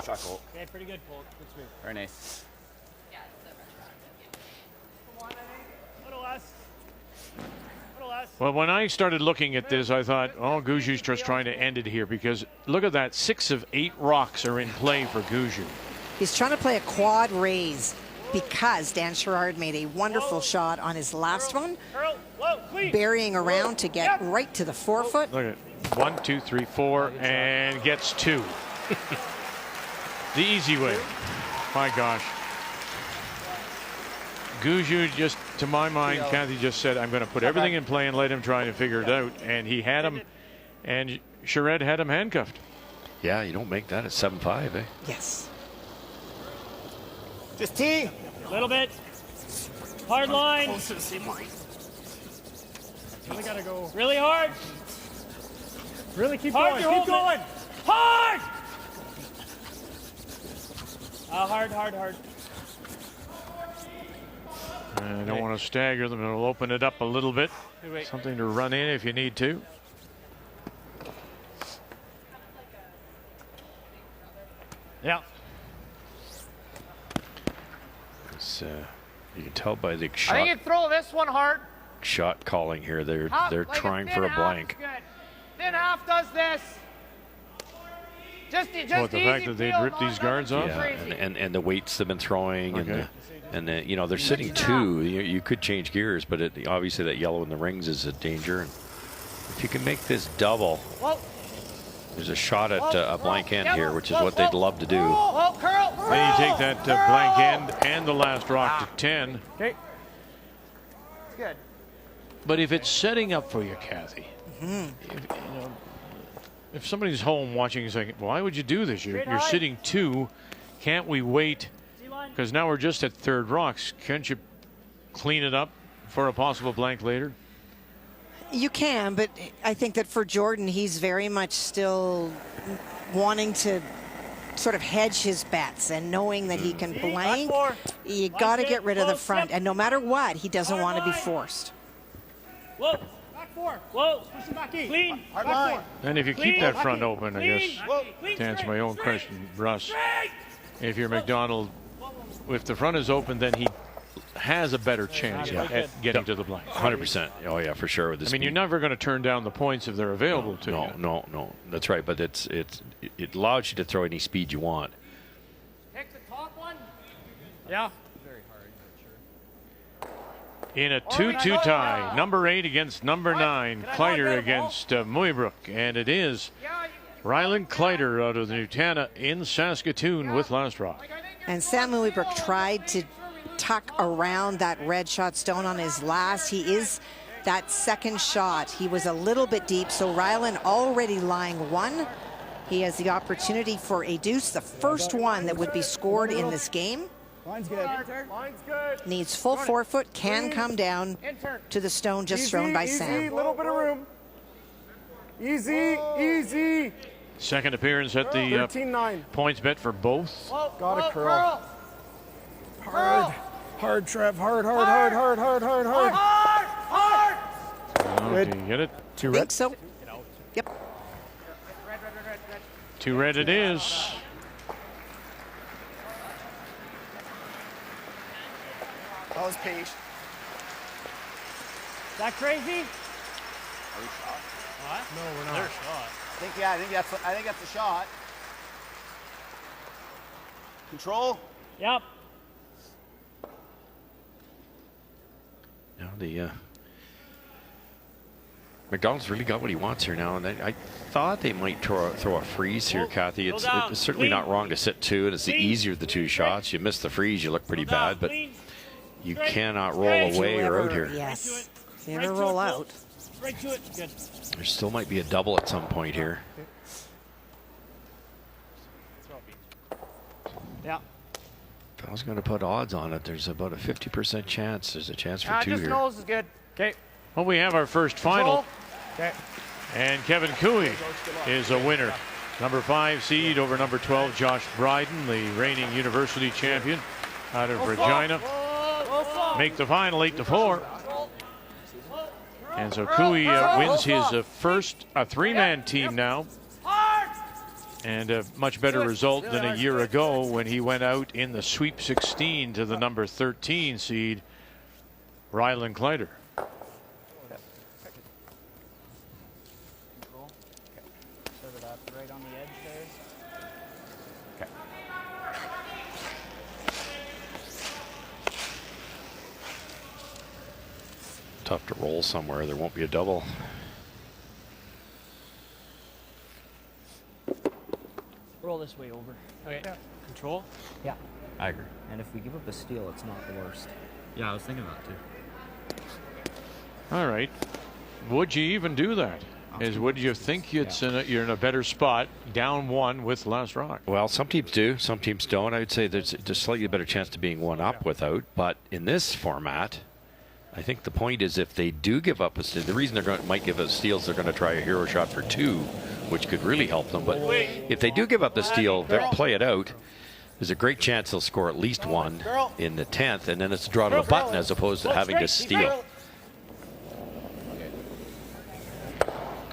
Shot, Colt. Okay, pretty good, Colt. Good sweep. Very nice. Little less. Little less. Well, when I started looking at this, I thought, oh, Guju's just trying to end it here because look at that. 6 of 8 rocks are in play for Guju. He's trying to play a quad raise because Dan Sherrard made a wonderful shot on his last one, Curl. Whoa, clean. burying around to get right to the forefoot. Look at 1, 2, 3, 4, and gets 2. The easy way. My gosh. Guju just, to my mind, Kathy just said, I'm going to put everything in play and let him try to figure it out. And he had him, and Sherrod had him handcuffed. Yeah, you don't make that at 7-5, eh? Yes. Just tee. A little bit. Hard line. Really gotta go. Really hard. Really keep Hard, going. you're Keep holding going. Hard. Hard. I don't want to stagger them. It'll open it up a little bit. Wait. Something to run in if you need to. Yeah. It's, you can tell by the I think shot, you throw this one hard. shot calling here. They're Like trying thin for a half blank. is good. Thin half does this. Just What, the fact that they'd peel, ripped not these guards off? Yeah, crazy. and the weights they've been throwing, Okay. and you know they're sitting 2. You could change gears, but obviously that yellow in the rings is a danger. And if you can make this double, Whoa. there's a shot at a blank end here, which is Whoa, what they'd whoa. love to do. Whoa, curl. Then you take that blank end and the last rock to 10. Okay. It's good. But if it's setting up for you, Kathy, if somebody's home watching and saying, why would you do this? You're sitting 2. Can't we wait? Because now we're just at third rocks. Can't you clean it up for a possible blank later? You can, but I think that for Jordan, he's very much still wanting to sort of hedge his bets and knowing that he can blank. You got to get rid of the front, and no matter what, he doesn't want to be forced. Whoa. Back 4. Whoa. Push him back in. Clean. Hard line. And if you keep Clean. that front open, I guess, Clean. to answer my own Straight. question, Russ, Straight. if you're McDonald, if the front is open, then he has a better chance at getting to the blank. 100%. Oh yeah, for sure. With the I mean, you're speed. never going to turn down the points if they're available to you. No. That's right. But it allows you to throw any speed you want. Pick the top one. Yeah. In a 2-2 tie, number 8 against number 9, Kleider against Muybrook, and it is Ryland Kleider out of the Nutana in Saskatoon with last rock. And Sam Muybrook tried to tuck around that red shot stone on his last. He is that second shot. He was a little bit deep, so Ryland already lying 1. He has the opportunity for a deuce, the first one that would be scored in this game. Line's good. Line's good. Needs full forefoot, can come down to the stone just thrown by Sam. Little bit of room. Easy. Second appearance at the 13-9. PointsBet for both. Got a curl. Hard, Trev. Hard. Oh, do you get it? I think so. Yep. 2 red it is. That was page. Is that crazy? Are we shot? What? No, we're not. They're shot. I think that's the shot. Control. Yep. Now the McDonald's really got what he wants here now, and I thought they might throw a freeze here, Kathy. It's certainly not wrong to sit 2, and it's the easier of the 2 shots. You miss the freeze, you look pretty bad, but you cannot roll away or out here. Yes. Never roll out. Right to it. Good. There still might be a double at some point here. Yeah. If I was going to put odds on it, there's about a 50% chance. There's a chance for 2 Just here. nose is good. Okay. Well, we have our first final, Okay. and Kevin Cooey is a winner. Number 5 seed over number 12, Josh Bryden, the reigning university champion. out of Regina. Make the final 8-4. And so Cooey wins his first three-man team now. And a much better result than a year ago when he went out in the Sweep 16 to the number 13 seed, Ryland Kleider. Right on the edge there. Okay. Tough to roll somewhere. There won't be a double. Roll this way over. Okay. Yeah. Control? Yeah. I agree. And if we give up the steal, it's not the worst. Yeah, I was thinking that too. All right. Would you even do that? Would you think you're in a better spot, down one with last rock? Well, some teams do, some teams don't. I would say there's a slightly better chance to being one up without. But in this format, I think the point is if they do give up a steal, the reason might give us steals, they're going to try a hero shot for 2, which could really help them. But if they do give up the steal, they'll play it out. There's a great chance they'll score at least one in the 10th, and then it's a draw to the button as opposed to having to steal.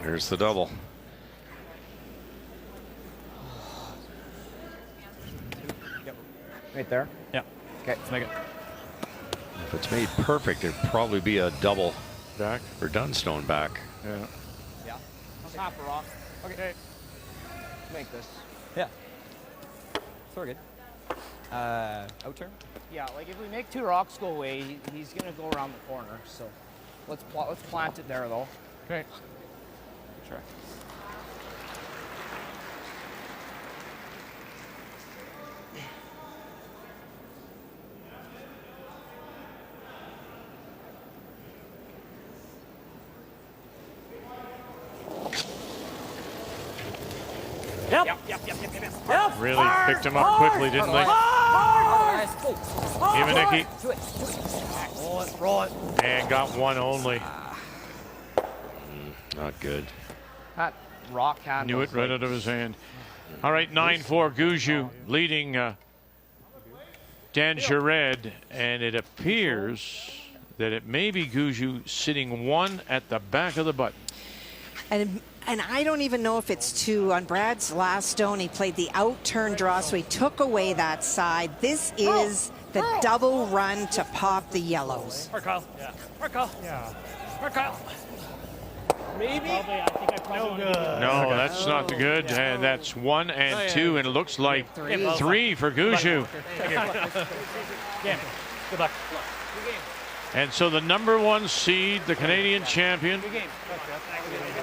Here's the double. Right there? Yeah. Okay, let's make it. If it's made perfect, it'd probably be a double back for Dunstone back. Yeah. Yeah. Half a rock. Okay. Make this. Yeah. So we're good. Out turn? Yeah, like if we make 2 rocks go away, he's gonna go around the corner. So let's plant it there though. Okay. Sure. Yep. Really picked him up quickly, didn't they? Ivanicki. Roll it. And got one only. Not good. That rock hand. Knew it right out of his hand. All right, 9-4 Guju leading Dan Jared, and it appears that it may be Guju sitting 1 at the back of the button. And I don't even know if it's 2. On Brad's last stone, he played the out-turn draw, so he took away that side. This is the double run to pop the yellows. Mark Kyle. Yeah. Mark Kyle. Yeah. Mark Kyle. Maybe. Probably, I think I probably No, that's not good. And that's 1 and 2, and it looks like 3 for Guju. Game. Good luck. And so the number 1 seed, the Canadian champion,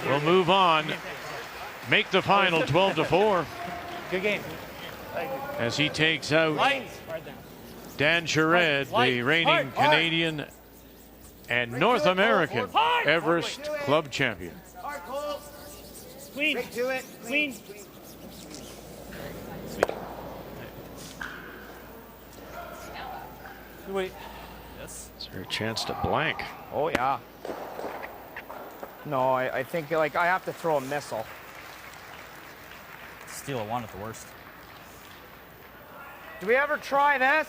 will move on, make the final 12-4. Good game. As he takes out Dan Jared, the reigning Canadian and North American Everest Club champion. Queen. Do it. Queen. Wait. Yes. Is there a chance to blank? Oh yeah. No, I think like I have to throw a missile. Steal a 1 at the worst. Do we ever try this?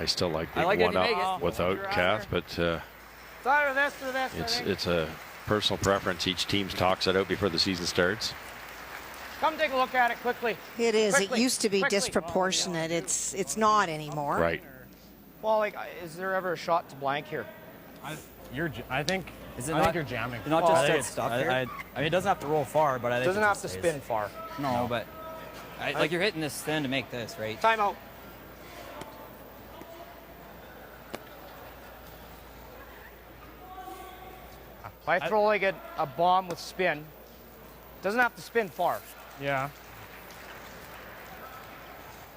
I still like the I like it if 1 you make up it. without Kath, but It's either this or this. I think. it's a personal preference. Each team talks it out before the season starts. Come take a look at it quickly. It is. Quickly. It used to be Quickly. disproportionate. It's not anymore. Right. Well, like, is there ever a shot to blank here? I think you're jamming. Not Well, just I dead think stuff here. I mean, it doesn't have to roll far, but I It think doesn't it have to just spin stays. far. No, but like you're hitting this thin to make this, right? Time out. If I throw like a bomb with spin, it doesn't have to spin far. Yeah.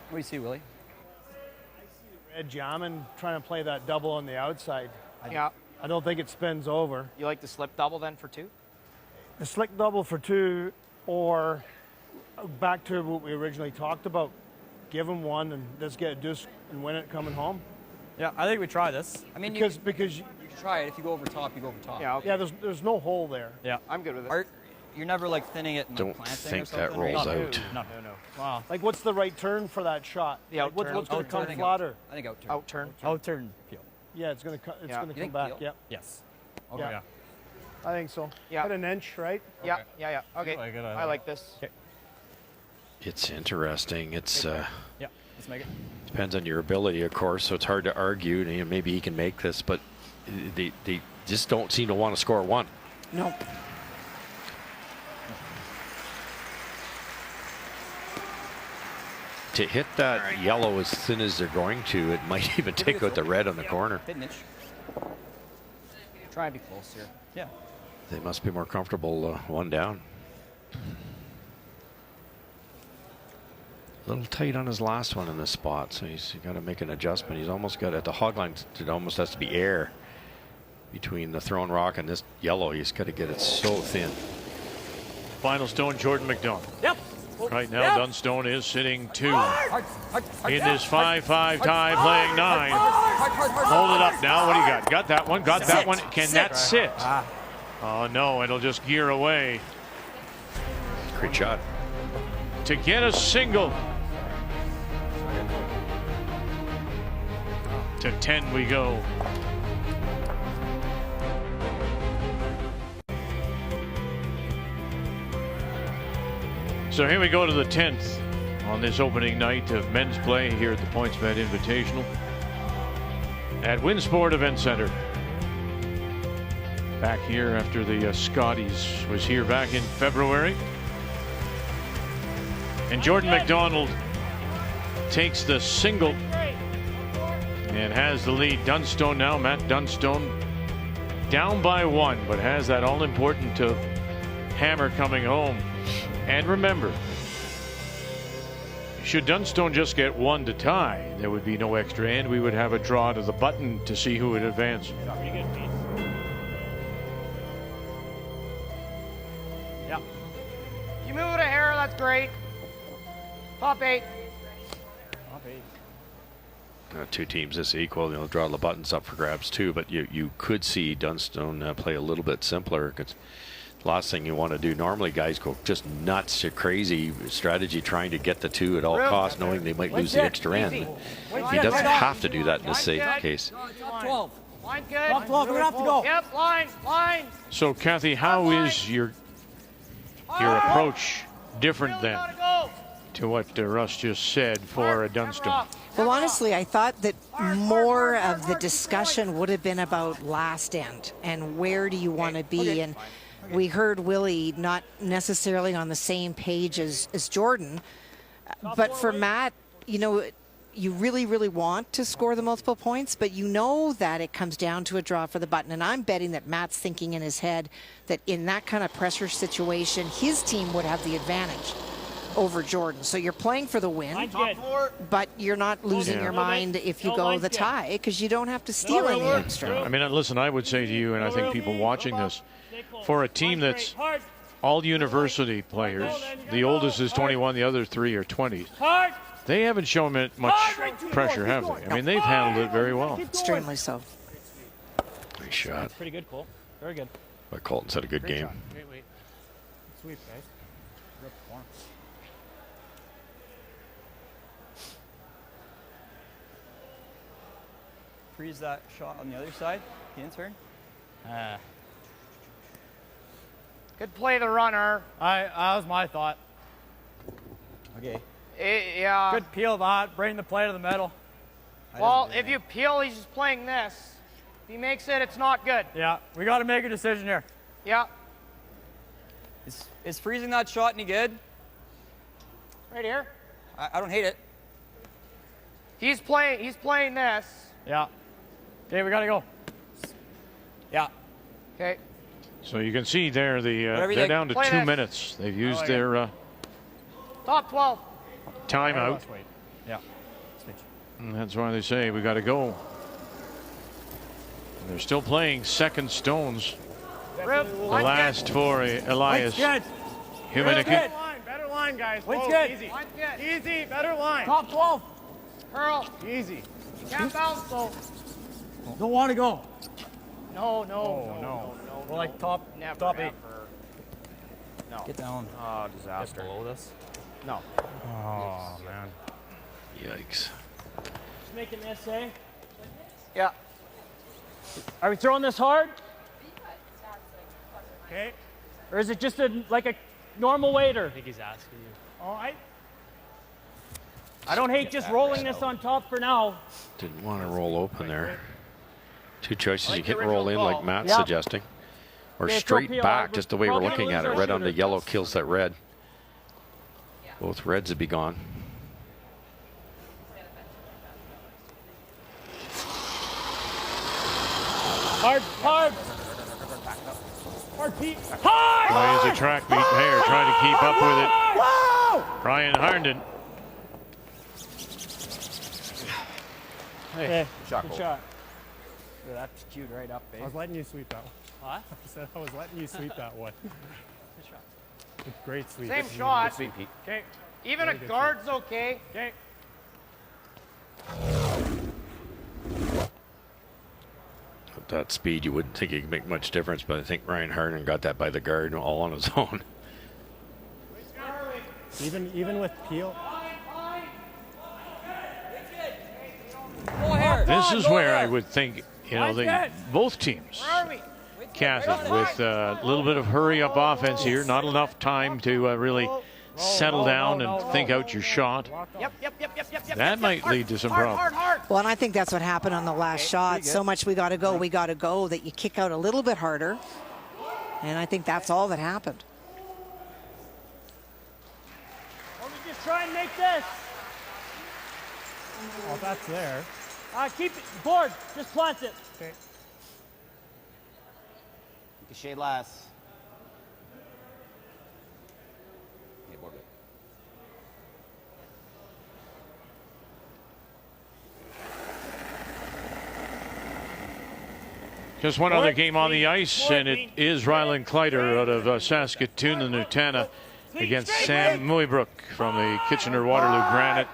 What do you see, Willie? Red jamming, trying to play that double on the outside. Yeah. I don't think it spins over. You like the slip double then for 2? A slick double for 2, or back to what we originally talked about. Give him 1 and let's get a deuce and win it coming home. Yeah, I think we try this. I mean, Because you can try it. If you go over top, you go over top. Yeah. Okay. yeah, there's no hole there. Yeah. I'm good with it. You're never like thinning it and Don't planting think or something. that rolls out. No. Wow. Like, what's the right turn for that shot? The out turn. What's going to come I think flatter? I think out turn. Out turn. Out turn peel. Yeah, it's going to Yeah. come think back. peel? Yep. Yes. Yeah. I think so. Yeah. Hit an inch, right? Yeah. Okay. like it, I like this. Okay. It's interesting. It's Yeah. Let's make it. depends on your ability, of course. So it's hard to argue. You know, maybe he can make this, but they just don't seem to want to score one. Nope. To hit that yellow as thin as they're going to, it might even take out the red on the corner. Hit an inch. Try and be close here. Yeah. They must be more comfortable one down. A little tight on his last one in this spot, so he's got to make an adjustment. He's almost got at the hog line. It almost has to be air between the thrown rock and this yellow. He's got to get it so thin. Final stone, Jordan McDonald. Yep. Right now, Dunstone is sitting 2 in this 5-5 tie, playing 9. Hold it up now. What do you got? Got that one. Got that one. Can that sit? Oh no, it'll just gear away. Great shot. To get a single. To 10 we go. So here we go to the 10th on this opening night of men's play here at the PointsBet Invitational at Winsport Event Center. Back here after the Scotties was here back in February. And Jordan McDonald takes the single and has the lead. Dunstone now, Matt Dunstone down by 1, but has that all-important hammer coming home. And remember, should Dunstone just get 1 to tie, there would be no extra, and we would have a draw to the button to see who would advance. Yeah. You move it a hair, that's great. Top 8. Two teams this equal. They'll draw the buttons up for grabs too, but you could see Dunstone play a little bit simpler. Because last thing you want to do, normally guys go just nuts to crazy strategy trying to get the 2 at all costs, knowing they might lose the extra end. He doesn't have to do that in this case. Top 12. Line good. Top 12, we're going to have to go. Yep, line. So Kathy, how is your approach different then to what Russ just said for Dunstone? Well, honestly, I thought that more of the discussion would have been about last end and where do you want to be. And we heard Willie not necessarily on the same page as Jordan. But for Matt, you know, you really, really want to score the multiple points, but you know that it comes down to a draw for the button. And I'm betting that Matt's thinking in his head that in that kind of pressure situation, his team would have the advantage over Jordan. So you're playing for the win, but you're not losing your mind if you go the tie, because you don't have to steal any extra. I mean, listen, I would say to you, and I think people watching this, for a team that's all university players, the oldest is 21, the other 3 are 20s. They haven't shown it much pressure, have they? I mean, they've handled it very well. Extremely so. Nice shot. That's pretty good, Cole. Very good. But Colton's had a good game. Wait. Sweep, guys. Freeze that shot on the other side. The intern. Good play, the runner. That was my thought. Okay. Yeah. Good peel that. Bring the play to the middle. Well, if you peel, he's just playing this. If he makes it, it's not good. Yeah, we got to make a decision here. Yeah. Is freezing that shot any good? Right here. I don't hate it. He's playing this. Yeah. Okay, we got to go. Yeah. Okay. So you can see there, they're down to 2 minutes. They've used their Top 12. timeout. Let's wait. Yeah. And that's why they say we got to go. And they're still playing second stones. The last for Elias Humanicki. Better line, guys. Wait's good. Easy. Easy, better line. Top 12. Curl. Easy. Can't bounce, though. Don't want to go. No. We're like top 8. No. Get down. Oh, disaster. Get below this. No. Oh, man. Yikes. Just making this, eh? Yeah. Are we throwing this hard? Okay. Or is it just like a normal waiter? I think he's asking you. All right. I don't hate just rolling this on top for now. Didn't want to roll open there. Two choices. Like You can the roll in original like ball. Matt's Yep. suggesting. Or Okay, straight throw PL. back, just the way we're Probably looking at it. lose our Red on the shooter. yellow kills that red. Both reds would be gone. Hard, hard. Hard, Pete. Hard! Plays a track meet pair, trying to keep up with it. Whoa! Ryan Harnden. Okay, Shot good goal. shot. Yeah, that's queued right up, I babe. was letting you sweep that one. What? I said I was letting you sweep that one. Good shot. Great sweep. Same shot. Sweet Pete. Okay. Even a guard's okay. Okay. At that speed, you wouldn't think it could make much difference, but I think Ryan Harden got that by the guard all on his own. Even with Peel. This is where I would think, you know, both teams, Kathy, with a little bit of hurry-up offense here, not enough time to really settle down and think out your shot. Yep. That might lead to some problems. Well, and I think that's what happened on the last shot. So much we got to go, that you kick out a little bit harder. And I think that's all that happened. Or we just try and make this. Oh, that's there. Keep it board. Just plant it. Okay. A shade less. Just one other game on the ice, and it is Ryland Kleider out of Saskatoon, the Nutana, against Sam Muybrook from the Kitchener-Waterloo Granite.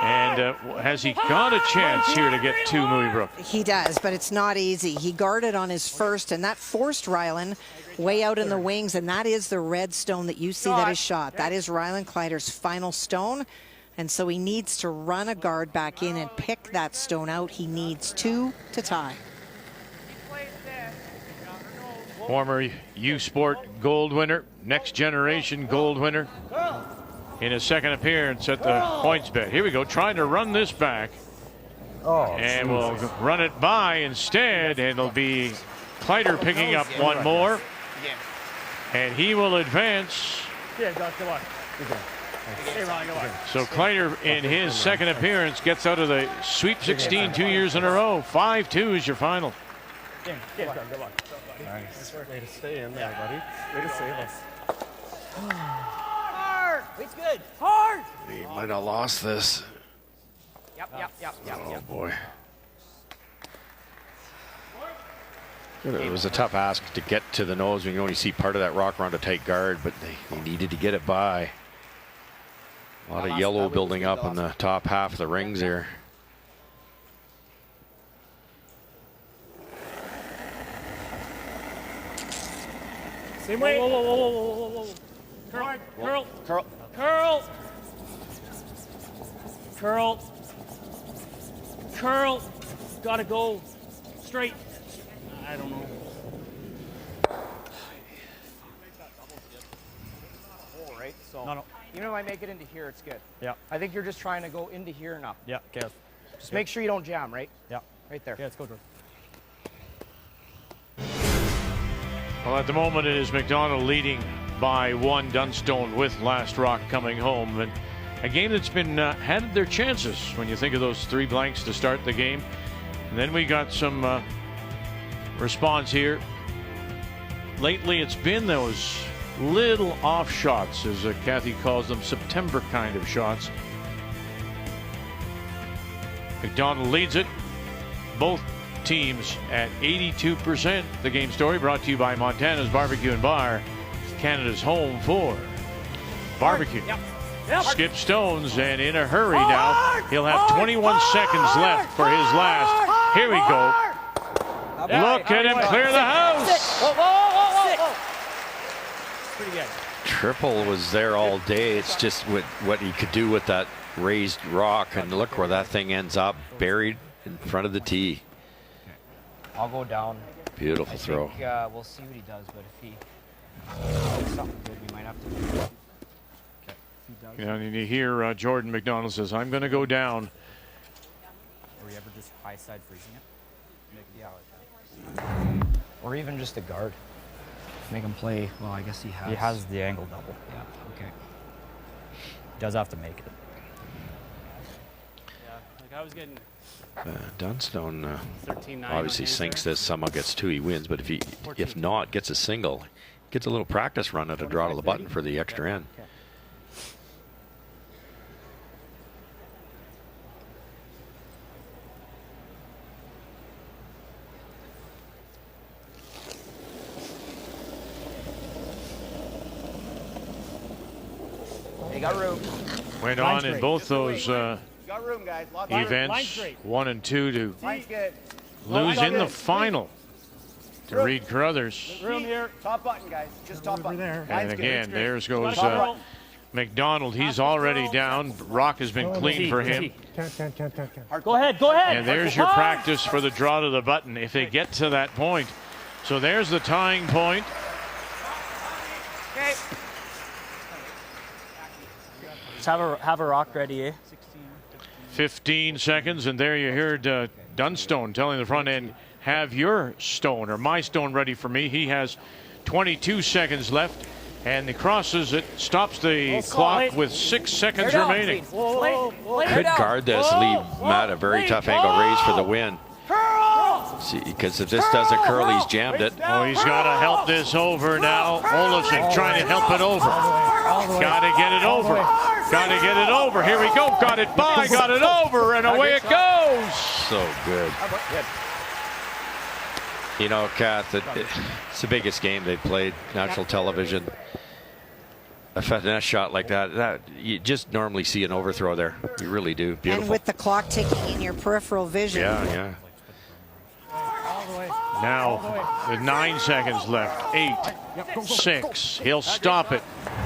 And has he got a chance here to get to Muybrook? He does, but it's not easy. He guarded on his first, and that forced Ryland way out in the wings, and that is the red stone that you see that is shot. That is Ryland Kleider's final stone, and so he needs to run a guard back in and pick that stone out. He needs 2 to tie. Former U Sport gold winner, next generation gold winner in his second appearance at the PointsBet. Here we go, trying to run this back. And we'll run it by instead, and it'll be Kleider picking up one more. And he will advance. Yeah, Doc, come on. Hey, Ron, come on. So Kleider, in his second appearance, gets out of the Sweep 16 2 years in a row. 5-2 is your final. Come on. Nice. Way to stay in there, buddy. Way to save us. Hard. It's good. Hard. He might have lost this. Yep. Oh, boy. It was a tough ask to get to the nose when you only see part of that rock around a tight guard, but they needed to get it by. A lot of yellow building up on the top half of the rings here. Same way. Whoa. Curl. Gotta go straight. I don't know. Right. So No. even if I make it into here, it's good. Yeah. I think you're just trying to go into here and up. Yeah. Okay. Just make sure you don't jam, right? Yeah. Right there. Okay, let's go, Jordan. Well, at the moment, it is McDonald leading by 1, Dunstone with last rock coming home. And a game that's been had their chances when you think of those 3 blanks to start the game. And then we got some response here. Lately, it's been those little off shots, as Kathy calls them, September kind of shots. McDonald leads it. Both teams at 82%. The game story brought to you by Montana's Barbecue and Bar, Canada's home for barbecue. Skip Stones, and in a hurry now. He'll have 21 seconds left for his last. Here we go. Look at him clear the house. Whoa. Pretty good. triple was there all day. It's just what he could do with that raised rock, and look where that thing ends up, buried in front of the tee. I'll go down. Beautiful throw. I think, we'll see what he does, but if he does something good, we might have to. Yeah, and you hear Jordan McDonald says, "I'm going to go down." Or we ever just high side freezing it? Yeah, or even just a guard. Make him play. Well, I guess he has. He has the angle double. Yeah. Okay. He does have to make it. Yeah, like I was getting. Dunstone 13-9 obviously sinks this. Somehow gets two, he wins. But if not, gets a single, gets a little practice run at a draw to the button for the extra end. Okay. They got room. Went on in both those Got room, guys. events, 1 and 2, to Line's good. lose in the final to Reed Carruthers. Room here. Top button, guys. Just top button. And again, there goes McDonald. He's already down. Rock has been clean for him. Go ahead, go ahead. And there's your practice for the draw to the button if they get to that point. So there's the tying point. Okay. Just have a rock ready, eh? 15 seconds, and there you heard Dunstone telling the front end, have your stone or my stone ready for me. He has 22 seconents left, and he crosses it, stops the clock with 6 seconds remaining. Could guard this, leave Matt a very tough angle raise for the win. See, because if this doesn't curl, he's jammed it. Oh, he's got to help this over now. Olafson trying to help it over. Got to get it over. Got to get it over. Here we go. Got it by. Got it over. And away it goes. So good. You know, Kath, it's the biggest game they've played, national television. A finesse shot like that, you just normally see an overthrow there. You really do. Beautiful. And with the clock ticking in your peripheral vision. Yeah. Now, with 9 seconds left, 8, 6. He'll stop it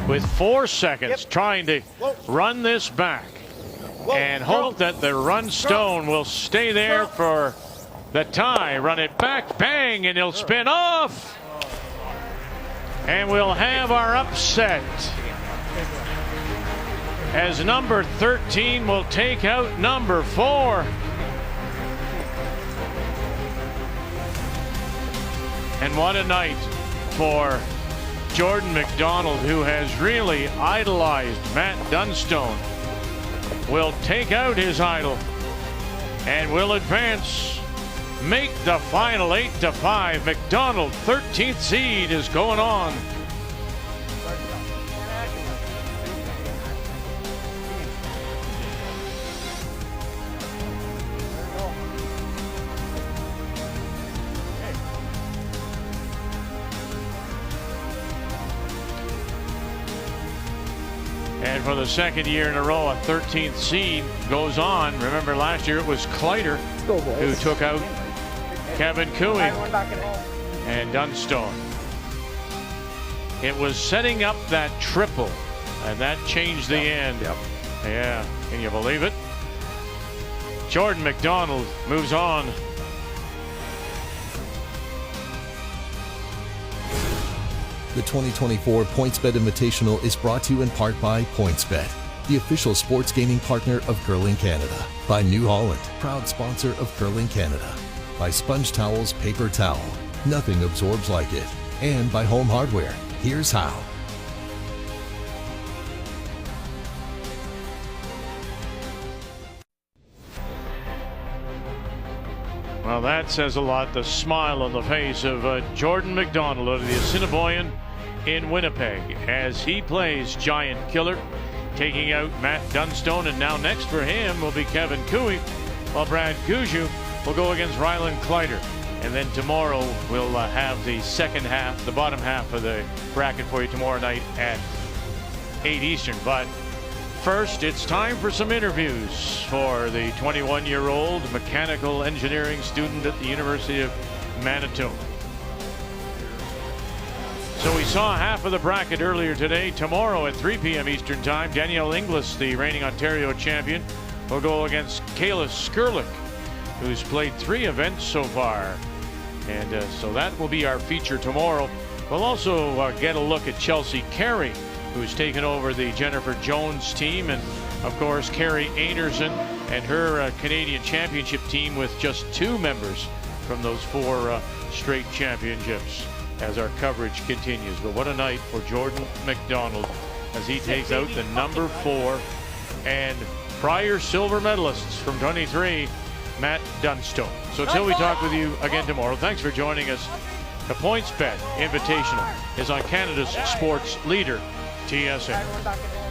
with 4 seconds, trying to run this back and hope that the run stone will stay there for the tie. Run it back, bang, and he'll spin off. And we'll have our upset as number 13 will take out number 4. And what a night for Jordan McDonald, who has really idolized Matt Dunstone. Will take out his idol and will advance, make the final 8-5. McDonald, 13th seed, is going on. And for the second year in a row, a 13th seed goes on. Remember last year it was Kleider who took out Kevin Cooey and Dunstone. It was setting up that triple, and that changed the end. Yeah, can you believe it? Jordan McDonald moves on. The 2024 PointsBet Invitational is brought to you in part by PointsBet, the official sports gaming partner of Curling Canada. By New Holland, proud sponsor of Curling Canada. By Sponge Towels Paper Towel, nothing absorbs like it. And by Home Hardware, here's how. Well, that says a lot. The smile on the face of Jordan McDonald of the Assiniboine in Winnipeg as he plays Giant Killer, taking out Matt Dunstone. And now next for him will be Kevin Cooey, while Brad Gushue will go against Ryland Kleider. And then tomorrow we'll have the second half, the bottom half of the bracket for you tomorrow night at 8 Eastern. But first, it's time for some interviews for the 21-year-old mechanical engineering student at the University of Manitoba. So We saw half of the bracket earlier today. Tomorrow at 3 p.m. Eastern Time, Danielle Inglis, the reigning Ontario champion, will go against Kayla Skurlik, who's played 3 events so far. And so that will be our feature tomorrow. We'll also get a look at Chelsea Carey, who's taken over the Jennifer Jones team, and of course Carrie Anderson and her Canadian Championship team with just 2 members from those 4 straight championships as our coverage continues. But what a night for Jordan McDonald as he takes out the number 4 and prior silver medalists from 23, Matt Dunstone. So until we talk with you again tomorrow, thanks for joining us. The PointsBet Invitational is on Canada's sports leader, TSN.